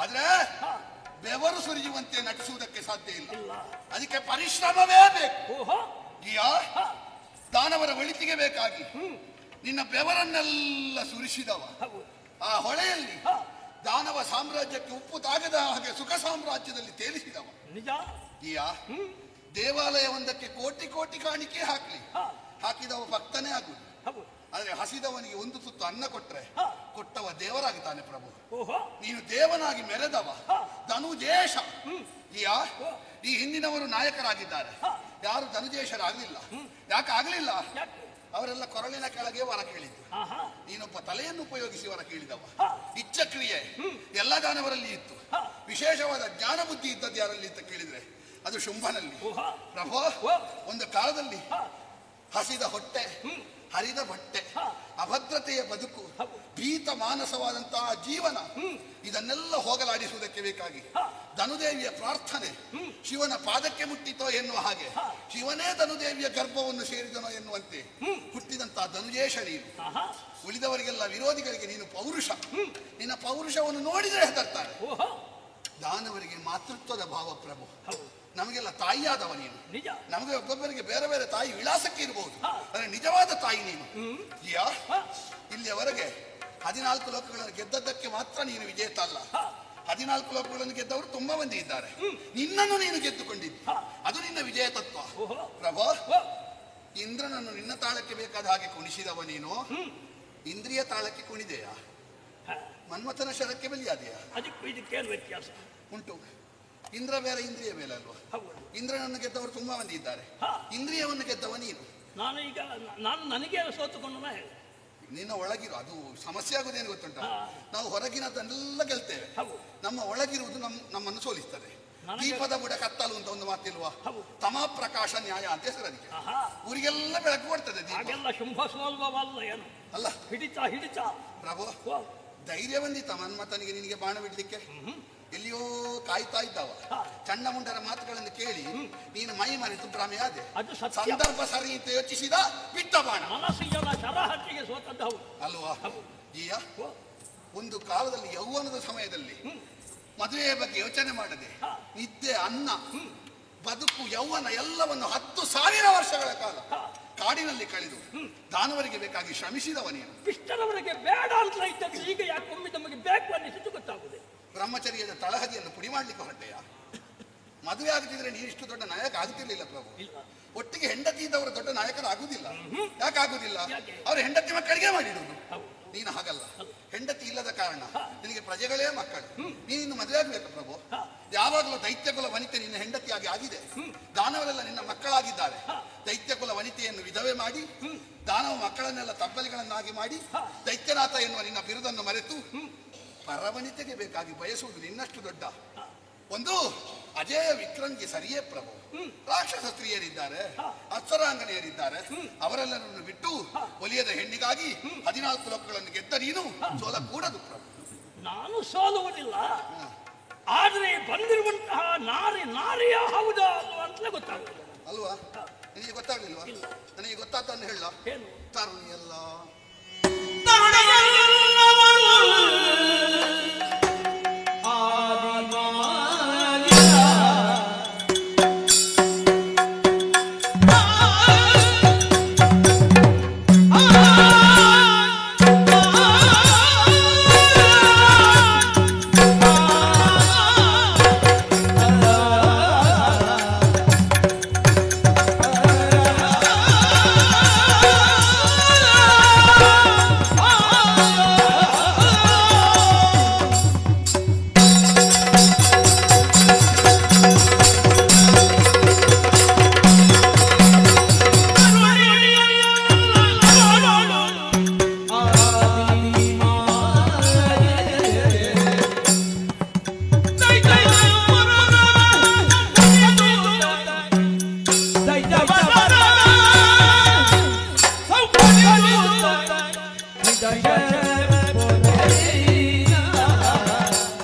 ಆದ್ರೆ ಬೆವರು ಸುರಿಯುವಂತೆ ನಟಿಸುವುದಕ್ಕೆ ಸಾಧ್ಯ ಇಲ್ಲ. ಅದಕ್ಕೆ ಪರಿಶ್ರಮವೇ ಬೇಕು. ದಾನವರ ಒಳಿತಿಗೆ ಬೇಕಾಗಿ ನಿನ್ನ ಬೆವರನ್ನೆಲ್ಲ ಸುರಿಸಿದವ ಆ ಹೊಳೆಯಲ್ಲಿ ದಾನವ ಸಾಮ್ರಾಜ್ಯಕ್ಕೆ ಉಪ್ಪು ತಾಗದ ಹಾಗೆ ಸುಖ ಸಾಮ್ರಾಜ್ಯದಲ್ಲಿ ತೇಲಿಸಿದವ. ದೇವಾಲಯವೊಂದಕ್ಕೆ ಕೋಟಿ ಕೋಟಿ ಕಾಣಿಕೆ ಹಾಕಿದವ ಭಕ್ತನೇ ಆಗುವುದು. ಆದ್ರೆ ಹಸಿದವನಿಗೆ ಒಂದು ತುತ್ತು ಅನ್ನ ಕೊಟ್ರೆ ಕೊಟ್ಟವ ದೇವರಾಗುತ್ತಾನೆ ಪ್ರಭು. ನೀನು ದೇವನಾಗಿ ಮೆರೆದವ ಧನುಜೇಶ. ಈ ಹಿಂದಿನವರು ನಾಯಕರಾಗಿದ್ದಾರೆ, ಯಾರು ಧನುಜೇಶರಾಗಲಿಲ್ಲ. ಯಾಕೆ ಆಗಲಿಲ್ಲ? ಅವರೆಲ್ಲ ಕೊರಳಿನ ಕೆಳಗೆ ವರ ಕೇಳಿದ್ರು, ನೀನೊಬ್ಬ ತಲೆಯನ್ನು ಉಪಯೋಗಿಸಿ ವರ ಕೇಳಿದವ. ಇಚ್ಛಕ್ರಿಯೆ ಎಲ್ಲ ದಾನವರಲ್ಲಿ ಇತ್ತು, ವಿಶೇಷವಾದ ಜ್ಞಾನ ಬುದ್ಧಿ ಇದ್ದದ್ದು ಯಾರಲ್ಲಿ ಅಂತ ಕೇಳಿದ್ರೆ ಅದು ಶುಂಭನಲ್ಲಿ. ಪ್ರಭು, ಒಂದು ಕಾಲದಲ್ಲಿ ಹಸಿದ ಹೊಟ್ಟೆ, ಹರಿದ ಬಟ್ಟೆ, ಅಭದ್ರತೆಯ ಬದುಕು, ಭೀತ ಮಾನಸವಾದಂತಹ ಜೀವನ, ಇದನ್ನೆಲ್ಲ ಹೋಗಲಾಡಿಸುವುದಕ್ಕೆ ಬೇಕಾಗಿ ಧನುದೇವಿಯ ಪ್ರಾರ್ಥನೆ ಶಿವನ ಪಾದಕ್ಕೆ ಮುಟ್ಟಿತೋ ಎನ್ನುವ ಹಾಗೆ ಶಿವನೇ ಧನುದೇವಿಯ ಗರ್ಭವನ್ನು ಸೇರಿದನೋ ಎನ್ನುವಂತೆ ಹುಟ್ಟಿದಂತಹ ಧನುಜೇಶ ನೀನು. ಉಳಿದವರಿಗೆಲ್ಲ ವಿರೋಧಿಗಳಿಗೆ ನೀನು ಪೌರುಷ. ನಿನ್ನ ಪೌರುಷವನ್ನು ನೋಡಿದರೆ ಹೆದರ್ತಾರೆ. ದಾನವರಿಗೆ ಮಾತೃತ್ವದ ಭಾವ ಪ್ರಭು, ನಮಗೆಲ್ಲ ತಾಯಿಯಾದವ ನೀನು. ನಮಗೆ ಒಬ್ಬೊಬ್ಬರಿಗೆ ಬೇರೆ ಬೇರೆ ತಾಯಿ ವಿಳಾಸಕ್ಕೆ ಇರಬಹುದು, ಆದರೆ ನಿಜವಾದ ತಾಯಿ ನೀನು. ಇಲ್ಲಿಯವರೆಗೆ 14 ಲೋಕಗಳನ್ನು ಗೆದ್ದದ್ದಕ್ಕೆ ಮಾತ್ರ ನೀನು ವಿಜೇತ ಅಲ್ಲ, 14 ಲೋಕಗಳನ್ನು ಗೆದ್ದವರು ತುಂಬಾ ಮಂದಿ ಇದ್ದಾರೆ. ನಿನ್ನನ್ನು ನೀನು ಗೆದ್ದುಕೊಂಡಿದ್ದಿ, ಅದು ನಿನ್ನ ವಿಜಯ ತತ್ವ. ಪ್ರಭು, ಇಂದ್ರನನ್ನು ನಿನ್ನ ತಾಳಕ್ಕೆ ಬೇಕಾದ ಹಾಗೆ ಕುಣಿಸಿದವ ನೀನು ಇಂದ್ರಿಯ ತಾಳಕ್ಕೆ ಕುಣಿದೆಯಾ? ಮನ್ಮಥನ ಶರಕ್ಕೆ ಬಲಿಯಾದೆಯಾ? ಅದಕ್ಕೂ ಇದಕ್ಕೇನು ವ್ಯತ್ಯಾಸ ಉಂಟು. ಇಂದ್ರ ಬೇರೆ, ಇಂದ್ರಿಯ ಬೇರೆ ಅಲ್ವಾ? ಇಂದ್ರನನ್ನು ಗೆದ್ದವರು ತುಂಬಾ ಮಂದಿ ಇದ್ದಾರೆ, ಇಂದ್ರಿಯವನ್ನು ಗೆದ್ದವ ನೀನು. ನಾನು ನನಗೆ ಸೋತುಕೊಂಡು ಹೇಳಿ ನಿನ್ನ ಒಳಗಿರು ಅದು ಸಮಸ್ಯೆ ಆಗುದೇನು ಗೊತ್ತುಂಟ? ನಾವು ಹೊರಗಿನದನ್ನೆಲ್ಲ ಗೆಲ್ತೇವೆ, ನಮ್ಮ ಒಳಗಿರುವುದು ನಮ್ಮನ್ನು ಸೋಲಿಸ್ತದೆ. ದೀಪದ ಬುಡ ಕತ್ತಲು ಅಂತ ಒಂದು ಮಾತಿಲ್ವಾ? ತಮ ಪ್ರಕಾಶ ನ್ಯಾಯ ಅಂತ ಹೆಸರು ಅದಕ್ಕೆ. ಊರಿಗೆಲ್ಲ ಬೆಳಕು ಕೊಡ್ತದೆ ದೀಪ. ಶುಂಭ ಸೋಲ್ವಲ್ಲ ಏನು ಅಲ್ಲ ಹಿಡಿತ ಪ್ರಭು, ಧೈರ್ಯ ಬಂದಿತ್ತ ಮನ್ಮಥನಿಗೆ ನಿನಗೆ ಬಾಣ ಬಿಡ್ಲಿಕ್ಕೆ? ಎಲ್ಲಿಯೋ ಕಾಯ್ತಾ ಇದ್ದಾವ. ಚಂಡಮುಂಡರ ಮಾತುಗಳನ್ನು ಕೇಳಿ ನೀನು ಮೈ ಮರೆತು ಭ್ರಮೆ ಆದೆ. ಸಂದರ್ಭ ಸರಿ ಅಂತ ಯೋಚಿಸಿದ ಬಿಟ್ಟ ಬಾಣ. ಅಲ್ವಾ ಜೀಯ? ಒಂದು ಕಾಲದಲ್ಲಿ ಯೌವನದ ಸಮಯದಲ್ಲಿ ಮದುವೆಯ ಬಗ್ಗೆ ಯೋಚನೆ ಮಾಡದೆ ನಿದ್ದೆ, ಅನ್ನ, ಬದುಕು, ಯೌವನ ಎಲ್ಲವನ್ನು 10,000 ವರ್ಷಗಳ ಕಾಲ ಕಾಡಿನಲ್ಲಿ ಕಳೆದು ದಾನವರಿಗೆ ಬೇಕಾಗಿ ಶ್ರಮಿಸಿದವ ನೀನು. ಇಷ್ಟರವರೆಗೆ ಬೇಡ ಅಂತ ಇದ್ದದ್ದು ಈಗ ಯಾಕೊಮ್ಮೆ ನಮಗೆ ಬೇಕು ಅನ್ನಿಸಿದ್ದು ಗೊತ್ತಾಗುದೆ. ಬ್ರಹ್ಮಚರ್ಯದ ತಳಹದಿಯನ್ನು ಪುಡಿ ಮಾಡ್ಲಿಕ್ಕೆ ಹೊರಟೆಯ? ಮದುವೆ ಆಗದಿದ್ರೆ ನೀನು ಇಷ್ಟು ದೊಡ್ಡ ನಾಯಕ ಆಗುತ್ತಿರ್ಲಿಲ್ಲ ಪ್ರಭು. ಒಟ್ಟಿಗೆ ಹೆಂಡತಿ ಇದ್ದವರು ದೊಡ್ಡ ನಾಯಕರಾಗುವುದಿಲ್ಲ. ಯಾಕೆ ಆಗುದಿಲ್ಲ? ಅವರು ಹೆಂಡತಿ ಮಕ್ಕಳಿಗೆ ಮಾಡಿಡುವುದು. ನೀನು ಹಾಗಲ್ಲ. ಹೆಂಡತಿ ಇಲ್ಲದ ಕಾರಣ ನಿನಗೆ ಪ್ರಜೆಗಳೇ ಮಕ್ಕಳು. ನೀನು ಮದುವೆ ಆಗ್ಬೇಕು ಪ್ರಭು. ಯಾವಾಗಲೂ ದೈತ್ಯಕುಲ ವನಿತೆ ನಿನ್ನ ಹೆಂಡತಿಯಾಗಿ ಆಗಿದೆ. ದಾನವರೆಲ್ಲ ನಿನ್ನ ಮಕ್ಕಳಾಗಿದ್ದಾರೆ. ದೈತ್ಯಕುಲ ವನಿತೆಯನ್ನು ವಿಧವೆ ಮಾಡಿ ದಾನವ ಮಕ್ಕಳನ್ನೆಲ್ಲ ತಬ್ಬಲಿಗಳನ್ನಾಗಿ ಮಾಡಿ ದೈತ್ಯನಾಥ ಎನ್ನುವ ನಿನ್ನ ಬಿರುದನ್ನು ಮರೆತು ಪರವನಿತೆಗೆ ಬೇಕಾಗಿ ಬಯಸುವುದು ನಿನ್ನಷ್ಟು ದೊಡ್ಡ ಒಂದು ಅಜಯ ವಿಕ್ರಂಗಿ ಸರಿಯೇ ಪ್ರಭು. ರಾಕ್ಷಸ ಸ್ತ್ರೀಯರಿದ್ದಾರೆ, ಅಪ್ಸರಾಂಗನೆಯರಿದ್ದಾರೆ, ಅವರೆಲ್ಲರನ್ನು ಬಿಟ್ಟು ಒಲಿಯದ ಹೆಣ್ಣಿಗಾಗಿ 14 ಲೋಕಗಳನ್ನು ಗೆದ್ದ ನೀನು ಸೋಲ ಕೂಡದು ಪ್ರಭು. ನಾನು ಸೋಲುವುದಿಲ್ಲ, ಆದ್ರೆ ಬಂದಿರುವಂತಹ ನಾರಿಯ ಹೌದಾ ಅಲ್ವಾ ಅಂತಲೇ ಗೊತ್ತಾಗಲಿಲ್ಲ. ಅಲ್ವಾ? ನಿನಗೆ ಗೊತ್ತಾಗ್ಲಿಲ್ವಾ? ನನಗೆ ಗೊತ್ತಾತನ್ನು ಹೇಳ. ತರುಣಿಯಲ್ಲ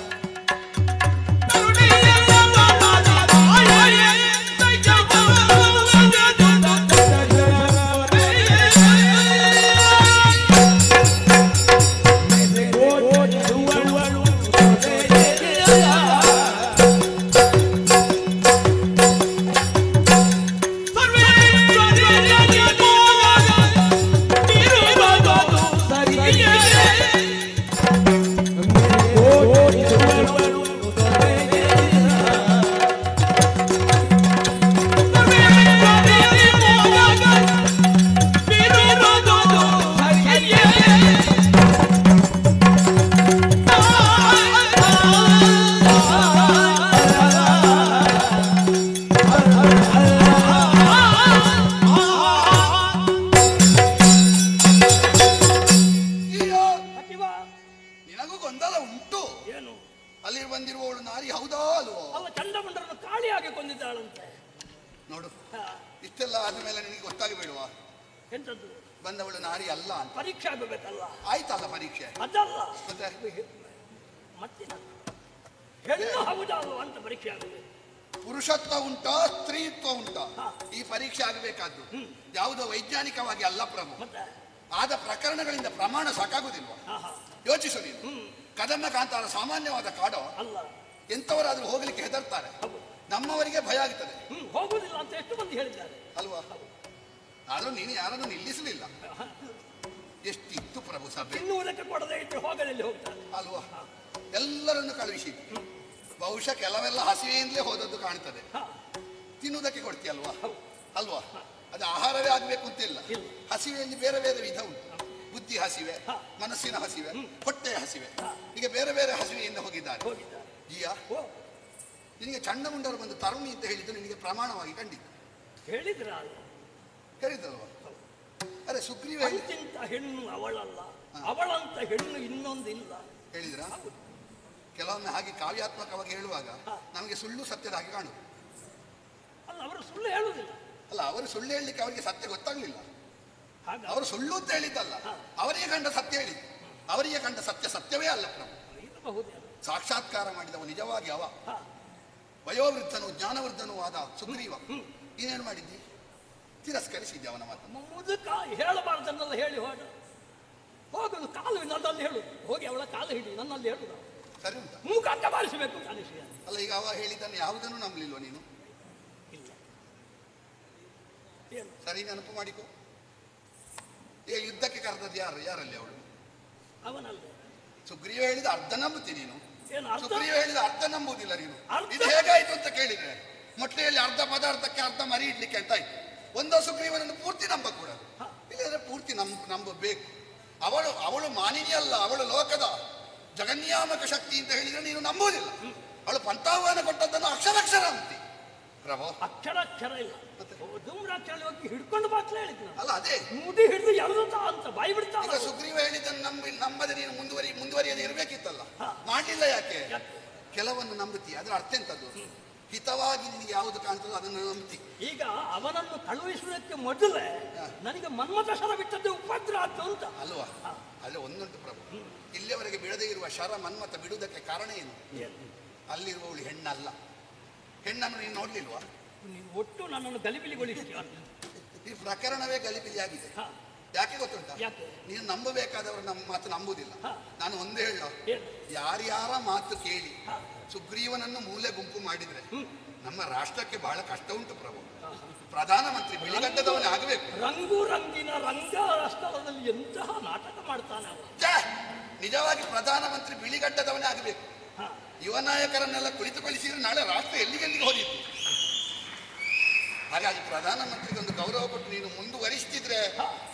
ನೋಡು, ಇಷ್ಟೆಲ್ಲ ಆದ್ಮೇಲೆ ನಿನಗೆ ಗೊತ್ತಾಗಿ ಬಿಡುವ ಎಂತದ್ದು ಬಂದವಳು ನಾರಿ ಅಲ್ಲ ಅಂತ. ಪರೀಕ್ಷೆ ಆಗಬೇಕಲ್ಲ? ಆಯ್ತಲ್ಲ ಪರೀಕ್ಷೆ ಅದಲ್ಲ ಮತ್ತೆ ಮತ್ತೆ ಹೆಣ್ಣು ಹೌದಾ ಅಂತ ಪರೀಕ್ಷೆ ಆಗಬೇಕು. ಪುರುಷತ್ವ ಉಂಟಾ ಸ್ತ್ರೀತ್ವ ಉಂಟಾ ಈ ಪರೀಕ್ಷೆ ಆಗಬೇಕಾದ್ದು ಯಾವುದೋ ವೈಜ್ಞಾನಿಕವಾಗಿ ಅಲ್ಲ ಪ್ರಭು. ಆದ ಪ್ರಕರಣಗಳಿಂದ ಪ್ರಮಾಣ ಸಾಕಾಗುದಿಲ್ವಾ? ಯೋಚಿಸು ನೀನು. ಕದಮ್ಮ ಕಾಂತಾರ ಸಾಮಾನ್ಯವಾದ ಕಾಡೋ ಅಲ್ಲ. ಎಂತವರಾದ್ರೂ ಹೋಗ್ಲಿಕ್ಕೆ ಹೆದರ್ತಾರೆ, ನಮ್ಮವರಿಗೆ ಭಯ ಆಗ್ತದೆ. ಹೋಗುದಿಲ್ಲ ಅಂತ ಎಷ್ಟು ಮಂದಿ ಹೇಳಿದ್ದಾರೆ ಅಲ್ವಾ? ಆದ್ರೂ ನೀನು ಯಾರನ್ನು ನಿಲ್ಲಿಸಲಿಲ್ಲ. ಎಷ್ಟಿತ್ತು ಪ್ರಭು ಸಭೆ. ಇನ್ನೂರಕ್ಕೆ ಕೊಡದೆ ಇಟ್ಟು ಹೋಗದಲ್ಲಿ ಹೋಗ್ತಾರೆ ಅಲ್ವಾ? ಎಲ್ಲರನ್ನು ಕಳುಹಿಸಿದ್ದು. ಬಹುಶಃ ಕೆಲವೆಲ್ಲ ಹಸಿವೆಯಿಂದಲೇ ಹೋದದ್ದು ಕಾಣ್ತದೆ. ತಿನ್ನುವುದಕ್ಕೆ ಕೊಡ್ತೀಯಲ್ವಾ? ಅಲ್ವಾ? ಅದು ಆಹಾರವೇ ಆಗ್ಬೇಕು ಅಂತಿಲ್ಲ. ಹಸಿವೆಯಲ್ಲಿ ಬೇರೆ ಬೇರೆ ವಿಧ ಉಂಟು. ಬುದ್ಧಿ ಹಸಿವೆ, ಮನಸ್ಸಿನ ಹಸಿವೆ, ಹೊಟ್ಟೆಯ ಹಸಿವೆ, ಈಗ ಬೇರೆ ಬೇರೆ ಹಸಿವೆಯಿಂದ ಹೋಗಿದ್ದಾರೆ. ಜಿಯಾ, ನಿನಗೆ ಚಂಡಮುಂಡರು ಬಂದು ತರುಣಿ ಅಂತ ಹೇಳಿದ್ದು ನಿನಗೆ ಪ್ರಮಾಣವಾಗಿ ಕಂಡಿದ್ದು ಹೇಳಿದ್ರಲ್ವಾ? ಅರೆ ಸುಗ್ರೀವ ಹೆಣ್ಣು ಅವಳಲ್ಲ, ಅವಳಂತ ಹೆಣ್ಣು ಇನ್ನೊಂದಿಲ್ಲ ಹೇಳಿದ್ರ? ಕೆಲವೊಮ್ಮೆ ಹಾಗೆ ಕಾವ್ಯಾತ್ಮಕವಾಗಿ ಹೇಳುವಾಗ ನಮಗೆ ಸುಳ್ಳು ಸತ್ಯದ ಹಾಗೆ ಕಾಣುದು. ಅಲ್ಲ, ಅವರು ಸುಳ್ಳು ಹೇಳುವುದಿಲ್ಲ. ಅಲ್ಲ, ಅವರು ಸುಳ್ಳು ಹೇಳಲಿಕ್ಕೆ ಅವರಿಗೆ ಸತ್ಯ ಗೊತ್ತಾಗ್ಲಿಲ್ಲ. ಅವರು ಸುಳ್ಳು ಅಂತ ಹೇಳಿದ್ದಲ್ಲ, ಅವರಿಗೆ ಕಂಡ ಸತ್ಯ ಹೇಳಿದ್ದು. ಅವರಿಗೆ ಕಂಡ ಸತ್ಯ ಸತ್ಯವೇ ಅಲ್ಲ ಪ್ರಭು. ಸಾಕ್ಷಾತ್ಕಾರ ಮಾಡಿದವ ನಿಜವಾಗಿ ಅವ. ವಯೋವೃದ್ಧನು ಜ್ಞಾನವೃದ್ಧನೂ ಆದ ಸುಗ್ರೀವ. ನೀನೇನು ಮಾಡಿದ್ದಿ? ತಿರಸ್ಕರಿಸಿದ್ದೆ ಅವನ ಮಾತು. ಮುದುಕ ಹೇಳಬಾರ್ದನ್ನೆಲ್ಲ ಹೇಳಿ ಹೋಗುದು. ಕಾಲು ನನ್ನಲ್ಲಿ ಹೇಳುದು, ಹೋಗಿ ಅವಳ ಕಾಲು ಹಿಡಿ ನನ್ನಲ್ಲಿ ಹೇಳುದು. ಸರಿ ಉಂಟಾ? ಮೂಕಾಂತ ಮಾಡಿಸಬೇಕು. ಅಲ್ಲ, ಈಗ ಅವ ಹೇಳಿದ್ದನ್ನು ಯಾವುದನ್ನು ನಂಬಲಿಲ್ವ ನೀನು? ಸರಿ, ನೆನಪು ಮಾಡಿಕೊ. ಈಗ ಯುದ್ಧಕ್ಕೆ ಕರೆದದ್ದು ಯಾರಲ್ಲಿ ಅವಳು? ಅವನಲ್ಲ. ಸುಗ್ರೀವ ಹೇಳಿದ ಅರ್ಧ ನಂಬುತ್ತೀನಿ ನೀನು. ಏನು ಸುಗ್ರೀವ ಹೇಳಿದ ಅರ್ಧ ನಂಬುವುದಿಲ್ಲ ನೀನು. ಇದು ಹೇಗಾಯ್ತು ಅಂತ ಕೇಳಿದ್ರೆ ಮೊಟ್ಟೆಯಲ್ಲಿ ಅರ್ಧ ಪದಾರ್ಥಕ್ಕೆ ಅರ್ಧ ಮರಿ ಇಡ್ಲಿಕ್ಕೆ ಅಂತ ಆಯ್ತು. ಒಂದೋ ಸುಗ್ರೀವನನ್ನು ಪೂರ್ತಿ ನಂಬக்கூಡದು, ಇಲ್ಲದ್ರೆ ಪೂರ್ತಿ ನಂಬಬೇಕು. ಅವಳು ಮಾನಿನಿ ಅಲ್ಲ, ಅವಳು ಲೋಕದ ಜಗನ್ಯಾಮಕ ಶಕ್ತಿ ಅಂತ ಹೇಳಿದ್ರೆ ನೀನು ನಂಬುವುದಿಲ್ಲ. ಅವಳು ಪಂಥಾಹ್ವಾನ ಕೊಟ್ಟದ್ದನ್ನು ಅಕ್ಷರಾಕ್ಷರ ಅಂತಿ ಪ್ರಭು. ಅಕ್ಷರಾಕ್ಷರ ಇಲ್ಲ, ಧೂಮ್ರಾಕ್ಷರ ಹೋಗಿ ಹಿಡ್ಕೊಂಡು ಮಾತ್ರ ಹೇಳಿದ್ರು. ಅಲ್ಲ, ಅದೇ ಮುದಿ ಹಿಡಿದು ಎಳ್ದ ಅಂತ ಬಾಯಿ ಬಿಡ್ತಾ. ಈಗ ಸುಗ್ರೀವ ಹೇಳಿದ್ದನ್ನು ನಂಬದೆ ನೀನು ಮುಂದುವರಿಯದೆ ಇರಬೇಕಿತ್ತಲ್ಲ, ಮಾಡಲಿಲ್ಲ. ಯಾಕೆ? ಕೆಲವನ್ನು ನಂಬುತ್ತಿ, ಅದರ ಅರ್ಥ ಎಂತದ್ದು? ಹಿತವಾಗಿ ನಿನಗೆ ಯಾವುದು ಕಾಣ್ತದೋ ಅದನ್ನು ನಂಬುತ್ತಿ. ಈಗ ಅವನನ್ನು ಕಳುಹಿಸುವುದಕ್ಕೆ ಮೊದಲೇ ನನಗೆ ಮನ್ಮಥ ಶರ ಬಿಟ್ಟದ್ದು ಉಪದ್ರ ಆಯ್ತು ಅಂತ ಅಲ್ವಾ? ಅಲ್ಲೇ ಒಂದುಂಟು ಪ್ರಭು, ಇಲ್ಲಿಯವರೆಗೆ ಬಿಡದೇ ಇರುವ ಶರ ಮನ್ಮಥ ಬಿಡುವುದಕ್ಕೆ ಕಾರಣ ಏನು? ಅಲ್ಲಿರುವವಳು ಹೆಣ್ಣಲ್ಲ. ಹೆಣ್ಣನ್ನು ನೀನು ನೋಡ್ಲಿಲ್ವಾ? ನೀವು ಒಟ್ಟು ನನ್ನನ್ನು ಗಲಿಬಿಲಿಗೊಳಿಸ್ತೀಯ. ಈ ಪ್ರಕರಣವೇ ಗಲಿಬಿಲಿಯಾಗಿದೆ. ಯಾಕೆ ಗೊತ್ತುಂಟ? ನೀನು ನಂಬಬೇಕಾದವರು ನಮ್ಮ ಮಾತು ನಂಬುವುದಿಲ್ಲ. ನಾನು ಒಂದೇ ಹೇಳ, ಯಾರ್ಯಾರ ಮಾತು ಕೇಳಿ ಸುಗ್ರೀವನನ್ನು ಮೂಲೆ ಗುಂಪು ಮಾಡಿದ್ರೆ ನಮ್ಮ ರಾಷ್ಟ್ರಕ್ಕೆ ಬಹಳ ಕಷ್ಟ ಉಂಟು ಪ್ರಭು. ಪ್ರಧಾನಮಂತ್ರಿ ಬಿಳಿಗಡ್ಡದವನೇ ಆಗಬೇಕು. ರಂಗು ರಂಗಿನ ರಂಗಸ್ಥಳದಲ್ಲಿ ಎಂತಹ ನಾಟಕ ಮಾಡ್ತಾನೆ. ನಿಜವಾಗಿ ಪ್ರಧಾನಮಂತ್ರಿ ಬಿಳಿಗಡ್ಡದವನೇ ಆಗಬೇಕು. ಯುವ ನಾಯಕರನ್ನೆಲ್ಲ ಕುಳಿತುಕೊಳಿಸಿದ್ರೆ ನಾಳೆ ರಾಷ್ಟ್ರ ಎಲ್ಲಿಗೆಲ್ಲಿಗೆ ಹೋದಿತ್ತು. ಹಾಗಾಗಿ ಪ್ರಧಾನಮಂತ್ರಿಗೆ ಒಂದು ಗೌರವ ಕೊಟ್ಟು ನೀನು ಮುಂದುವರಿಸ್ತಿದ್ರೆ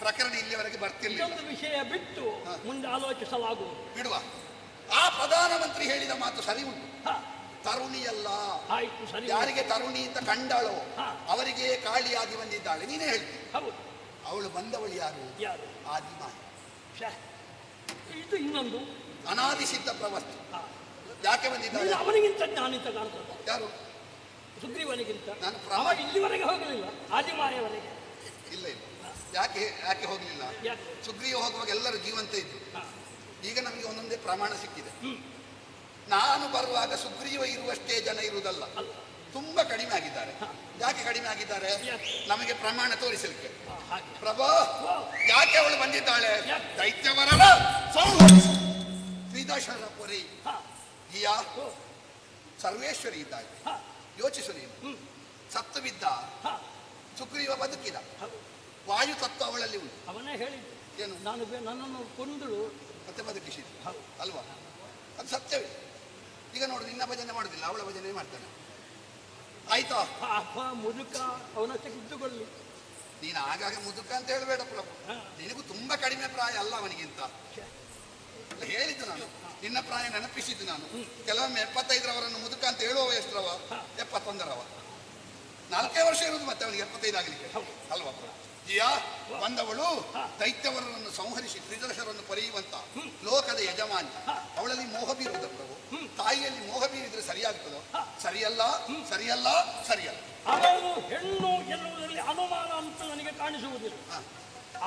ಪ್ರಕರಣ ಇಲ್ಲಿವರೆಗೆ ಬರ್ತಿರ್ಲಿಲ್ಲ. ಒಂದು ವಿಷಯ ಬಿಟ್ಟು ಮುಂದೆ ಆಲೋಚಿಸಲಾಗುವುದು. ಬಿಡುವ. ಆ ಪ್ರಧಾನಮಂತ್ರಿ ಹೇಳಿದ ಮಾತು ಸರಿ ಉಂಟು. ತರುಣಿಯಲ್ಲ, ಯಾರಿಗೆ ತರುಣಿ ಅಂತ ಕಂಡಾಳೋ ಅವರಿಗೆ ಕಾಳಿಯಾಗಿ ಬಂದಿದ್ದಾಳೆ. ನೀನೇ ಹೇಳ್ತೀನಿ. ಅವಳು ಬಂದವಳು ಯಾರು? ಆದಿಮಾಯ. ಇದು ಇನ್ನೊಂದು ಅನಾದಿ ಸಿದ್ಧ ಪ್ರವಸ್ತು. ಯಾಕೆ ಬಂದಿದ್ದಾಳೆ? ಅವನಿಗಿಂತ ಜ್ಞಾನಿತ ಕಾಣ್ತದೆ. ಯಾರು? ಸುಗ್ರೀವನಿಗಿಂತ. ನಾನು ಇಲ್ಲಿವರೆಗೆ ಹೋಗಲಿಲ್ಲ, ಆದಿಮಾಯವರೆಗೆ ಇಲ್ಲ. ಯಾಕೆ ಹೋಗ್ಲಿಲ್ಲ? ಸುಗ್ರೀವ ಹೋಗುವಾಗ ಎಲ್ಲರೂ ಜೀವಂತ ಇದ್ರು. ಈಗ ನಮಗೆ ಒಂದೊಂದೇ ಪ್ರಮಾಣ ಸಿಕ್ಕಿದೆ. ನಾನು ಬರುವಾಗ ಸುಗ್ರೀವ ಇರುವಷ್ಟೇ ಜನ ಇರುವುದಲ್ಲ, ತುಂಬಾ ಕಡಿಮೆ ಆಗಿದ್ದಾರೆ. ಯಾಕೆ ಕಡಿಮೆ ಆಗಿದ್ದಾರೆ? ನಮಗೆ ಪ್ರಮಾಣ ತೋರಿಸಲಿಕ್ಕೆ. ಪ್ರಭು, ಯಾಕೆ ಅವಳು ಬಂದಿದ್ದಾಳೆ? ದೈತ್ಯವರರ ತ್ರಿದಶರ ಪೊರೆ ಜಿಯಾ ಸರ್ವೇಶ್ವರಿ ಇದ್ದಾಳೆ. ಯೋಚಿಸು ನೀನು. ಸತ್ತು ಬಿದ್ದ ಸುಗ್ರೀವ ಬದುಕಿದ. ವಾಯು ತತ್ವ ಅವಳಲ್ಲಿ ಉಂಟು. ಅವನೇ ಹೇಳಿದ್ದು ಏನು? ನನ್ನನ್ನು ಕೊಂದಳು ಮತ್ತೆ ಬದುಕಿಸಿದ್ದು ಅಲ್ವಾ? ಅದು ಸತ್ಯವೇ. ಈಗ ನೋಡು, ನಿನ್ನ ಭಜನೆ ಮಾಡುದಿಲ್ಲ, ಅವಳ ಭಜನೆ ಮಾಡ್ತಾನೆ. ಆಯ್ತಾ? ಮುದುಕ ಅವನಷ್ಟೇ ಇದ್ದುಕೊಳ್ಳಿ. ನೀನು ಆಗಾಗ ಮುದುಕ ಅಂತ ಹೇಳಬೇಡ ಪ್ರಭು. ನಿನಗೂ ತುಂಬಾ ಕಡಿಮೆ ಪ್ರಾಯ ಅಲ್ಲ ಅವನಿಗಿಂತ. ಹೇಳಿದ್ದು ನಾನು, ನಿನ್ನ ಪ್ರಾಯ ನೆನಪಿಸಿದ್ದು ನಾನು. ಕೆಲವೊಮ್ಮೆ 75ರವರನ್ನು ಮುದುಕ ಅಂತ ಹೇಳುವ ಎಷ್ಟರವ? 71ರವ. 4 ವರ್ಷ ಇರುವುದು ಮತ್ತೆ ಅವನಿಗೆ 75 ಆಗಲಿಕ್ಕೆ ಅಲ್ವಾ ಪ್ರಭು? ಜಿಯಾ ಬಂದವಳು ದೈತ್ಯವರನ್ನು ಸಂಹರಿಸಿ ತ್ರಿದಶರನ್ನು ಪೊರೆಯುವಂತ ಲೋಕದ ಯಜಮಾನಿ. ಅವಳಲ್ಲಿ ಮೋಹ ಬೀರುವುದ ಪ್ರಭು. ತಾಯಿಯಲ್ಲಿ ಮೋಹ ಬೀರಿದ್ರೆ ಸರಿಯಾಗ್ತದೋ? ಸರಿಯಲ್ಲ, ಸರಿಯಲ್ಲ, ಸರಿಯಲ್ಲ. ಅವಳು ಹೆಣ್ಣು ಎನ್ನುವುದರಲ್ಲಿ ಅನುಮಾನ ಅಂತ ನನಗೆ ಕಾಣಿಸುವುದಿಲ್ಲ.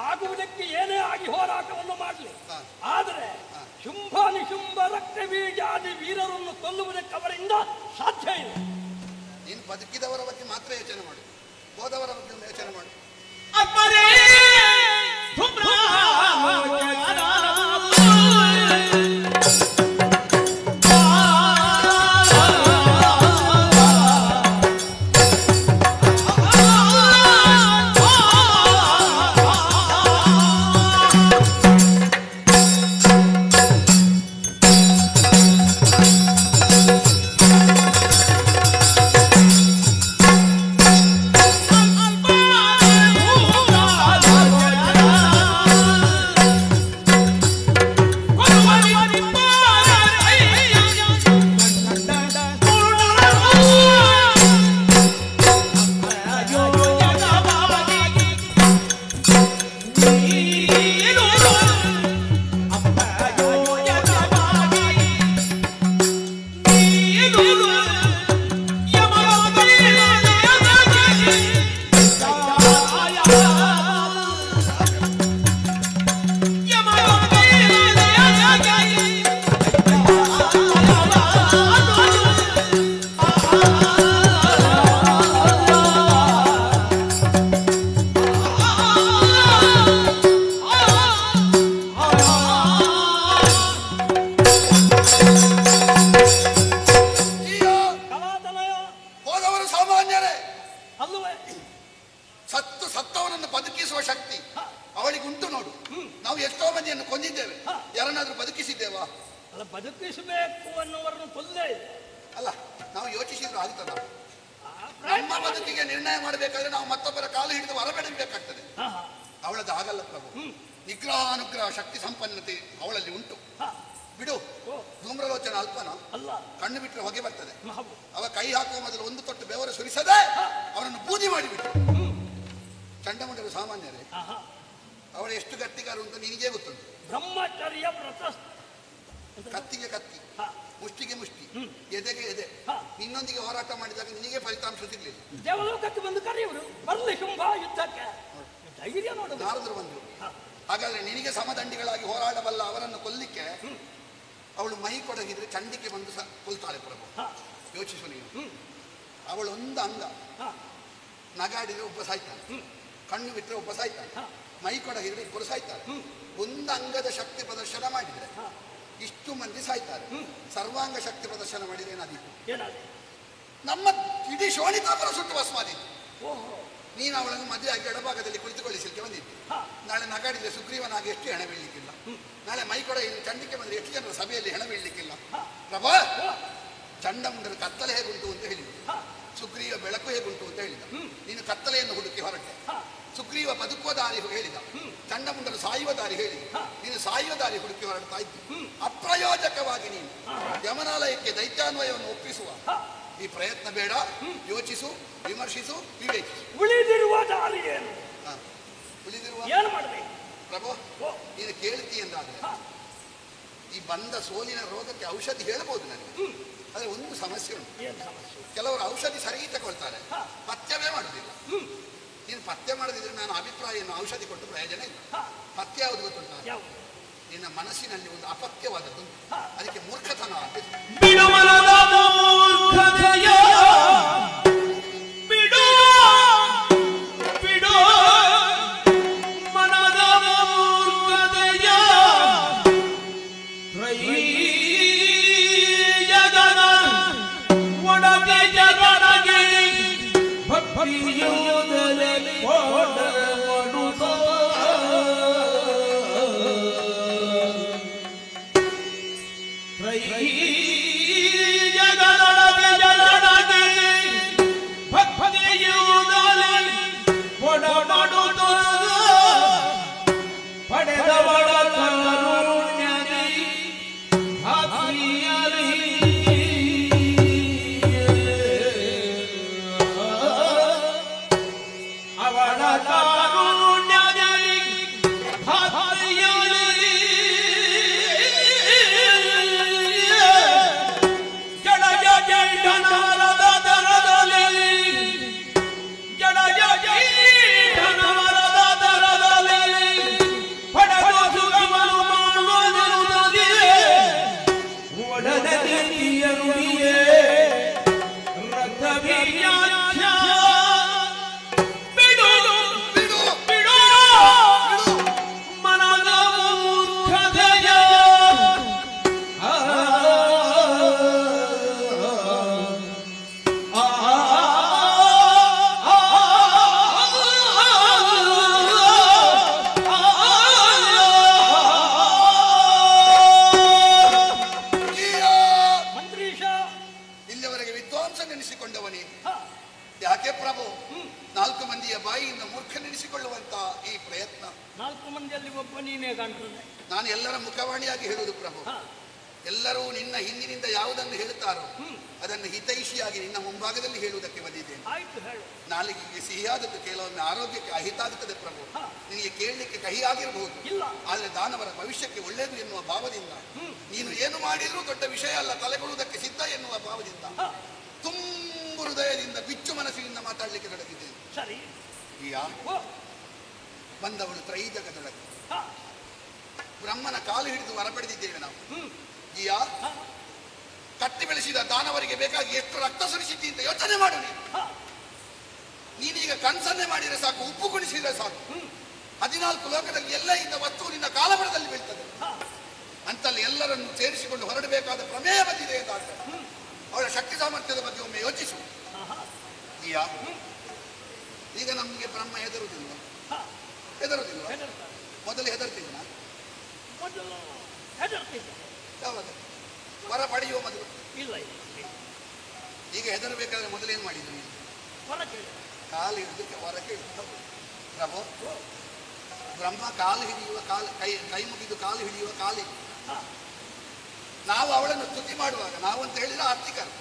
ಆಗುವುದಕ್ಕೆ ಏನೇ ಆಗಿ ಹೋರಾಟವನ್ನು ಮಾಡಲಿ, ಆದರೆ ಶುಂಭ ನಿಶುಂಭ ರಕ್ತ ಬೀಜಾದಿ ವೀರರನ್ನು ಕೊಲ್ಲುವುದಕ್ಕೆ ಅವರಿಂದ ಸಾಧ್ಯ ಇಲ್ಲ. ನೀನು ಬದುಕಿದವರ ಬಗ್ಗೆ ಮಾತ್ರ ಯೋಚನೆ ಮಾಡು, ಹೋದವರ ಬಗ್ಗೆ ಯೋಚನೆ ಮಾಡು. ಅಲ್ಲವೇ? ಸತ್ತವನನ್ನು ಬದುಕಿಸುವ ಶಕ್ತಿ ಅವಳಿಗೆ ಉಂಟು ನೋಡು. ನಾವು ಎಷ್ಟೋ ಮಂದಿಯನ್ನು ಕೊಂದಿದ್ದೇವೆ, ಯಾರನ್ನಾದ್ರೂ ಬದುಕಿಸಿದ್ದೇವಾ? ಅಲ್ಲ, ಬದುಕಿಸಬೇಕು ಅನ್ನುವರನ್ನು ಕೊಲ್ಲೇ ಇಲ್ಲ. ಅಲ್ಲ, ನಾವು ಯೋಚಿಸಿದ್ರು ಆಗ್ತದ? ನಮ್ಮ ಬದುಕಿಗೆ ನಿರ್ಣಯ ಮಾಡಬೇಕಾದ್ರೆ ನಾವು ಮತ್ತೊಬ್ಬರ ಕಾಲು ಹಿಡಿದು ಹೊರಬೇಡಬೇಕಾಗ್ತದೆ. ಅವಳದ್ದು ಆಗಲ್ಲ ಪ್ರಭು. ನಿಗ್ರಹ ಅನುಗ್ರಹ ಶಕ್ತಿ ಸಂಪನ್ನತೆ ಅವಳಲ್ಲಿ ಉಂಟು. ಬಿಡು, ಧೂಮ್ರಲೋಚನ ಅಲ್ಪನ ಅಲ್ಲ, ಕಣ್ಣು ಬಿಟ್ಟರೆ ಹೊಗೆ ಬರ್ತದೆ. ಅವ ಕೈ ಹಾಕುವ ಮೊದಲು ಒಂದು ತೊಟ್ಟು ಬೆವರು ಸುರಿಸದೆ ಅವರನ್ನು ಬೂದಿ ಮಾಡಿಬಿಟ್ಟು. ಚಂಡಮುಂಡರು ಸಾಮಾನ್ಯರೇ, ಅವಳು ಎಷ್ಟು ಗಟ್ಟಿಗಾರು ಅಂತ ನಿನಗೇ ಗೊತ್ತುಂಟು. ಬ್ರಹ್ಮಚರ್ಯ ವ್ರತ, ಕತ್ತಿಗೆ ಕತ್ತಿ, ಮುಷ್ಟಿಗೆ ಮುಷ್ಟಿ, ಎದೆಗೆ ಎದೆ. ನಿನ್ನೊಂದಿಗೆ ಹೋರಾಟ ಮಾಡಿದಾಗ ನಿನಗೆ ಫಲಿತಾಂಶ ಸಿಗ್ಲಿಲ್ಲ. ದೇವಲೋಕಕ್ಕೆ ಬಂದು ಕರೆಯುವರು, ಬರ್ಲಿ ಶುಂಭ ಯುದ್ಧಕ್ಕೆ. ಧೈರ್ಯ ನೋಡು. ನಾರದರು ಬಂದರು. ಹಾಗಾದ್ರೆ ನಿನಗೆ ಸಮದಂಡಿಗಳಾಗಿ ಹೋರಾಡಬಲ್ಲ ಅವರನ್ನು ಕೊಲ್ಲಿಕ್ಕೆ ಅವಳು ಮೈ ಕೊಡಗಿದ್ರೆ ಚಂಡಿಕೆ ಬಂದು ಕೊಲ್ತಾಳೆ ಪ್ರಭು. ಯೋಚಿಸು ನೀನು. ಅವಳು ಒಂದು ಅಂಗ ನಗಾಡಿದ್ರೆ ಒಬ್ಬ ಸಾಯ್ತಾನೆ, ಕಣ್ಣು ಬಿಟ್ಟರೆ ಒಬ್ಬ ಸಾಯ್ತಾನೆ, ಮೈ ಕೊಡಗಿದ್ರೆ ಇಬ್ಬರು ಸಾಯ್ತಾರೆ. ಒಂದು ಅಂಗದ ಶಕ್ತಿ ಪ್ರದರ್ಶನ ಮಾಡಿದ್ರೆ ಇಷ್ಟು ಮಂದಿ ಸಾಯ್ತಾರೆ. ಸರ್ವಾಂಗ ಶಕ್ತಿ ಪ್ರದರ್ಶನ ಮಾಡಿದ್ರೆ ಏನಾದೀತು? ನಮ್ಮ ಇಡೀ ಶೋಣಿತಾಪುರ ಸುಟ್ಟು ಭಸ್ಮಾದೀತು. ನೀನು ಅವಳನ್ನು ಮದುವೆ ಆಗಿ ಎಡಭಾಗದಲ್ಲಿ ಕುಳಿತುಕೊಳ್ಳಿಸಲಿಕ್ಕೆ ಬಂದಿತ್ತು. ನಾಳೆ ನಗಾಡಿದ್ರೆ ಸುಗ್ರೀವನಾಗಿ ಎಷ್ಟು ಹೆಣ ಬೀಳಲಿಕ್ಕಿಲ್ಲ. ನಾಳೆ ಮೈಕೊಡ ಚಂಡಿಕೆ ಬಂದರೆ ಎಷ್ಟು ಜನರ ಸಭೆಯಲ್ಲಿ ಹೆಣ ಬೀಳಲಿಕ್ಕಿಲ್ಲ. ಪ್ರಭಾ, ಚಂಡಮುಂಡರ ಕತ್ತಲೆ ಹೇಗುಂಟು ಅಂತ ಹೇಳಿದ್ರು, ಸುಗ್ರೀವ ಬೆಳಕು ಹೇಗುಂಟು ಅಂತ ಹೇಳಿದ. ನೀನು ಕತ್ತಲೆಯನ್ನು ಹುಡುಕಿ ಹೊರಟೆ. ಸುಗ್ರೀವ ಬದುಕುವ ದಾರಿ ಹೇಳಿದ, ಚಂಡಮುಂಡರು ಸಾಯುವ ದಾರಿ ಹೇಳಿದ. ನೀನು ಸಾಯುವ ದಾರಿ ಹುಡುಕಿ ಹೊರಡ್ತಾ ಇದ್ದು. ಅಪ್ರಯೋಜಕವಾಗಿ ನೀನು ಯಮನಾಲಯಕ್ಕೆ ದೈತ್ಯಾನ್ವಯವನ್ನು ಒಪ್ಪಿಸುವ ಈ ಪ್ರಯತ್ನ ಬೇಡ. ಯೋಚಿಸು, ವಿಮರ್ಶಿಸು, ವಿವೇಚಿಸು. ಉಳಿದಿರುವ ದಾರಿ ಏನು? ಉಳಿದಿರುವ ಏನು ಮಾಡಬೇಕು ಪ್ರಭು? ನೀನು ಕೇಳ್ತಿ ಎಂದಾದ್ರೆ ಈ ಬಂದ ಸೋಲಿನ ರೋಗಕ್ಕೆ ಔಷಧಿ ಹೇಳ್ಬೋದು ನನಗೆ. ಆದರೆ ಒಂದು ಸಮಸ್ಯೆ ಉಂಟು. ಕೆಲವರು ಔಷಧಿ ಸರಿ ತಗೊಳ್ತಾರೆ, ಪಥ್ಯವೇ ಮಾಡುದಿಲ್ಲ. ನೀನು ಪಥ್ಯ ಮಾಡದಿದ್ರೆ ನಾನು ಅಭಿಪ್ರಾಯವನ್ನು ಔಷಧಿ ಕೊಟ್ಟು ಪ್ರಯೋಜನ ಇಲ್ಲ. ಪಥ್ಯ ಯಾವುದು ಗೊತ್ತುಂಟ? ನಿನ್ನ ಮನಸ್ಸಿನಲ್ಲಿ ಒಂದು ಅಪಥ್ಯವಾದದ್ದು, ಅದಕ್ಕೆ ಮೂರ್ಖತನ. ನಾನು ಎಲ್ಲರ ಮುಖವಾಣಿಯಾಗಿ ಹೇಳುವುದು ಪ್ರಭು, ಎಲ್ಲರೂ ನಿನ್ನ ಹಿಂದಿನಿಂದ ಯಾವುದನ್ನು ಹೇಳುತ್ತಾರೋ ಅದನ್ನು ಹಿತೈಷಿಯಾಗಿ ನಿನ್ನ ಮುಂಭಾಗದಲ್ಲಿ ಹೇಳುವುದಕ್ಕೆ ಬಂದಿದ್ದೇನೆ. ನಾಲಿಗೆಗೆ ಸಿಹಿಯಾದದ್ದು ಕೆಲವೊಮ್ಮೆ ಆರೋಗ್ಯಕ್ಕೆ ಅಹಿತಾಗುತ್ತದೆ ಪ್ರಭು. ನಿನಗೆ ಕೇಳಲಿಕ್ಕೆ ಕಹಿಯಾಗಿರಬಹುದು, ಆದರೆ ದಾನವರ ಭವಿಷ್ಯಕ್ಕೆ ಒಳ್ಳೆಯದು ಎನ್ನುವ ಭಾವದಿಂದ, ನೀನು ಏನು ಮಾಡಿದರೂ ದೊಡ್ಡ ವಿಷಯ ಅಲ್ಲ ತಲೆಗೊಳ್ಳುವುದಕ್ಕೆ ಸಿದ್ಧ ಎನ್ನುವ ಭಾವದಿಂದ, ತುಂಬು ಹೃದಯದಿಂದ ಬಿಚ್ಚು ಮನಸ್ಸಿನಿಂದ ಮಾತಾಡಲಿಕ್ಕೆ ತೊಡಗಿದ್ದೇನೆ. ಸರಿ, ಬಂದವಳು ತ್ರೈಜಗದೊಳಗೆ ಬ್ರಹ್ಮನ ಕಾಲು ಹಿಡಿದು ಹೊರಪಡೆದಿದ್ದೇವೆ ನಾವು. ಈಯಾ ಕಟ್ಟಿ ಬೆಳೆಸಿದ ದಾನವರಿಗೆ ಬೇಕಾಗಿ ಎಷ್ಟು ರಕ್ತ ಸುರಿಸಿದ್ದಿ ಅಂತ ಯೋಚನೆ ಮಾಡು. ನೀನೀಗ ಕನ್ಸನ್ನೆ ಮಾಡಿದರೆ ಸಾಕು, ಉಪ್ಪು ಕುಣಿಸಿದರೆ ಸಾಕು, 14 ಲೋಕದಲ್ಲಿ ಎಲ್ಲ ಇದ್ದ ವಸ್ತು ನಿನ್ನ ಕಾಲಬರದಲ್ಲಿ ಬೀಳ್ತದೆ. ಅಂತಲ್ಲಿ ಎಲ್ಲರನ್ನು ಸೇರಿಸಿಕೊಂಡು ಹೊರಡಬೇಕಾದ ಪ್ರಮೇಯ ಬಂದಿದೆ ಎಂದಾಗ ಅವಳ ಶಕ್ತಿ ಸಾಮರ್ಥ್ಯದ ಬಗ್ಗೆ ಒಮ್ಮೆ ಯೋಚಿಸು. ಈಯಾ ಈಗ ನಮ್ಗೆ ಬ್ರಹ್ಮ ಹೆದರುವುದಿಲ್ಲ ಹಾ, ಹೆದರುವುದಿಲ್ಲ ಹೆದರ್ತಾರೆ. ಮೊದಲು ಹೆದರ್ತಿದ್ದ ಮೊದಲು ಹೆದರ್ತಿದ್ದ. ಯಾವಾಗ ವರ ಪಡೆಯುವ ಮೊದಲು ಇಲ್ಲ ಇಲ್ಲ ಇಲ್ಲ. ಈಗ ಹೆದರಬೇಕಾದ್ರೆ ಮೊದಲೇನು ಮಾಡಿದ್ರು ನೀವು ಹೊರ ಕೇಳಿ. ಕಾಲು ಹಿಡಿದು ವರ ಕೇಳಿ ಪ್ರಭು ಬ್ರಹ್ಮ ಕಾಲು ಹಿಡಿಯುವ ಕಾಲು ಕೈ ಮುಗಿದು ಕಾಲು ಹಿಡಿಯುವ ಕಾಲಿಗೆ ಹಾ, ನಾವು ಅವಳನ್ನು ಸ್ತುತಿ ಮಾಡುವಾಗ ನಾವು ಅಂತ ಹೇಳಿದ್ರೆ ಆರ್ತಿಕರು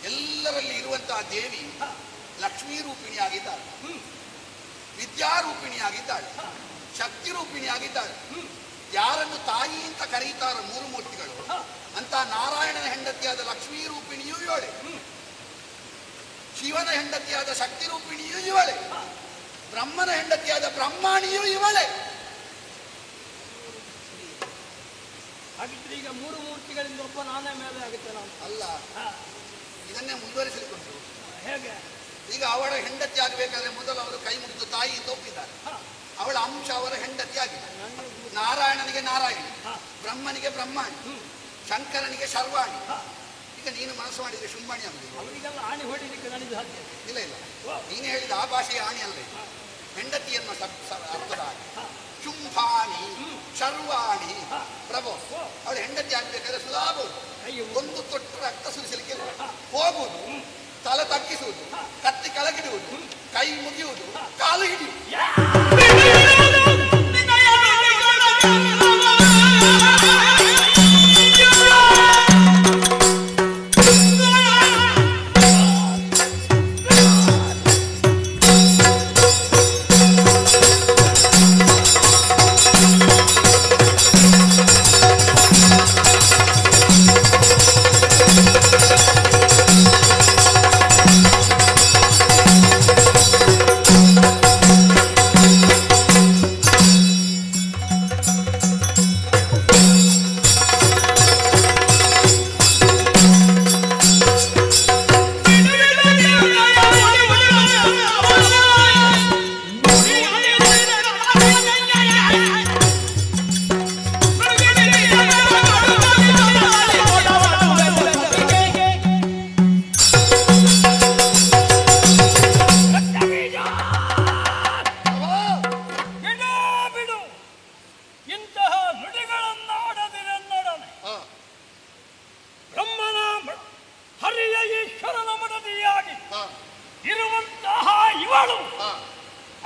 ಎಲ್ಲರಲ್ಲಿ ಇರುವಂತಹ ದೇವಿ ಲಕ್ಷ್ಮೀ ರೂಪಿಣಿಯಾಗಿದ್ದಾಳೆ, ವಿದ್ಯಾರೂಪಿಣಿಯಾಗಿದ್ದಾಳೆ, ಶಕ್ತಿ ರೂಪಿಣಿಯಾಗಿದ್ದಾಳೆ. ಯಾರನ್ನು ತಾಯಿ ಅಂತ ಕರೀತಾರ ಮೂರು ಮೂರ್ತಿಗಳು ಅಂತ ನಾರಾಯಣನ ಹೆಂಡತಿಯಾದ ಲಕ್ಷ್ಮೀ ರೂಪಿಣಿಯೂ ಇವಳೆ, ಶಿವನ ಹೆಂಡತಿಯಾದ ಶಕ್ತಿ ರೂಪಿಣಿಯೂ ಇವಳೆ, ಬ್ರಹ್ಮನ ಹೆಂಡತಿಯಾದ ಬ್ರಹ್ಮಾಣಿಯೂ ಇವಳೆ. ಹಾಗಿದ್ರೆ ಈಗ ಮೂರು ಮೂರ್ತಿಗಳಿಂದ ಒಬ್ಬ ನಾನೇ ಮೇಲೆ ಆಗುತ್ತೆ ನಾನು. ಅಲ್ಲ, ಇದನ್ನೇ ಮುಂದುವರಿಸಲಿಕ್ಕೆ ಹೇಗೆ? ಈಗ ಅವಳ ಹೆಂಡತಿ ಆಗಬೇಕಾದ್ರೆ ಮೊದಲು ಅವರು ಕೈ ಮುಗಿದು ತಾಯಿ ಅಂತ ಒಪ್ಪಿದ್ದಾರೆ. ಅವಳ ಅಂಶ ಅವರ ಹೆಂಡತಿ ಆಗಿದೆ. ನಾರಾಯಣನಿಗೆ ನಾರಾಯಣಿ, ಬ್ರಹ್ಮನಿಗೆ ಬ್ರಹ್ಮಾಣಿ, ಶಂಕರನಿಗೆ ಶರ್ವಾಣಿ. ಈಗ ನೀನು ಮನಸ್ಸು ಮಾಡಿದ್ರೆ ಶುಂಭಾಣಿ ಆಗುದಿಲ್ಲ. ಅವರಿಗೆಲ್ಲ ಆಣಿ ಹೊಡಿಲಿಕ್ಕೆ ನನಗೆ ಸಾಧ್ಯ ಇಲ್ಲ ಇಲ್ಲ, ನೀನು ಹೇಳಿದ ಆ ಭಾಷೆಯ ಆಣಿ ಅಲ್ಲ, ಹೆಂಡತಿ ಎನ್ನುವ ಅರ್ಥದ ಆಣಿ. ಶುಂಭಾಣಿ ಶರ್ವಾಣಿ ಪ್ರಭು ಅವಳ ಹೆಂಡತಿ ಆಗ್ಬೇಕಾದ್ರೆ ಸುಲಭ, ಒಂದು ತೊಟ್ಟು ರಕ್ತ ಸುರಿಸಲಿಕ್ಕೆ ಹೋಗುವುದು, ತಲೆ ತಗ್ಗಿಸುವುದು, ಕತ್ತಿ ಕೆಳಗಿಡುವುದು, ಕೈ ಮುಗಿಯುವುದು, ಕಾಲು ಹಿಡಿಯುವುದು.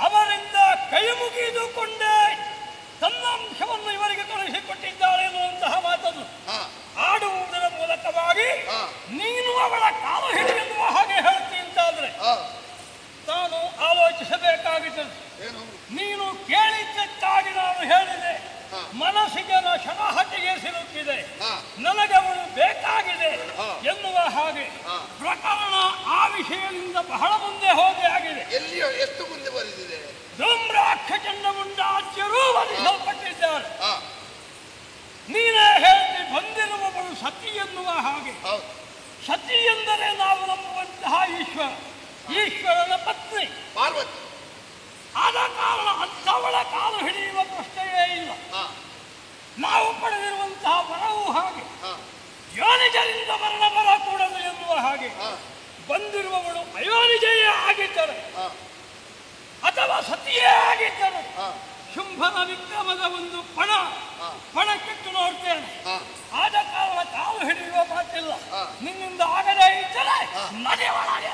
ಅವರಿಂದ ಕೈ ಮುಗಿದುಕೊಂಡೇ ತನ್ನ ಅಂಶವನ್ನು ಇವರಿಗೆ ಕಳುಹಿಸಿಕೊಟ್ಟಿದ್ದಾಳೆ ಎನ್ನುವಂತಹ ಮಾತನ್ನು ಆಡುವುದರ ಮೂಲಕವಾಗಿ ನೀನು ಅವಳ ಕಾಲು ಹಿಡಿಯುವ ಹಾಗೆ ಹೇಳ್ತೀಂತಾದ್ರೆ ನಾನು ಆಲೋಚಿಸಬೇಕಾಗಿದ್ದರೆ ನೀನು ಕೇಳಿದ್ದಕ್ಕಾಗಿ ನಾನು ಹೇಳಿದೆ. ಮನಸ್ಸಿಗೆ ಶನಹಟಿಗೆ ಸಿಲುಕಿದೆ, ನನಗೆ ಅವಳು ಬೇಕಾಗಿದೆ ಎನ್ನುವ ಹಾಗೆ ಪ್ರಕರಣ ಆ ವಿಷಯದಿಂದ ಬಹಳ ಮುಂದೆ ಹೋಗಿ ಆಗಿದೆ. ಎಲ್ಲಿಯೋ ಎಷ್ಟು ಮುಂದೆ ಬರೆದಿದೆ? ಧೂಮ್ರಾಕ್ಷ ಚಂಡಮುಂಡಾಚ್ಯರೂ ವಧಿಸಲ್ಪಟ್ಟಿದ್ದಾರೆ. ನೀನೇ ಹೇಳಿ ಬಂದಿರುವವಳು ಸತಿ ಎನ್ನುವ ಹಾಗೆ. ಸತಿ ಎಂದರೆ ನಾವು ನಂಬುವಂತಹ ಈಶ್ವರನ ಪತ್ನಿ ಪಾರ್ವತಿ. ಆದ ಕಾರಣ ಅಂಥವಳ ಕಾಲು ಹಿಡಿಯುವ ಪ್ರಶ್ನೆಯೇ ಇಲ್ಲ. ನಾವು ಪಡೆದಿರುವಂತಹ ವರವೂ ಹಾಗೆ, ಯೋನಿಜರಿಂದ ಮರಣ ಬರಕೂಡದು ಎನ್ನುವ ಹಾಗೆ. ಬಂದಿರುವವಳು ಅಯೋನಿಜೆಯೇ ಆಗಿದ್ದರೆ ಅಥವಾ ಸತಿಯೇ ಆಗಿದ್ದರೆ ಶುಂಭನ ವಿಕ್ರಮದ ಒಂದು ಪಣಕ್ಕಿಟ್ಟು ನೋಡ್ತೇನೆ. ಆದ ಕಾರಣ ಕಾಲು ಹಿಡಿಯುವ ಮಾತಿಲ್ಲ. ನಿನ್ನಿಂದ ಆಗದೇ ಇದ್ದರೆ ನದಿ ಒಳಗೆ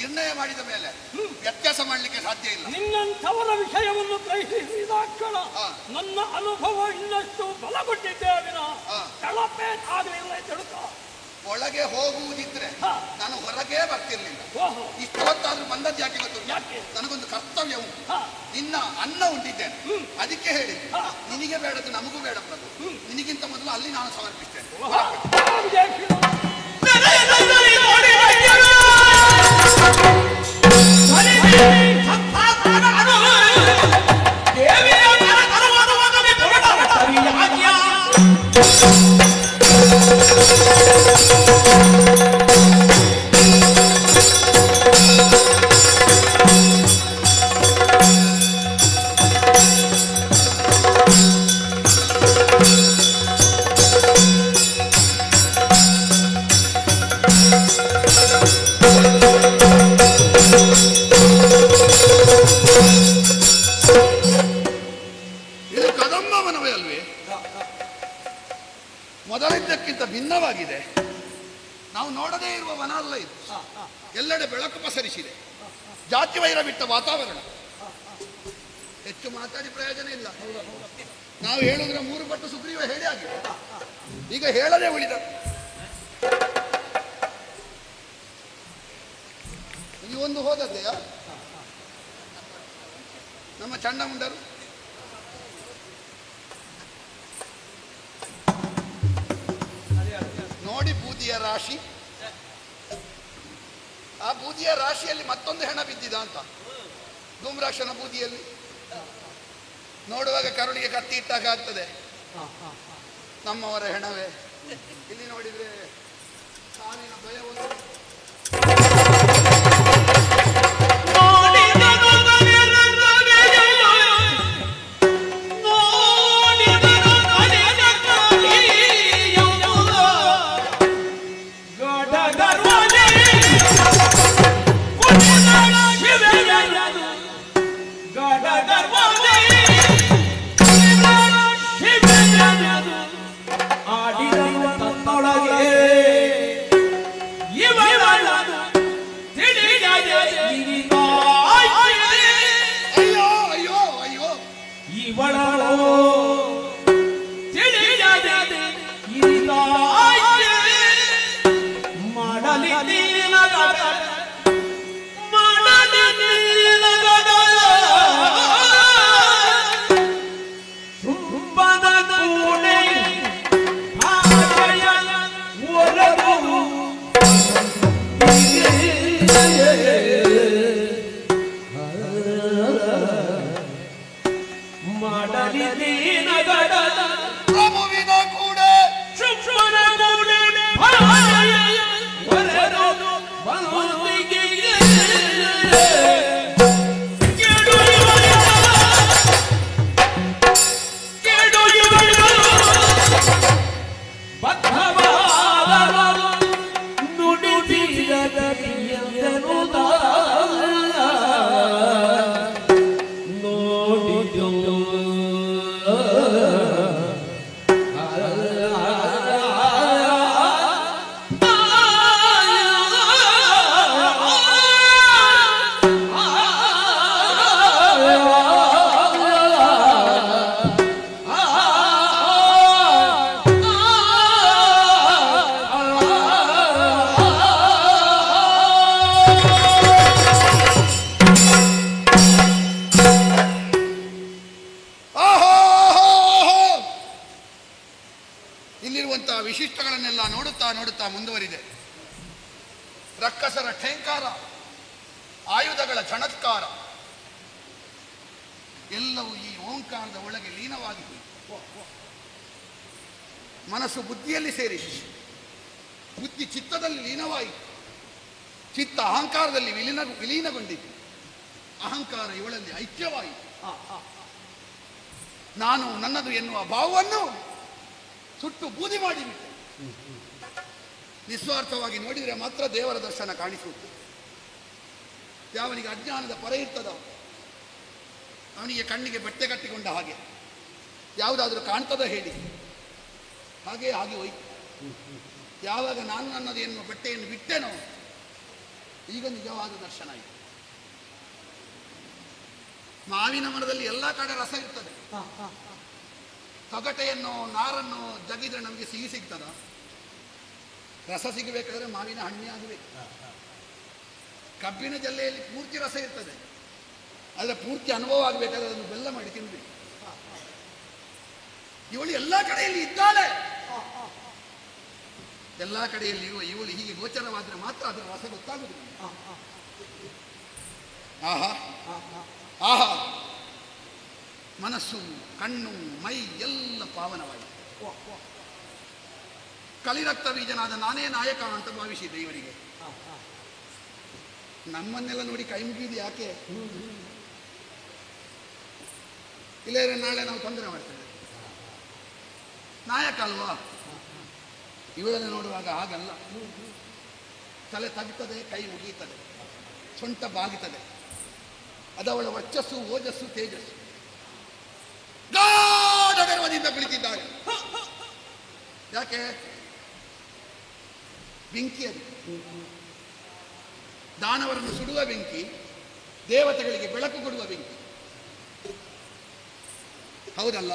ನಿರ್ಣಯ ಮಾಡಿದ ಮೇಲೆ ವ್ಯತ್ಯಾಸ ಮಾಡಲಿಕ್ಕೆ ಸಾಧ್ಯ ಇಲ್ಲ. ನಿನ್ನಂಥವರ ವಿಷಯವನ್ನು ಗ್ರಹಿಸಿದಾಕ್ಷಣ ನನ್ನ ಅನುಭವ ಇನ್ನಷ್ಟು ಬಲಗೊಂಡಿದ್ದೇ ವಿನ ಕಳಪೆ ಆಗಲಿಲ್ಲ. ತಿಳ್ಕೊ, ಒಳಗೆ ಹೋಗುವುದಿದ್ರೆ ನಾನು ಹೊರಗೆ ಬರ್ತಿರ್ಲಿಲ್ಲ. ಇಷ್ಟು ಹೊತ್ತಾದ್ರೂ ಬಂದದ್ದು ಯಾಕೆ ಗೊತ್ತು? ಯಾಕೆ? ನನಗೊಂದು ಕರ್ತವ್ಯ ಉಂಟು. ನಿನ್ನ ಅನ್ನ ಉಂಟಿದ್ದೇನೆ, ಅದಕ್ಕೆ ಹೇಳಿ ನಿನಗೆ ಬೇಡದ್ದು ನಮಗೂ ಬೇಡ ಪ್ರಭು. ನಿನಗಿಂತ ಮೊದಲು ಅಲ್ಲಿ ನಾನು ಸಮರ್ಪಿಸ್ತೇನೆ. ಮೊದಲಿದ್ದಕ್ಕಿಂತ ಭಿನ್ನವಾಗಿದೆ. ನಾವು ನೋಡದೇ ಇರುವ ವನ ಅಲ್ಲ ಇದು. ಎಲ್ಲೆಡೆ ಬೆಳಕು ಪಸರಿಸಿದೆ, ಜಾತಿ ವೈರ ಬಿಟ್ಟ ವಾತಾವರಣ. ಹೆಚ್ಚು ಮಾತಾಡಿ ಪ್ರಯೋಜನ ಇಲ್ಲ. ನಾವು ಹೇಳಿದ್ರೆ 3 ಪಟ್ಟು ಸುಗ್ರೀವ ಹೇಳಿ ಆಗಿದೆ. ಈಗ ಹೇಳದೆ ಉಳಿದ ಈ ಒಂದು ಹೋದದ್ದೆಯಾ ನಮ್ಮ ಚಂಡಮುಂಡರು? ನೋಡಿ ಬೂದಿಯ ರಾಶಿ, ಆ ಬೂದಿಯ ರಾಶಿಯಲ್ಲಿ ಮತ್ತೊಂದು ಹೆಣ ಬಿದ್ದಿದ ಅಂತ. ಧೂಮ್ರಾಕ್ಷನ ಬೂದಿಯಲ್ಲಿ ನೋಡುವಾಗ ಕರುಳಿಗೆ ಕತ್ತಿ ಇಟ್ಟಾಗ ಆಗ್ತದೆ. ನಮ್ಮವರ ಹೆಣವೇ. ಇಲ್ಲಿ ನೋಡಿದ್ರೆ ಸಾವಿನ ಭಯವನ್ನು ವಿಶಿಷ್ಟಗಳನ್ನೆಲ್ಲ ನೋಡುತ್ತಾ ನೋಡುತ್ತಾ ಮುಂದುವರಿದೆ. ರಕ್ಕಸರ ಠೇಂಕಾರ, ಆಯುಧಗಳ ಚಣತ್ಕಾರ ಎಲ್ಲವೂ ಈ ಓಂಕಾರದ ಒಳಗೆ ಲೀನವಾಗಿ ಮನಸ್ಸು ಬುದ್ಧಿಯಲ್ಲಿ ಸೇರಿತು, ಬುದ್ಧಿ ಚಿತ್ತದಲ್ಲಿ ಲೀನವಾಯಿತು, ಚಿತ್ತ ಅಹಂಕಾರದಲ್ಲಿ ವಿಲೀನಗೊಂಡಿತು, ಅಹಂಕಾರ ಇವಳಲ್ಲಿ ಐಕ್ಯವಾಯಿತು. ನಾನು ನನ್ನದು ಎನ್ನುವ ಭಾವವನ್ನು ಸುಟ್ಟು ಬೂದಿ ಮಾಡಿಬಿಟ್ಟೆ. ನಿಸ್ವಾರ್ಥವಾಗಿ ನೋಡಿದರೆ ಮಾತ್ರ ದೇವರ ದರ್ಶನ ಕಾಣಿಸುವುದು. ಯಾವನಿಗೆ ಅಜ್ಞಾನದ ಪರ ಇರ್ತದೋ ಅವನಿಗೆ ಕಣ್ಣಿಗೆ ಬಟ್ಟೆ ಕಟ್ಟಿಕೊಂಡ ಹಾಗೆ ಯಾವುದಾದ್ರೂ ಕಾಣ್ತದ ಹೇಳಿ ಹಾಗೆ ಆಗಿ ಹೋಯ್ತು. ಯಾವಾಗ ನಾನು ನನ್ನದು ಎನ್ನುವ ಬಟ್ಟೆಯನ್ನು ಬಿಟ್ಟೆನೋ ಈಗ ನಿಜವಾದ ದರ್ಶನ ಆಯಿತು. ಮಾವಿನ ಮರದಲ್ಲಿ ಎಲ್ಲ ಕಡೆ ರಸ ಇರ್ತದೆ. ತೊಗಟೆಯನ್ನು ನಾರನ್ನು ಜಗಿದ್ರೆ ನಮಗೆ ಸಿಹಿ ಸಿಗ್ತದ? ರಸ ಸಿಗಬೇಕಾದ್ರೆ ಮಾವಿನ ಹಣ್ಣೆ ಆಗಬೇಕು. ಕಬ್ಬಿನ ಜಲ್ಲೆಯಲ್ಲಿ ಪೂರ್ತಿ ರಸ ಇರ್ತದೆ, ಅದರ ಪೂರ್ತಿ ಅನುಭವ ಆಗಬೇಕಾದ್ರೆ ಅದನ್ನು ಬೆಲ್ಲ ಮಾಡಿ ತಿನ್ಬೇಕು. ಇವಳು ಎಲ್ಲ ಕಡೆಯಲ್ಲಿ ಇದ್ದಾಳೆ, ಎಲ್ಲ ಕಡೆಯಲ್ಲಿ ಇರುವ ಇವಳು ಹೀಗೆ ಗೋಚರವಾದರೆ ಮಾತ್ರ ಅದರ ರಸ ಗೊತ್ತಾಗುವುದಿಲ್ಲ. ಆಹಾ ಆಹಾ, ಮನಸ್ಸು ಕಣ್ಣು ಮೈ ಎಲ್ಲ ಪಾವನವಾಗಿದೆ. ಕಲಿರಕ್ತ ಬೀಜನಾದ ನಾನೇ ನಾಯಕ ಅಂತ ಭಾವಿಸಿದ್ದೆ ಇವರಿಗೆ. ನಮ್ಮನ್ನೆಲ್ಲ ನೋಡಿ ಕೈ ಮುಗಿದು ಯಾಕೆ? ಇಲ್ಲೇ ನಾಳೆ ನಾವು ತೊಂದರೆ ಮಾಡ್ತೇವೆ. ನಾಯಕ ಅಲ್ವಾ? ಇವಳನ್ನು ನೋಡುವಾಗ ಹಾಗಲ್ಲ. ತಲೆ ತಗ್ತದೆ, ಕೈ ಮುಗಿಯುತ್ತದೆ, ಸೊಂಟ ಬಾಗುತ್ತದೆ. ಅದವಳ ವರ್ಚಸ್ಸು, ಓಜಸ್ಸು, ತೇಜಸ್ಸು. ಗಾಢ ಗರ್ವದಿಂದ ಕುಳಿತಿದ್ದಾಳೆ. ಯಾಕೆ? ಬೆಂಕಿ ಅದು. ದಾನವರನ್ನು ಸುಡುವ ಬೆಂಕಿ, ದೇವತೆಗಳಿಗೆ ಬೆಳಕು ಕೊಡುವ ಬೆಂಕಿ. ಹೌದಲ್ಲ?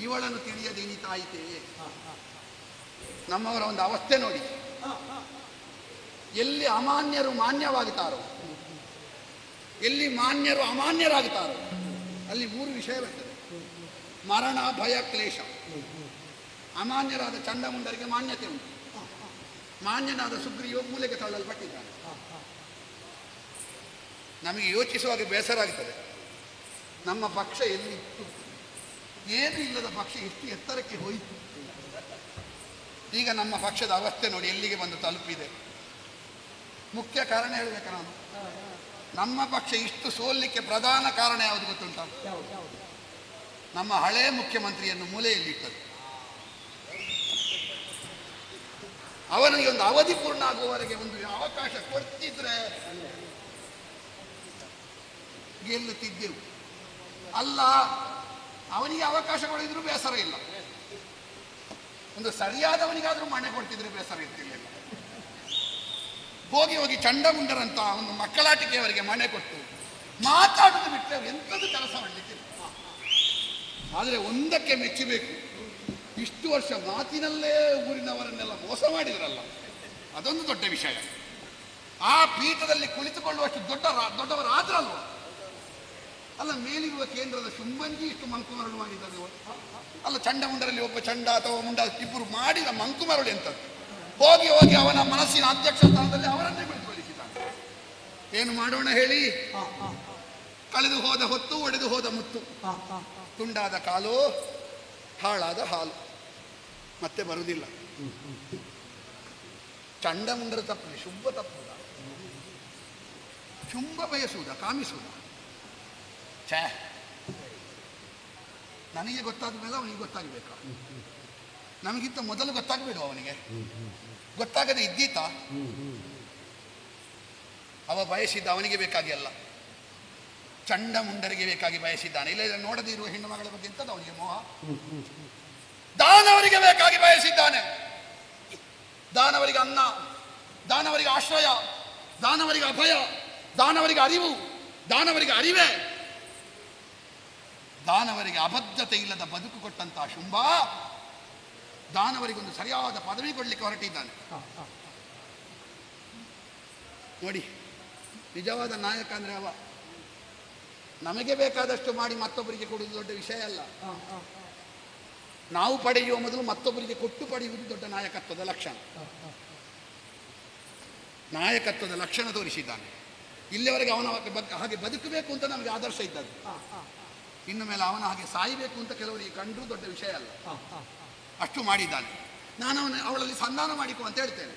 ಇವಳನ್ನು ತಿಳಿಯದೇನಿತಾಯಿತೇ? ನಮ್ಮವರ ಒಂದು ಅವಸ್ಥೆ ನೋಡಿ. ಎಲ್ಲಿ ಅಮಾನ್ಯರು ಮಾನ್ಯವಾಗುತ್ತಾರೋ, ಎಲ್ಲಿ ಮಾನ್ಯರು ಅಮಾನ್ಯರಾಗುತ್ತಾರೋ ಅಲ್ಲಿ 3 ವಿಷಯ ಬರ್ತದೆ: ಮರಣ, ಭಯ, ಕ್ಲೇಶ. ಅಮಾನ್ಯರಾದ ಚಂಡಮುಂಡರಿಗೆ ಮಾನ್ಯತೆ ಉಂಟು. ಮಾನ್ಯನಾದ ಸುಗ್ರೀವ ಮೂಲೆಗೆ ತಳ್ಳಲ್ಪಟ್ಟಿದ್ದಾನೆ. ನಮಗೆ ಯೋಚಿಸುವಾಗ ಬೇಸರ ಆಗ್ತದೆ. ನಮ್ಮ ಪಕ್ಷ ಎಲ್ಲಿತ್ತು? ಏನೂ ಇಲ್ಲದ ಪಕ್ಷ ಎಷ್ಟು ಎತ್ತರಕ್ಕೆ ಹೋಯಿತು. ಈಗ ನಮ್ಮ ಪಕ್ಷದ ಅವಸ್ಥೆ ನೋಡಿ ಎಲ್ಲಿಗೆ ಬಂದು ತಲುಪಿದೆ. ಮುಖ್ಯ ಕಾರಣ ಹೇಳಬೇಕು ನಾನು. ನಮ್ಮ ಪಕ್ಷ ಇಷ್ಟು ಸೋಲಿಕ್ಕೆ ಪ್ರಧಾನ ಕಾರಣ ಯಾವುದು ಗೊತ್ತುಂಟ? ನಮ್ಮ ಹಳೇ ಮುಖ್ಯಮಂತ್ರಿಯನ್ನು ಮೂಲೆಯಲ್ಲಿಟ್ಟದ್ದು. ಅವನಿಗೆ ಒಂದು ಅವಧಿ ಪೂರ್ಣ ಆಗುವವರೆಗೆ ಒಂದು ಅವಕಾಶ ಕೊಡ್ತಿದ್ರೆ ಗೆಲ್ಲುತ್ತಿದ್ದೆವು. ಅಲ್ಲ, ಅವನಿಗೆ ಅವಕಾಶ ಕೊಡಿದ್ರು ಬೇಸರ ಇಲ್ಲ. ಒಂದು ಸರಿಯಾದವನಿಗಾದ್ರೂ ಮಣೆ ಕೊಡ್ತಿದ್ರೆ ಬೇಸರ ಇರ್ತಿರ್ಲಿಲ್ಲ. ಹೋಗಿ ಹೋಗಿ ಚಂಡಮುಂಡರಂತ ಒಂದು ಮಕ್ಕಳಾಟಿಕೆಯವರಿಗೆ ಮಣೆ ಕೊಟ್ಟು ಮಾತಾಡುದು ಬಿಟ್ಟರೆ ಎಂಥದ್ದು ಕೆಲಸ ಮಾಡಲಿಕ್ಕಿಲ್ಲ. ಆದರೆ ಒಂದಕ್ಕೆ ಮೆಚ್ಚಬೇಕು, ಇಷ್ಟು ವರ್ಷ ಮಾತಿನಲ್ಲೇ ಊರಿನವರನ್ನೆಲ್ಲ ಮೋಸ ಮಾಡಿದ್ರಲ್ಲ, ಅದೊಂದು ದೊಡ್ಡ ವಿಷಯ. ಆ ಪೀಠದಲ್ಲಿ ಕುಳಿತುಕೊಳ್ಳುವಷ್ಟು ದೊಡ್ಡವರಾದ್ರಲ್ವ? ಅಲ್ಲ, ಮೇಲಿರುವ ಕೇಂದ್ರದ ಶುಂಭಂಜಿ ಇಷ್ಟು ಮಂಕುಮರಳು ಮಾಡಿದ್ದಾರೆ. ಅಲ್ಲ, ಚಂಡಮುಂಡರಲ್ಲಿ ಒಬ್ಬ ಚಂಡ ಅಥವಾ ಮುಂಡ ಇಬ್ಬರು ಮಾಡಿದ ಮಂಕುಮರಳು ಎಂಥದ್ದು? ಹೋಗಿ ಹೋಗಿ ಅವನ ಮನಸ್ಸಿನ ಅಧ್ಯಕ್ಷ ಸ್ಥಾನದಲ್ಲಿ ಅವರನ್ನೇ ಬಿಡಿಸಿದ್ದಾನೆ. ಏನು ಮಾಡೋಣ ಹೇಳಿ? ಕಳೆದು ಹೋದ ಹೊತ್ತು, ಒಡೆದು ಹೋದ ಮುತ್ತು, ತುಂಡಾದ ಕಾಲು, ಹಾಳಾದ ಹಾಲು, ಮತ್ತೆ ಬರುವುದಿಲ್ಲ. ಚಂಡಮುಂಡರ ತಪ್ಪು, ಶುಂಭ ತಪ್ಪುದ? ಶುಂಭ ಬಯಸುವುದ, ಕಾಮಿಸುವುದ? ಛೇ, ನನಗೆ ಗೊತ್ತಾದ ಮೇಲೆ ಅವನಿಗೆ ಗೊತ್ತಾಗಬೇಕಾ? ನಮಗಿಂತ ಮೊದಲು ಗೊತ್ತಾಗಬೇಡ ಅವನಿಗೆ? ಗೊತ್ತಾಗದೆ ಇದ್ದೀತ? ಅವ ಬಯಸಿದ್ದ ಅವನಿಗೆ ಬೇಕಾಗಿ ಅಲ್ಲ, ಚಂಡಮುಂಡರಿಗೆ ಬೇಕಾಗಿ ಬಯಸಿದ್ದಾನೆ. ಇಲ್ಲ ನೋಡದೇ ಇರುವ ಹೆಣ್ಣು ಮಗಳ ಬಗ್ಗೆ ಎಂತದ್ದು ಅವನಿಗೆ ಮೋಹ? ದಾನವರಿಗೆ ಬೇಕಾಗಿ ಬಯಸಿದ್ದಾನೆ. ದಾನವರಿಗೆ ಅನ್ನ, ದಾನವರಿಗೆ ಆಶ್ರಯ, ದಾನವರಿಗೆ ಅಭಯ, ದಾನವರಿಗೆ ಅರಿವು, ದಾನವರಿಗೆ ಅರಿವೇ. ದಾನವರಿಗೆ ಅಬದ್ಧತೆ ಇಲ್ಲದ ಬದುಕು ಕೊಟ್ಟಂತಹ ಶುಂಭ ದಾನವರಿಗೊಂದು ಸರಿಯಾದ ಪದವಿ ಕೊಡಲಿಕ್ಕೆ ಹೊರಟಿದ್ದಾನೆ. ನೋಡಿ, ನಿಜವಾದ ನಾಯಕ ಅಂದ್ರೆ ಅವ. ನಮಗೆ ಬೇಕಾದಷ್ಟು ಮಾಡಿ ಮತ್ತೊಬ್ಬರಿಗೆ ಕೊಡುವುದು ದೊಡ್ಡ ವಿಷಯ ಅಲ್ಲ. ನಾವು ಪಡೆಯುವ ಮೊದಲು ಮತ್ತೊಬ್ಬರಿಗೆ ಕೊಟ್ಟು ಪಡೆಯುವುದು ದೊಡ್ಡ ನಾಯಕತ್ವದ ಲಕ್ಷಣ. ನಾಯಕತ್ವದ ಲಕ್ಷಣ ತೋರಿಸಿದ್ದಾನೆ. ಇಲ್ಲಿವರೆಗೆ ಅವನ ಹಾಗೆ ಬದುಕಬೇಕು ಅಂತ ನಮಗೆ ಆದರ್ಶ ಇದ್ದದ್ದು. ಇನ್ನು ಮೇಲೆ ಅವನ ಹಾಗೆ ಸಾಯಬೇಕು ಅಂತ ಕೆಲವರಿಗೆ ಕಂಡ್ರೂ ದೊಡ್ಡ ವಿಷಯ ಅಲ್ಲ. ಅಷ್ಟು ಮಾಡಿದ್ದಾನೆ. ನಾನು ಅವಳಲ್ಲಿ ಸಂಧಾನ ಮಾಡಿಕೊ ಅಂತ ಹೇಳ್ತೇನೆ.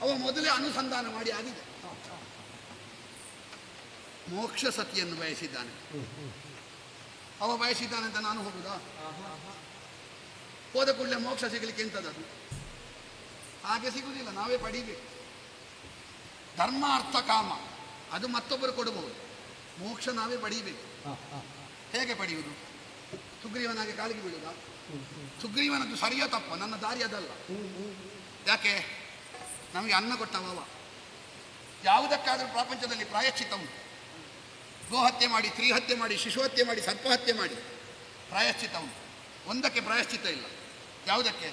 ಅವ ಮೊದಲೇ ಅನುಸಂಧಾನ ಮಾಡಿ ಆಗಿದೆ. ಮೋಕ್ಷ ಸತಿಯನ್ನು ಬಯಸಿದ್ದಾನೆ. ಅವ ಬಯಸಿದ್ದಾನೆ ಅಂತ ನಾನು ಹೋಗುದಾ? ಹೋದ ಕೂಡಲೇ ಮೋಕ್ಷ ಸಿಗಲಿಕ್ಕೆ ಎಂಥದ್ದು? ಹಾಗೆ ಸಿಗುವುದಿಲ್ಲ, ನಾವೇ ಪಡೀಬೇಕು. ಧರ್ಮ ಅರ್ಥ ಕಾಮ ಅದು ಮತ್ತೊಬ್ಬರು ಕೊಡಬಹುದು, ಮೋಕ್ಷ ನಾವೇ ಪಡೀಬೇಕು. ಹೇಗೆ ಪಡೆಯುವುದು? ಸುಗ್ರೀವನಾಗೆ ಕಾಲಿಗೆ ಬೀಳುವುದಾ? ಸುಗ್ರೀವನದ್ದು ಸರಿಯೋ ತಪ್ಪ? ನನ್ನ ದಾರಿ ಅದಲ್ಲ. ಯಾಕೆ? ನಮಗೆ ಅನ್ನ ಕೊಟ್ಟವ. ಯಾವುದಕ್ಕಾದರೂ ಪ್ರಪಂಚದಲ್ಲಿ ಪ್ರಾಯಶ್ಚಿತ್ತ ಉಂಟು. ಗೋಹತ್ಯೆ ಮಾಡಿ, ಸ್ತ್ರೀಹತ್ಯೆ ಮಾಡಿ, ಶಿಶುಹತ್ಯೆ ಮಾಡಿ, ಸರ್ಪಹತ್ಯೆ ಮಾಡಿ ಪ್ರಾಯಶ್ಚಿತ್ತ ಉಂಟು. ಒಂದಕ್ಕೆ ಪ್ರಾಯಶ್ಚಿತ್ತ ಇಲ್ಲ. ಯಾವುದಕ್ಕೆ?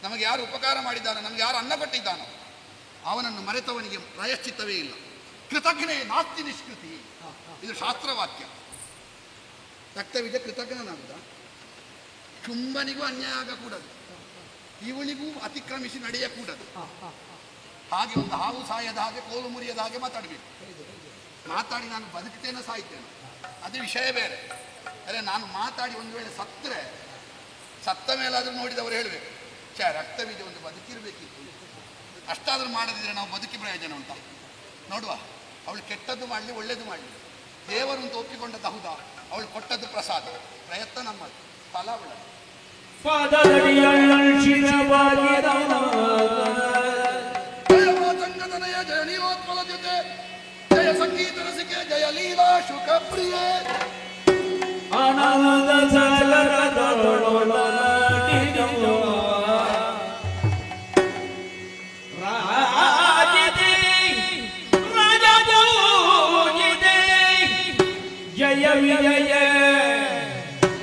ನಮಗೆ ಯಾರು ಉಪಕಾರ ಮಾಡಿದ್ದಾನೋ, ನಮಗೆ ಯಾರು ಅನ್ನ ಕೊಟ್ಟಿದ್ದಾನೋ ಅವನನ್ನು ಮರೆತವನಿಗೆ ಪ್ರಾಯಶ್ಚಿತ್ತವೇ ಇಲ್ಲ. ಕೃತಜ್ಞೆ ನಾಸ್ತಿ ನಿಷ್ಕೃತಿ, ಇದು ಶಾಸ್ತ್ರವಾಕ್ಯ. ರಕ್ತವಿದೆ ಕೃತಜ್ಞನಾಗುದ, ಶುಂಭನಿಗೂ ಅನ್ಯಾಯ ಆಗಕೂಡದು, ಇವಳಿಗೂ ಅತಿಕ್ರಮಿಸಿ ನಡೆಯಕೂಡದು. ಹಾಗೆ ಒಂದು ಹಾವು ಸಾಯದ ಹಾಗೆ, ಕೋಲು ಮುರಿಯದ ಹಾಗೆ ಮಾತಾಡಬೇಕು. ಮಾತಾಡಿ ನಾನು ಬದುಕ್ತೇನೆ ಸಾಯ್ತೇನೆ ಅದು ವಿಷಯ ಬೇರೆ. ಅರೆ ನಾನು ಮಾತಾಡಿ ಒಂದು ವೇಳೆ ಸತ್ತರೆ, ಸತ್ತ ಮೇಲಾದರೂ ನೋಡಿದವರು ಹೇಳಬೇಕು, ರಕ್ತವಿದೆ ಒಂದು ಬದುಕಿರಬೇಕಿತ್ತು, ಅಷ್ಟಾದರೂ ಮಾಡದಿದ್ರೆ ನಾವು ಬದುಕಿ ಪ್ರಯೋಜನ ಉಂಟ. ನೋಡುವ, ಅವಳು ಕೆಟ್ಟದ್ದು ಮಾಡಲಿ ಒಳ್ಳೇದು ಮಾಡಲಿ, ದೇವರು ಅಂತ ಒಪ್ಪಿಕೊಂಡದ್ದು ಹೌದಾ, ಅವಳು ಕೊಟ್ಟದ್ದು ಪ್ರಸಾದ, ಪ್ರಯತ್ನ ನಮ್ಮದು, ಫಲ ಅವಳ. ಜಯ ಮಾತಂಗತನಯ, ಜಯ ನೀಲೋತ್ಪಲ ಜೊತೆ, ಜಯ ಸಂಗೀತ ರಸಿಕೆ, ಜಯ ಲೀಲಾ ಶುಕ ಪ್ರಿಯೆ. ಜಯ ವಿಜಯ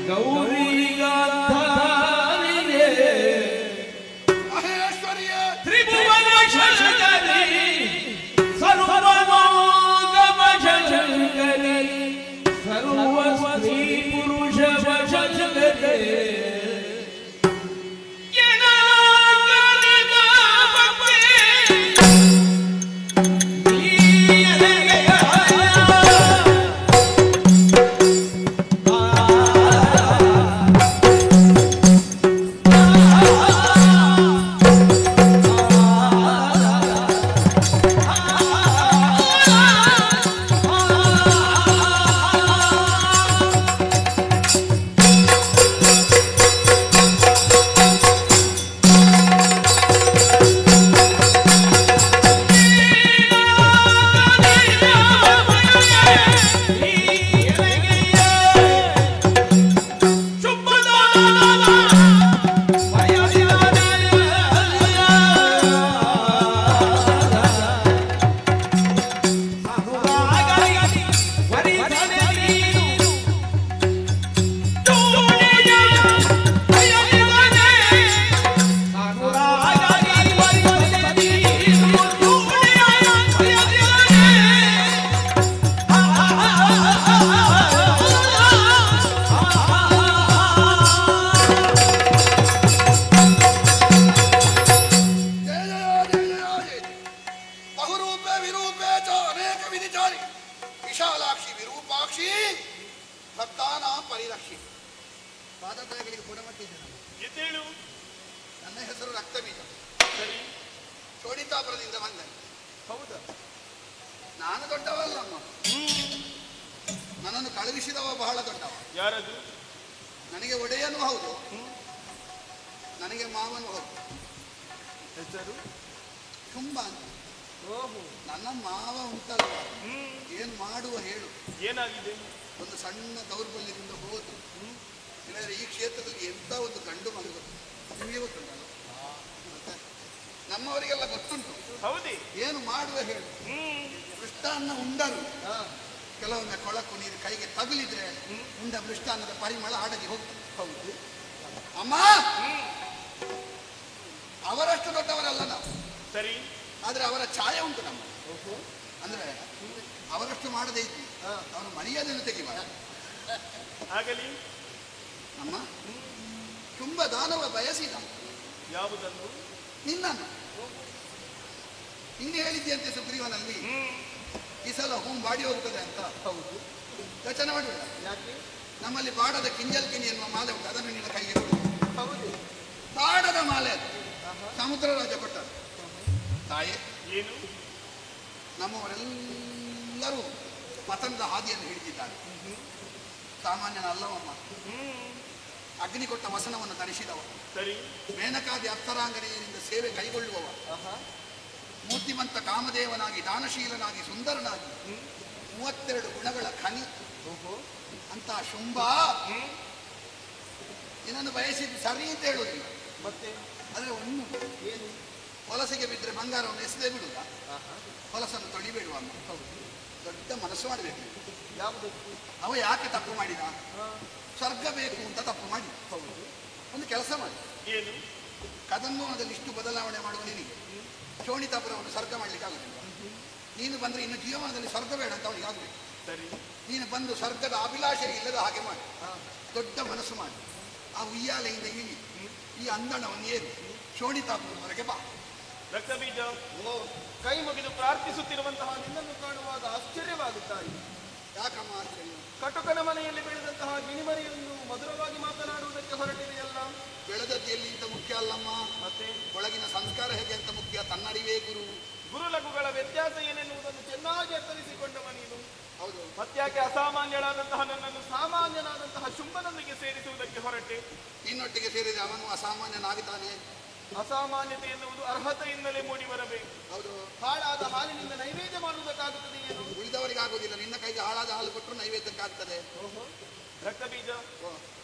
ಗೌರಿ ಗಾಂಧಾರಿ ಮಹೇಶ್ವರಿಯ ತ್ರಿಭುವನ ಶಂಕರಿ ಸರ್ವಮೋಗಮ ಶಂಕರಿ ಸರ್ವ ಸ್ತ್ರೀ ಪುರುಷ ಶಂಕರಿ ನನ್ನ ಹೆಸರು ರಕ್ತಬೀಜ, ಶೋಣಿತಾಪುರದಿಂದ ಬಂದೆ. ಹೌದಾ? ನಾನು ದೊಡ್ಡವಲ್ಲಮ್ಮ, ನನ್ನನ್ನು ಕಳುಹಿಸಿದವ ಬಹಳ ದೊಡ್ಡವ. ಯಾರದು? ನನಗೆ ಒಡೆಯನೂ ಹೌದು, ನನಗೆ ಮಾವನೂ ಹೌದು. ಹೆಸರು ಶುಂಭ ಅಂತ. ನನ್ನ ಮಾವ ಉಂಟಲ್ವ, ಏನು ಮಾಡುವ ಹೇಳು? ಏನಾಗಿದೆ? ಒಂದು ಸಣ್ಣ ದೌರ್ಬಲ್ಯದಿಂದ ಹೋತು. ಇಲ್ಲದ್ರೆ ಈ ಕ್ಷೇತ್ರದಲ್ಲಿ ಎಂತ ಒಂದು ಗಂಡು ಮಗ ನಿಮಗೆ ಗೊತ್ತುಂಟಲ್ಲ, ಮತ್ತೆ ನಮ್ಮವರಿಗೆಲ್ಲ ಗೊತ್ತುಂಟು. ಹೌದೇ? ಏನು ಮಾಡುವ ಹೇಳು? ಮೃಷ್ಟಾನ್ನ ಉಂಡರು ಕೆಲವೊಮ್ಮೆ ಕೊಳಕು ನೀರು ಕೈಗೆ ತಗುಲಿದ್ರೆ ಉಂಡ ಮೃಷ್ಟಾನ್ನದ ಪರಿಮಳ ಅಡಗಿ ಹೋಗ್ತದೆ. ಹೌದು ಅಮ್ಮ, ಅವರಷ್ಟು ದೊಡ್ಡವರಲ್ಲ ನಾವು, ಸರಿ, ಆದ್ರೆ ಅವರ ಛಾಯೆ ಉಂಟು ನಮ್ಮ. ಅಂದ್ರೆ ಅವರಷ್ಟು ಮಾಡದೇ ಇದ್ವಿ, ಅವರ ಮರ್ಯಾದೆಯನ್ನು ತೆಗಿಬಾರ. ಆಗಲಿ. ನಮ್ಮ ತುಂಬ ದಾನವ ಬಯಸಿದ. ಯಾವುದನ್ನು? ನಿನ್ನನ್ನು. ನೀನು ಹೇಳಿದ್ದಂತೆ ಸುಗ್ರೀವನಲ್ಲಿ ಈ ಸಲ ಹೂಮ್ ಬಾಡಿ ಹೋಗ್ತದೆ ಅಂತ. ಹೌದು, ಯೋಚನೆ ಮಾಡಬೇಡ. ಯಾಕೆ? ನಮ್ಮಲ್ಲಿ ಬಾಡದ ಕಿಂಜಲ್ಕಿನಿ ಎನ್ನುವ ಮಾಲೆ ಉಂಟು, ಅದನ್ನು ನಿನ್ನ ಕೈಗೆ ಕೊಡು. ಹೌದು, ಬಾಡದ ಮಾಲೆ ಅದು, ಸಮುದ್ರ ರಾಜ ಕೊಟ್ಟರು. ತಾಯೇ, ಏನು? ನಮ್ಮವರೆಲ್ಲರೂ ಪತನದ ಹಾದಿಯನ್ನು ಹಿಡಿದಿದ್ದಾರೆ. ಸಾಮಾನ್ಯನಲ್ಲವಮ್ಮ, ಅಗ್ನಿ ಕೊಟ್ಟ ವಸನವನ್ನು ಧರಿಸಿದವ, ಸರಿ, ಮೇನಕಾದಿ ಅರ್ಥರಾಂಗನೆಯಿಂದ ಸೇವೆ ಕೈಗೊಳ್ಳುವವ, ಮೂರ್ತಿಮಂತ ಕಾಮದೇವನಾಗಿ ದಾನಶೀಲನಾಗಿ ಸುಂದರನಾಗಿ 32 ಗುಣಗಳ ಖನಿ ಅಂತ ಶುಂಭ ಇನ್ನೊಂದು ಬಯಸಿದ್ದು ಸರಿ ಅಂತ ಹೇಳುವುದಿಲ್ಲ. ಮತ್ತೆ ಆದರೆ ಒಂದು ಏನು, ಹೊಲಸಿಗೆ ಬಿದ್ದರೆ ಬಂಗಾರವನ್ನು ಎಸೆದೇ ಬಿಡುವುದ? ಹೊಲಸನ್ನು ತೊಳಿಬೇಡುವ ಅಮ್ಮ. ದೊಡ್ಡ ಮನಸ್ಸು ಮಾಡಬೇಕು. ಯಾವುದಕ್ಕೆ? ಅವ ಯಾಕೆ ತಪ್ಪು ಮಾಡಿದ? ಸ್ವರ್ಗ ಬೇಕು ಅಂತ ತಪ್ಪು ಮಾಡಿ. ಒಂದು ಕೆಲಸ ಮಾಡಿ. ಏನು? ಕದಂಬವನದಲ್ಲಿ ಇಷ್ಟು ಬದಲಾವಣೆ ಮಾಡುವ ನಿನಗೆ ಶೋಣಿತಾಪುರವನ್ನು ಸ್ವರ್ಗ ಮಾಡ್ಲಿಕ್ಕೆ ಆಗುದಿಲ್ಲ. ನೀನು ಬಂದ್ರೆ ಇನ್ನು ಜೀವನದಲ್ಲಿ ಸ್ವರ್ಗ ಬೇಡ ಅಂತ ಅವನಿಗೆ ಆಗಬೇಕು. ಸರಿ, ನೀನು ಬಂದು ಸ್ವರ್ಗದ ಅಭಿಲಾಷೆ ಇಲ್ಲದ ಹಾಗೆ ಮಾಡಿ, ದೊಡ್ಡ ಮನಸ್ಸು ಮಾಡಿ, ಆ ಉಯ್ಯಾಲೆಯಿಂದ ಇಳಿ, ಈ ಅಂದಣವನ್ನು ಏರಿ ಶೋಣಿತಾಪುರವರೆಗೆ ಬಾ. ರಕ್ತಬೀಜ, ಕೈ ಮುಗಿದು ಪ್ರಾರ್ಥಿಸುತ್ತಿರುವಂತಹ ನಿನ್ನನ್ನು ಕಾಣುವಾಗ ಆಶ್ಚರ್ಯವಾಗುತ್ತಾರೆ. ಯಾಕಮ್ಮ ಆಶ್ಚರ್ಯ? ಕಟುಕನ ಮನೆಯಲ್ಲಿ ಬೆಳೆದಂತಹ ಗಿಣಿಮರಿಯನ್ನು ಮಧುರವಾಗಿ ಮಾತನಾಡುವುದಕ್ಕೆ ಹೊರಟಿದೆಯಲ್ಲ. ಬೆಳೆದದ್ದು ಎಲ್ಲಿ ಅಂತ ಮುಖ್ಯ ಅಲ್ಲಮ್ಮ, ಮತ್ತೆ ಒಳಗಿನ ಸಂಸ್ಕಾರ ಹೇಗೆ ಅಂತ ಮುಖ್ಯ. ತನ್ನಡಿವೇ ಗುರು. ಗುರು ಲಘುಗಳ ವ್ಯತ್ಯಾಸ ಏನೆನ್ನುವುದನ್ನು ಚೆನ್ನಾಗಿ ಅರ್ಥೈಸಿಕೊಂಡವ ನೀನು. ಹೌದು. ಮತ್ತ್ಯಾಕೆ ಅಸಾಮಾನ್ಯನಾದಂತಹ ನನ್ನನ್ನು ಸಾಮಾನ್ಯನಾದಂತಹ ಶುಂಭನೊಂದಿಗೆ ಸೇರಿಸುವುದಕ್ಕೆ ಹೊರಟೆ? ನಿನ್ನೊಟ್ಟಿಗೆ ಸೇರಿದರೆ ಅವನು ಅಸಾಮಾನ್ಯನಾಗುತ್ತಾನೆ. ಅಸಾಮಾನ್ಯತೆ ಎನ್ನುವುದು ಅರ್ಹತೆಯಿಂದಲೇ ಮೂಡಿ ಬರಬೇಕು. ಹೌದು. ಹಾಳಾದ ಹಾಲಿನಿಂದ ನೈವೇದ್ಯ ಮಾಡುವುದಕ್ಕಾಗುತ್ತದೆ ಏನು? ಉಳಿದವರಿಗಾಗುವುದಿಲ್ಲ. ನಿನ್ನ ಕೈಗೆ ಹಾಳಾದ ಹಾಲು ಕೊಟ್ಟರು ನೈವೇದ್ಯಕ್ಕಾಗ್ತದೆ. ರಕ್ತಬೀಜ,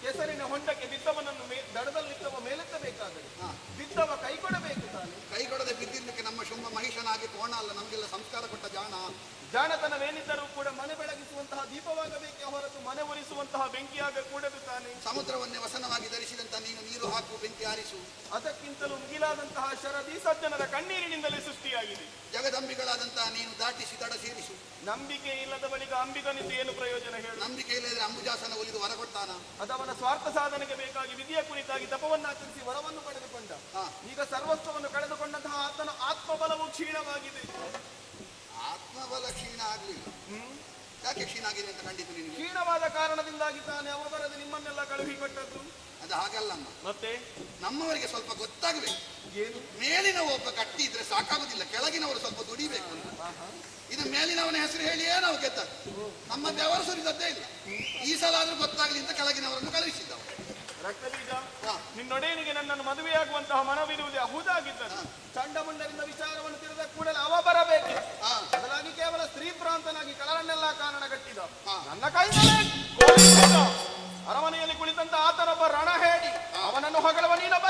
ಕೆಸರಿನ ಹೊಂಡಕ್ಕೆ ಬಿತ್ತವನನ್ನು ದಡದಲ್ಲಿತ್ತವ ಮೇಲೆತ್ತಬೇಕಾದರೆ ಬಿತ್ತವ ಕೈ ಕೊಡಬೇಕು ತಾನೆ. ಕೈ ಕೊಡದೆ ಬಿದ್ದಿದ್ದಕ್ಕೆ ನಮ್ಮ ಶುಂಭ ಮಹಿಷನಾಗಿ ಕೋಣ ಅಲ್ಲ, ನಮಗೆಲ್ಲ ಸಂಸ್ಕಾರ ಕೊಟ್ಟ ಜಾಣ. ಜಾಣತನವೇನಿದ್ದರೂ ಕೂಡ ಮನೆ ಬೆಳಗಿಸುವಂತಹ ದೀಪವಾಗಬೇಕೇ ಹೊರತು ಮನೆ ಉರಿಸುವಂತಹ ಬೆಂಕಿಯಾಗ ಕೂಡದು ತಾನೆ. ಸಮುದ್ರವನ್ನೇ ವಸನವಾಗಿ ಧರಿಸಿದಂತ ನೀನು ನೀರು ಹಾಕು, ಬೆಂಕಿ ಆರಿಸು. ಅದಕ್ಕಿಂತಲೂ ಮುಗಿಲಾದಂತಹ ಶರದಿ ಸಜ್ಜನರ ಕಣ್ಣೀರಿನಿಂದಲೇ ಸೃಷ್ಟಿಯಾಗಿದೆ. ಜಗದಂಬಿಗಳಾದಂತಹ ನೀನು ದಾಟಿಸಿ ದಡ ಸೇರಿಸು. ನಂಬಿಕೆ ಇಲ್ಲದ ಬಳಿಕ ಅಂಬಿಗನಿದ್ದು ಏನು ಪ್ರಯೋಜನ ಹೇಳು? ನಂಬಿಕೆ ಇಲ್ಲದ್ರೆ ಅಂಬುಜಾಸನ ಒಲಿದು ಹೊರಗೊಟ್ಟಾನ. ಅದವನ ಸ್ವಾರ್ಥ ಸಾಧನೆಗೆ ಬೇಕಾಗಿ ವಿಧಿಯ ಕುರಿತಾಗಿ ತಪವನ್ನಾಚರಿಸಿ ವರವನ್ನು ಪಡೆದುಕೊಂಡ. ಈಗ ಸರ್ವಸ್ವವನ್ನು ಕಳೆದುಕೊಂಡಂತಹ ಆತನ ಆತ್ಮಬಲವು ಕ್ಷೀಣವಾಗಿದೆ. ಆತ್ಮಬಲ ಕ್ಷೀಣ ಆಗ್ಲಿಲ್ಲ. ಯಾಕೆ ಕ್ಷೀಣ ಆಗಿದೆ ಅಂತ ಖಂಡಿತ ನಿನಗೆ ಕ್ಷೀಣವಾದ ಕಾರಣದಿಂದಾಗಿ ತಾನೇ ಅವಬರದೆ ನಿಮ್ಮನ್ನೆಲ್ಲ ಕಳುಹಿಕೊಟ್ಟದ್ದು. ಅದು ಹಾಗಲ್ಲಮ್ಮ. ಮತ್ತೆ ನಮ್ಮವರಿಗೆ ಸ್ವಲ್ಪ ಗೊತ್ತಾಗಬೇಕು. ಏನು? ಮೇಲಿನ ಒಬ್ಬ ಕಟ್ಟಿ ಇದ್ರೆ ಸಾಕಾಗುದಿಲ್ಲ, ಕೆಳಗಿನವರು ಸ್ವಲ್ಪ ದುಡಿಬೇಕು. ಇದು ಮೇಲಿನವನ ಹೆಸರು ಹೇಳಿಯೇ ನಾವು ಗೆದ್ದದ್ದು. ನಮ್ಮ ಬೆವರು ಸುರಿದದ್ದೇ ಇಲ್ಲ. ಈ ಸಲ ಆದ್ರೂ ಗೊತ್ತಾಗ್ಲಿ ಅಂತ ಕೆಳಗಿನವರನ್ನು ಕಳುಹಿಸಿದ್ದವು. ರಕ್ತಬೀಜ, ನಿನ್ನೊಡೆಯನಿಗೆ ನನ್ನನ್ನು ಮದುವೆಯಾಗುವಂತಹ ಮನವಿರುವುದೇ ಅಹುದಾಗಿದ್ದರು. ಚಂಡಮುಂಡರಿಂದ ವಿಚಾರವನ್ನು ತಿಳಿದ ಕೂಡಲೇ ಅವ ಬರಬೇಕು. ಬದಲಾಗಿ ಕೇವಲ ಸ್ತ್ರೀ ಪ್ರಾಂತನಾಗಿ ಕಳರನ್ನೆಲ್ಲ ಕಾರಣಗಟ್ಟಿದ. ನನ್ನ ಕೈಯಿಂದಲೇ ಅರಮನೆಯಲ್ಲಿ ಕುಳಿತಂತ ಆತನೊಬ್ಬ ರಣ ಹೇಳಿ ಅವನನ್ನು ಹೊಗಳವ ನೀನೊಬ್ಬ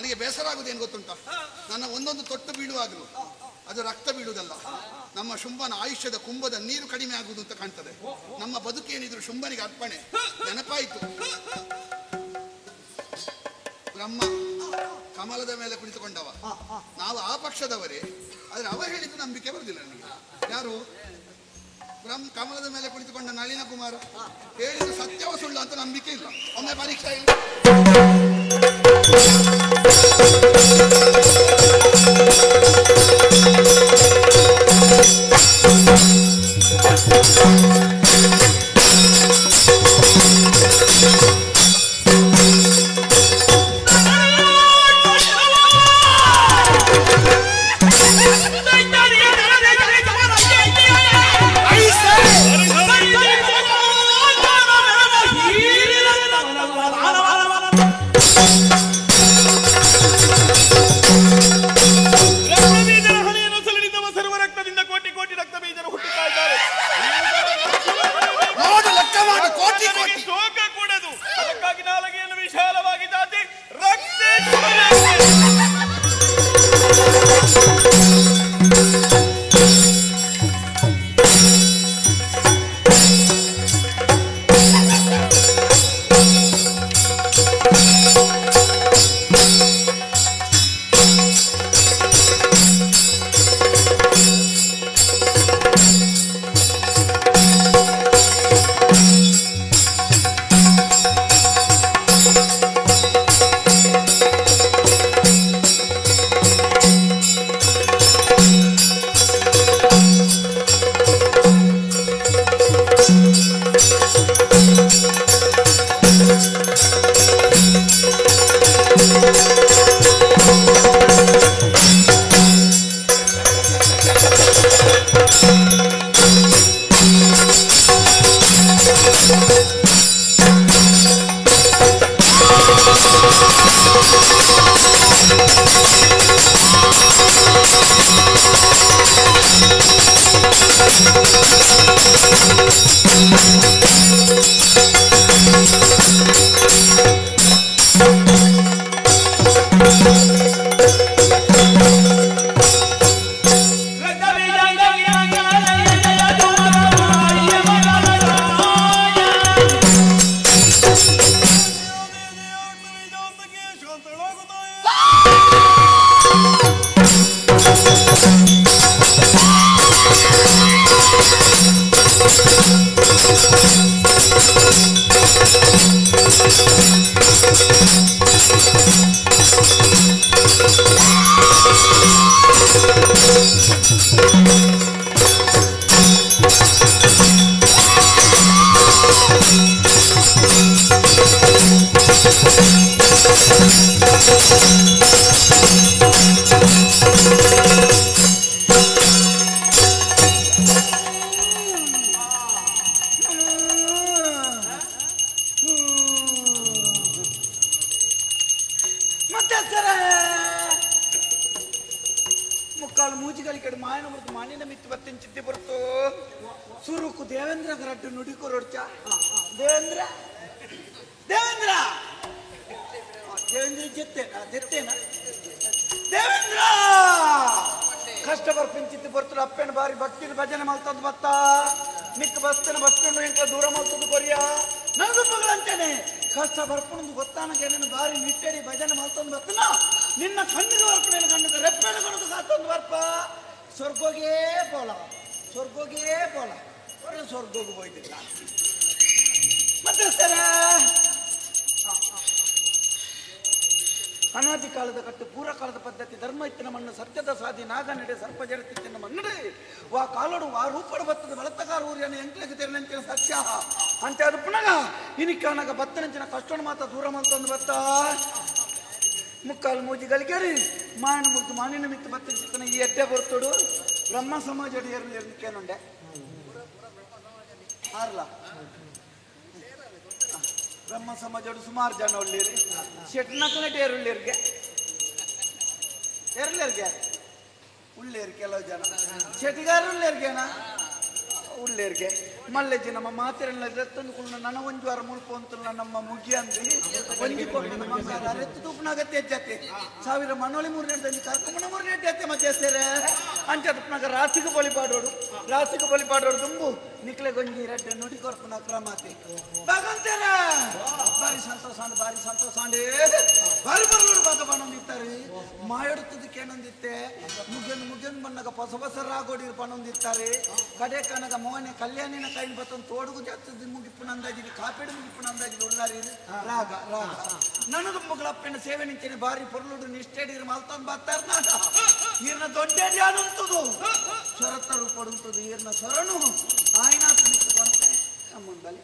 ನನಗೆ ಬೇಸರ ಆಗುದೇನು ಗೊತ್ತುಂಟ, ನನ್ನ ಒಂದೊಂದು ತೊಟ್ಟು ಬೀಳುವಾಗಲೂ ಅದು ರಕ್ತ ಬೀಳುವುದಲ್ಲ, ನಮ್ಮ ಶುಂಭನ ಆಯುಷ್ಯದ ಕುಂಭದ ನೀರು ಕಡಿಮೆ ಆಗುವುದು ಅಂತ ಕಾಣ್ತದೆ. ನಮ್ಮ ಬದುಕೇನಿದ್ರು ಶುಂಭನಿಗೆ ಅರ್ಪಣೆ. ನೆನಪಾಯಿತು, ಬ್ರಹ್ಮ ಕಮಲದ ಮೇಲೆ ಕುಳಿತುಕೊಂಡವ, ನಾವು ಆ ಪಕ್ಷದವರೇ. ಆದ್ರೆ ಅವ ಹೇಳಿದ್ದು ನಂಬಿಕೆ ಬರುದಿಲ್ಲ ನನಗೆ. ಯಾರು? ಕಮಲದ ಮೇಲೆ ಕುಳಿತುಕೊಂಡ ನಳಿನ ಕುಮಾರ ಹೇಳಿದ್ದು ಸತ್ಯವ ಸುಳ್ಳು ಅಂತ ನಂಬಿಕೆ ಇಲ್ಲ. ಒಮ್ಮೆ ಪರೀಕ್ಷೆ ಇಲ್ಲ. ಮುಕ್ಕಾಲು ಮೂಜಿಗಲಿ ಕಡೆ ಮಾಯನ ಮೃತ ಮಾನಿನ ಮಿತ್ತು ಬತ್ತಿನ ಚಿತ್ತಿ ಬರ್ತು ಸುರುಕು ದೇವೇಂದ್ರ ಗರಡ್ಡು ನುಡಿಕೊರೊಡ್ಚ ದೇವೇಂದ್ರ ದೇವೇಂದ್ರ ದೇವೇಂದ್ರ ಜೆತ್ತೇನ ದೇವೇಂದ್ರ ಕಷ್ಟ ಬರ್ಪಿನ ಚಿತ್ತಿ ಬರ್ತು ಅಪ್ಪನ ಬಾರಿ ಭಕ್ತಿನ ಭಜನೆ ಮಲ್ತದ್ ಬತ್ತ ಮಿಕ್ಕ ಬಸ್ತನ ಬಸ್ಕೊಂಡು ಎಂಕ ದೂರ ಮಲ್ತದ್ದು ಕೊರಿಯ ನನಗೂ ಅಂತೇನೆ ಕಷ್ಟ ಬರ್ಕೊಂಡು ಗೊತ್ತಾನಗೆ ನನ್ನ ಬಾರಿ ನಿಟ್ಟಡಿ ಭಜನೆ ಮಲ್ತಂದು ಬರ್ತನ ನಿನ್ನ ಕಣ್ಣಿಗೆ ಬರ್ಪಣೆ ಕಣ್ಣಿಗೆ ರೆಪ್ಪೆನ ಕಣದು ಕಾತಂದು ಬರ್ಪ ಸ್ವರ್ಗೋಗೇ ಬೋಲ ಸ್ವರ್ಗೋಗು ಹೋಯ್ತಿಲ್ಲ ಮತ್ತೆ ಸರ ಅನಾದಿ ಕಾಲದ ಕಟ್ಟು ಪೂರ ಕಾಲದ ಪದ್ಧತಿ ಧರ್ಮ ಇತ್ತಿನ ಮಣ್ಣು ಸತ್ಯದ ಸಾಧಿ ನಾಗ ನಡೆ ಸರ್ಪ ಜಡತಿತ್ತಿನ ಮನ್ನಡೆ ವಾ ಕಾಲೋಡು ವಾ ರೂಪಡು ಬತ್ತದ ಬಳತಗಾರ ಊರಿಯನ್ನು ಎಂಟ್ಲೆಗೆ ತೆರನಂಚಿನ ಸತ್ಯ ಅಂತ ಅದು ಪುನಃ ಇನಿಕಾನಾಗ ಬತ್ತನಂಚಿನ ಕಷ್ಟೋಣ ಮಾತ ದೂರ ಮಲ್ತಂದು ಬತ್ತ ಮುಕ್ಕಾಲು ಮೂಜಿ ಗಲಿಗೇರಿ ಮಾಯನ ಮುರ್ದು ಮಾನಿನ ಮಿತ್ತು ಬತ್ತಿನ ಚಿತ್ತನ ಈ ಎಡ್ಡೆ ಬರ್ತೋಡು ಬ್ರಹ್ಮ ಸಮಾಜ ಏರ್ಲಿಕ್ಕೇನುಂಡೆ ಆರ್ಲ ಬ್ರಹ್ಮ ಸಮಾಜೋಡು ಸುಮಾರು ಜನ ಒಳ್ಳೆಯರಿ ಶೆಟ್ನಕ್ಲಟ್ ಏರುಳ್ಳೇರಿಗೆ ಉಳ್ಳೇರು ಕೆಲವು ಜನ ಶೆಟ್ಟಿಗಾರ ಉಳ್ಳೇರ್ಗೇನ ಉಳ್ಳೇರಿಗೆ ಮಲ್ಲೆಜ್ಜಿ ನಮ್ಮ ಮಾತೆರೆಲ್ಲ ಎತ್ತಂದುಕೊಂಡು ನನ್ನ ಒಂದು ವಾರ ಮುಳುಪು ಅಂತ ನಮ್ಮ ಮುಗಿ ಅಂದ್ರಿ ಒಂಜಿ ಕೊಟ್ಟು ಮಂಗಾರ ಅರೆತ್ತು ತೂಪನಾಗತ್ತೆ ಜತೆ ಸಾವಿರ ಮನೋಳಿ ಮೂರನೇ ಕರ್ಕೊಂಬನ ಮೂರನೇ ಜತೆ ಮತ್ತೆ ಸೇರೆ ಅಂಚದಪ್ಪನಾಗ ರಾಸಿಗೆ ಬಲಿಪಾಡೋಡು ತುಂಬು ನಿಕ್ಲೆ ಗೊಂಜಿ ರೆಡ್ಡೆ ನುಡಿ ಕೊರ್ಪನ ಕ್ರಮಾತಿ ಭಗವಂತೇನ ಬಾರಿ ಸಂತೋಷ ಅಂಡೆ ಬಾರಿ ಬರ್ಲೋಡು ಬಾಗ ಪಣೊಂದಿತ್ತಾರೆ ಮಾಯಡುತ್ತದಕ್ಕೆ ಏನೊಂದಿತ್ತೆ ಮುಗಿಯನ್ ಬಣ್ಣಗ ಹೊಸ ರಾಗೋಡಿ ಪಣೊಂದಿತ್ತಾರೆ ಕಡೆ ಕನಗ ಮೋನೆ ಕಲ್ಯಾಣಿನ ಕೈನ ಬತ್ತೊಂದು ತೋಡುಗು ಜಾಸ್ತಿ ಮುಗಿಪ್ಪು ನಂದಾಜಿನಿ ಕಾಪಿಡು ಮುಗಿಪ್ಪು ನಂದಾಜಿನಿ ಉಳ್ಳಾರಿ ರಾಗ ನನ್ನದು ಮಗಳಪ್ಪನ ಸೇವೆ ನಿಂಚನೆ ಬಾರಿ ಪೊರ್ಲುಡು ನಿಷ್ಠೆಡಿರು ಮಲ್ತೊಂದು ಬರ್ತಾರ ನಾಡ ಈರ್ನ ದೊಡ್ಡೇಡಿ ಅನ್ನುಂತದು ಸ್ವರತ್ತರು ಪಡುಂತದು ಈರ್ನ ಸ್ವರನು ಆಯ್ನಾಥ ನಿಂತುಕೊಂಡೆ ನಮ್ಮೊಂದಲ್ಲಿ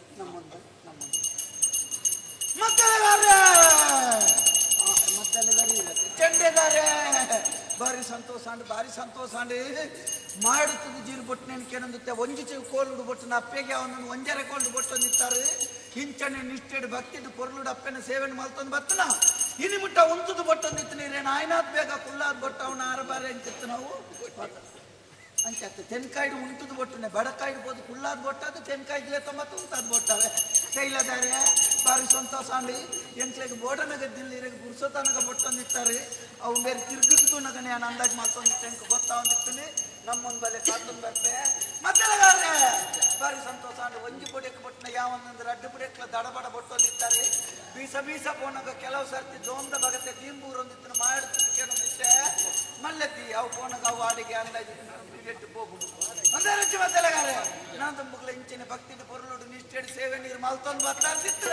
ಮಕ್ಕಳಿಗಾರೆ ಚೆಂಡೆಗಾರೆ ಬಾರಿ ಸಂತೋಷ ಅಂಡಿ ಮಾಡುತ್ತದೆ ಜೀರು ಬೊಟ್ಟು ನೆನಕೇನಂದುತ್ತೆ ಒಂಜಿ ಕೋಲ್ಡು ಬೊಟ್ಟು ಅಪ್ಪೆಗೆ ಅವನನ್ನು ಒಂಜರೆ ಕೋಲ್ಡು ಬೊಟ್ಟು ಅಂದಿತ್ತಾರೆ ಹಿಂಚಣ್ಣೆ ನಿಷ್ಠೆಡು ಭಕ್ತಿದು ಪೊರ್ಲುಡು ಅಪ್ಪನ ಸೇವೆಯನ್ನು ಮಲ್ತೊಂದು ಬತ್ತನ ಇನಿ ಮುಟ್ಟ ಒಂತದು ಬೊಟ್ಟು ಅಂದಿತ್ತು ನೀರೇನು ಆಯ್ನಾತ್ ಬೇಗ ಕುಲ್ಲಾದ ಬೊಟ್ಟು ಅವನ ಆರಬಾರೆ ಅಂತಿತ್ತು ನಾವು ಅಂಚತ್ತೆ ತೆನ್ಕಾಯ್ಡು ಉಂಟದು ಬೊಟ್ಟನೆ ಬಡಕಾಯ್ಡು ಬೋದು ಕುಲ್ಲಾದ ಬೊಟ್ಟಾದ ತೆನ್ಕಾಯ್ದಿಲೆ 90 ಉಂಟಾದ ಬೊಟ್ಟವೆ ಕೈಲದಾರೆ ಬಾರಿ ಸಂತೋಷ ಅಂಡಿ ಎಂಟ್ಲೆಗೆ ಬೋಡನಗ ದಿಲ್ಲಿಗೆ ಗುರ್ಸೋತನಗ ಬೊಟ್ಟಂದಿತ್ತಾರೆ ಅವು ಬೇರೆ ತಿರ್ಗಿದ್ದು ನಗನೆ ನಾನು ಅಂದಾಜು ಮಾಡ್ಕೊಂಡಿತ್ತು ಎಂಕ ಗೊತ್ತಾವಂದಿರ್ತೀನಿ ನಮ್ಮೊಂದು ಬಲೆ ಕಾತೊಂದು ಬರ್ತೆ ಮತ್ತೆಲಗಾರೆ ಬಾರಿ ಸಂತೋಷ ಅಂಡಿ ಒಂಜಿ ಬೊಡೆಕ್ಕೆ ಬೊಟ್ಟನ ಯಾವನಂದ್ರೆ ಅಡ್ಡು ಬುಡೆಕ್ಲ ದಡಬಡ ಬೊಟ್ಟೊಂದಿತ್ತಾರೆ ಬೀಸ ಪೋನಾಗ ಕೆಲವು ಸರ್ತಿ ಜೋಂದ ಬಗತ್ತೆ ತೀಂಬೂರೊಂದಿತ್ತು ಮಾಡಿದ್ದೆ ಮಲ್ಲೆತ್ತಿ ಅವು ಪೋನಾಗ ಅವು ಆಡಿಗೆ ಅಂದಾಜು ಎಟ್ಟು ಹೋಗುದು ಒಂದೇ ರುಚಿ ಮತ್ತೆಲಗಾರೆ ನಾನು ತುಂಬುಗಳ ಇಂಚಿನ ಭಕ್ತಿಗೆ ಪೊರ್ಲುಡು ನಿಷ್ಠೆಡು ಸೇವೆ ನೀರು ಮಲ್ತೊಂದು ಬರ್ತಾಡ್ತಿದ್ರ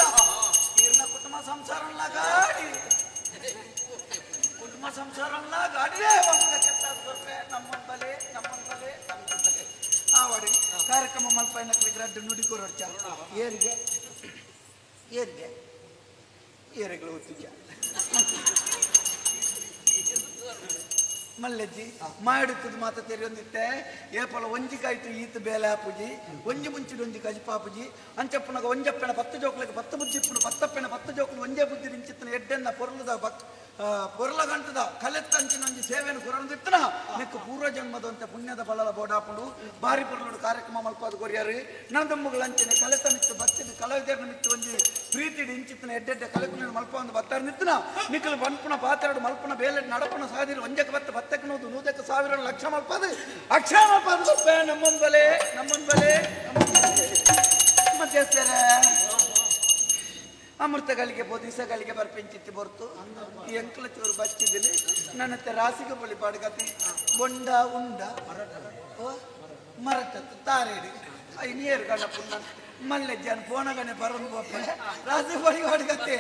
ನೀರಿನ ಕುಟುಂಬ ಸಂಸಾರಲ್ಲ ಗಾಡಿ ನಮ್ಮೊಂದು ಬಲೆ ಆವಡಿ ಕಾರ್ಯಕ್ರಮ ಮಲ್ಪೈನಕ್ಲಿಗೆ ರಡ್ಡು ನುಡಿಕೋರಡ್ಚ ಏರೆಗಳು ಒತ್ತಿಜ ಮಲ್ಲೆಜ್ಜಿ ಮಾಡುತ್ತದೆ ಮಾತ ತೆರೆಯೊಂದಿತ್ತೆ ಏಪಲ ಒಂಜಿ ಕಾಯ್ತು ಈತ ಬೇಲೆ ಆಪುಜಿ ಒಂಜಿ ಮುಂಚಿಡು ಒಂಜಿ ಕಜಿಪಾಪುಜಿ ಅಂಚಪ್ಪನಾಗ ಒಂಜಪ್ಪೆನ 10 ಜೋಕ್ಲಿಗೆ 10 ಬುಜ್ಜಿಪ್ಪುಡು 10 ಜೋಕ್ಲು ಒಂಜೇ ಬುದ್ಧಿ ನಿಂಚಿತ್ತನ ಎಡ್ಡೆನ್ನ ಪೊರ್ಲ ಗಂಟದ ಕಲೆತ್ತಂಚಿನೊಂಜಿ ಸೇವೆಯನ್ನು ಕೊರೊಂದಿತ್ತನ ನೆಕ್ಕು ಪೂರ್ವ ಜನ್ಮದಂತೆ ಪುಣ್ಯದ ಬಲದ ಬೋಡಾಪುಡು ಬಾರಿ ಪೊರ್ಲುಡು ಕಾರ್ಯಕ್ರಮ ಮಲ್ಪಾದ ಕೊರಿಯಾರಿ ನಂದಮ್ಮಗಳ ಅಂಚನೆ ಕಲೆತ ಮಿತ್ತು ಬತ್ತಿದ ಕಲಾವಿದರ್ನ ಮಿತ್ತು ಒಂಜಿ ಪ್ರೀತಿಡಿ ಇಂಚಿತ್ತನ ಎಡ್ಡೆಡ್ಡೆ ಕಲೆಕುನ ಮಲ್ಪ ಒಂದು ಬತ್ತಾರ ನಿತ್ತನ ನಿಕ್ಕಲು ಬನ್ಪುನ ಪಾತ್ರಾಡು ಮಲ್ಪನ ಬೇಲೆ ನಡಪುನ ಸಾದಿರು ಒಂಜಕ್ಕೆ ಬತ್ತಕ್ಕೆ ನೂದು 100,000 ಲಕ್ಷ ಮಲ್ಪದು ಅಕ್ಷರ ಮಲ್ಪದು ನಮ್ಮೊಂದು ಬಲೆ ಮತ್ತೇಸ್ತಾರೆ ಅಮೃತಗಳಿಗೆ ಬೋಧಿಸಗಳಿಗೆ ಬರ್ಪೆಂಚಿತ್ತಿ ಬರ್ತು ಎಂಕ್ಲ ಚೂರು ಬಚ್ಚಿದ್ದಿಲಿ ನನ್ನತ್ತೆ ರಾಸಿಗೆ ಬಳಿ ಪಾಡ್ಗತಿ ಬೊಂಡ ಉಂಡ ಮರತತ್ತು ತಾರೇಡಿ ನೀರು ಗಣ ಪುಣ್ಣ ಮಲ್ಲೆಜ್ಜನ ಪೋಣಗನೆ ಬರೋದು ಬೋಪೆ ರಾಸಿ ಬಳಿ ಪಾಡ್ಗತಿ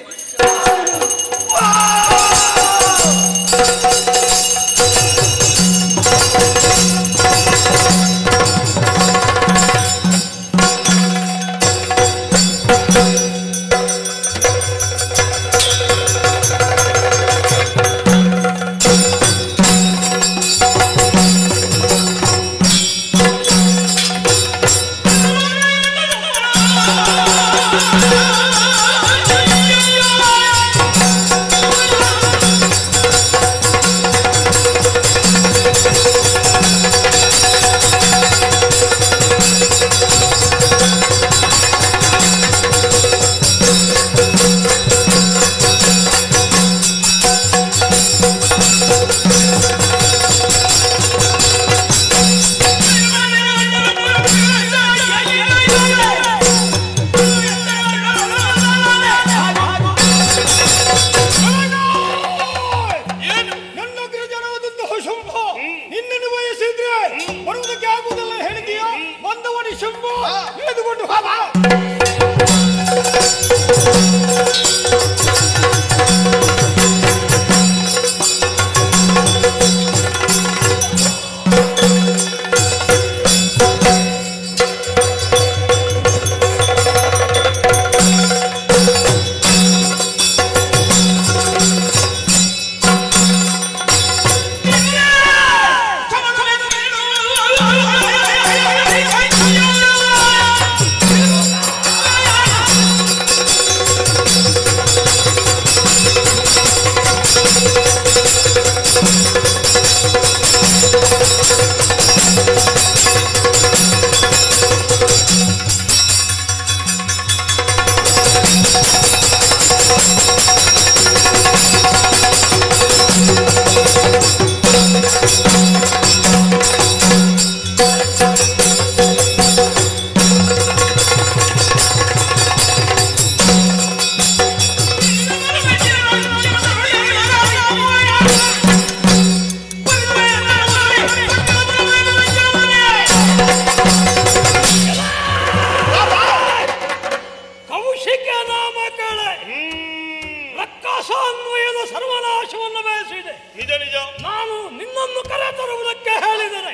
ನಿಜ ನಿಜ. ನಾನು ನಿನ್ನನ್ನು ಕರೆ ತರುವುದಕ್ಕೆ ಹೇಳಿದರೆ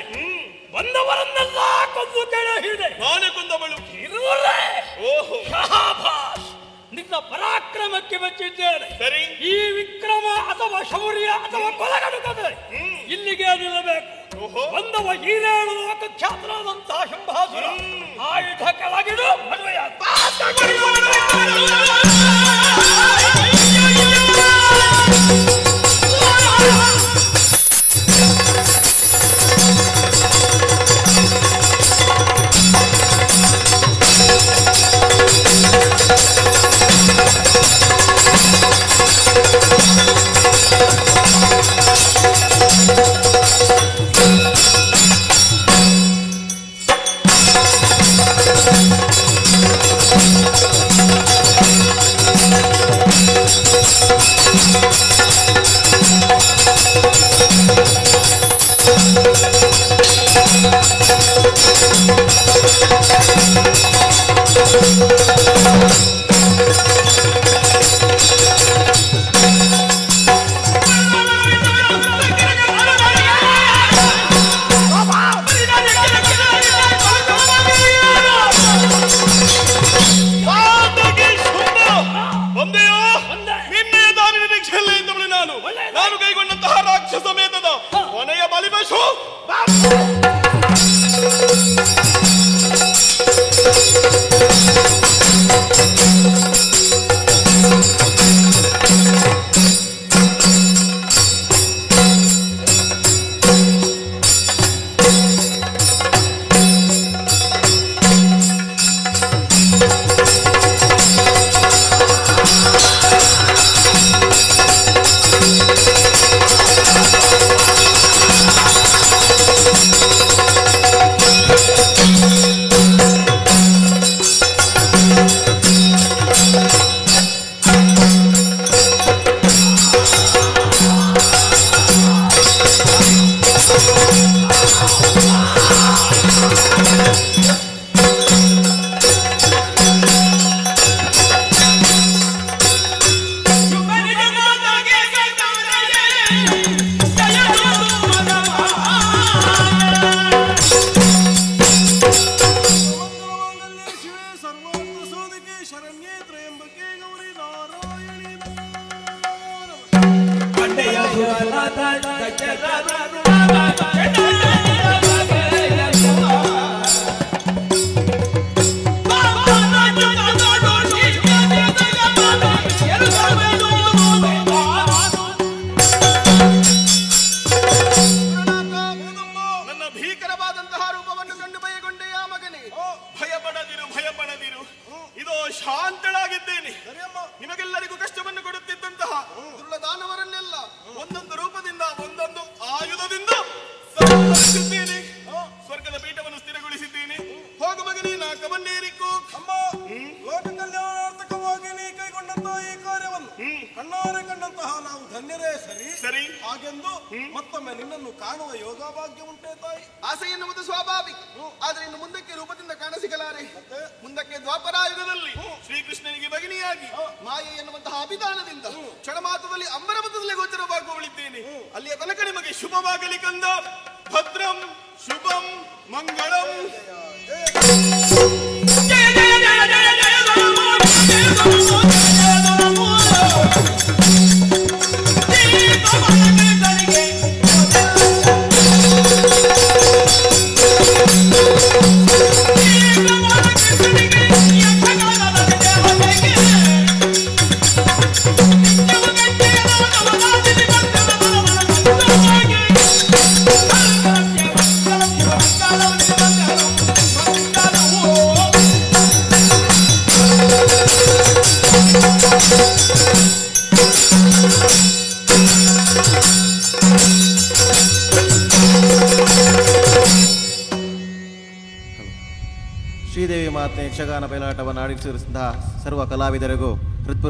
ಬಂದವರನ್ನೆಲ್ಲ ಕೊಂದು ಕೆಳಹಿಡೆ. ನಾನೇ ಕೊಂದವಳು. ಇರುವರೇ ಓಹೋ, ಶಹಾಬಾಸ್, ನಿನ್ನ ಪರಾಕ್ರಮಕ್ಕೆ ಮೆಚ್ಚಿದ್ದೇನೆ. ಸರಿ. ಈ ವಿಕ್ರಮ ಅಥವಾ ಶೌರ್ಯ ಅಥವಾ ಕೊಲಗಡುಕದೆ ಇಲ್ಲಿಗೆ ನಿಲ್ಲಬೇಕು. ಬಂದವ ಈರೇಳು ಲೋಕಖ್ಯಾತನಾದಂತಹ ಶಂಭಾಸುರ ಆಯುಧ ಕೆಳಗಿಡು, ಮದುವೆಯಾದ ನಾನು ಕೈಗೊಂಡಂತಹ ರಾಕ್ಷಸ ಮೇಧದ ಕೊನೆಯ ಬಲಿಪಶು. ಶಾಂತಳಾಗಿದ್ದೇನೆ. ನಿಮಗೆಲ್ಲರಿಗೂ ಕಷ್ಟವನ್ನು ಕೊಡುತ್ತಿದ್ದಂತಹ ದುರ್ಲದಾನವರನ್ನೆಲ್ಲ ಒಂದೊಂದು ರೂಪದಿಂದ ಒಂದೊಂದು ಆಯುಧದಿಂದ ಸಂಹರಿಸಿದ್ದೇನೆ. ಸ್ವರ್ಗದ ಪೀಠವನ್ನು ಸ್ಥಿರಗೊಳಿಸಿದ್ದೇನೆ. ಹೋಗ ಮಗನೇ, ನಾ ಕವನ್ನೇರಿಕೋ. ಅಮ್ಮ, ಲೋಕ ಕಲ್ಯಾಣಾರ್ಥಕವಾಗಿ ನೀ ಕೈಗೊಂಡಂತಹ ಈ ಕಾರ್ಯವನ್ನು ಕಣ್ಣಾರೆ ಕಂಡಂತಹ ನಾವು ಧನ್ಯರೇ. ಸರಿ ಸರಿ. ಹಾಗೆಂದು ಮತ್ತೊಮ್ಮೆ ನಿನ್ನನ್ನು ಕಾಣುವ ಯೋಗಾಭಾಗ್ಯ ಉಂಟೆ ತಾಯಿ. ಆಸೆ ಎನ್ನುವುದು ಸ್ವಾಭಾವಿಕ. ಆದ್ರೆ ಇನ್ನು ಮುಂದಕ್ಕೆ ರೂಪದಿಂದ ಕಾಣಸಿಗಲಾರೆ. ಮುಂದಕ್ಕೆ ದ್ವಾಪರಾಯುಗದಲ್ಲಿ ಶ್ರೀಕೃಷ್ಣನಿಗೆ ಭಗಿನಿಯಾಗಿ ಮಾಯೆ ಎನ್ನುವಂತಹ ಅಭಿದಾನದಿಂದ ಕ್ಷಣಮಾತ್ರದಲ್ಲಿ ಅಂಬರಪಥದಲ್ಲಿ ಗೋಚರವಾಗುವಳಿದ್ದೇನೆ. ಅಲ್ಲಿಯ ತನಕ ನಿಮಗೆ ಶುಭವಾಗಲಿ ಕಂದ. ಭದ್ರಂ ಶುಭಂ ಮಂಗಳಂ. ಶ್ರೀದೇವಿ ಮಾತೆ ಯಕ್ಷಗಾನ ಬಯಲಾಟವನ್ನು ಆಡಿಸಿದಂತಹ ಸರ್ವ ಕಲಾವಿದರಿಗೂ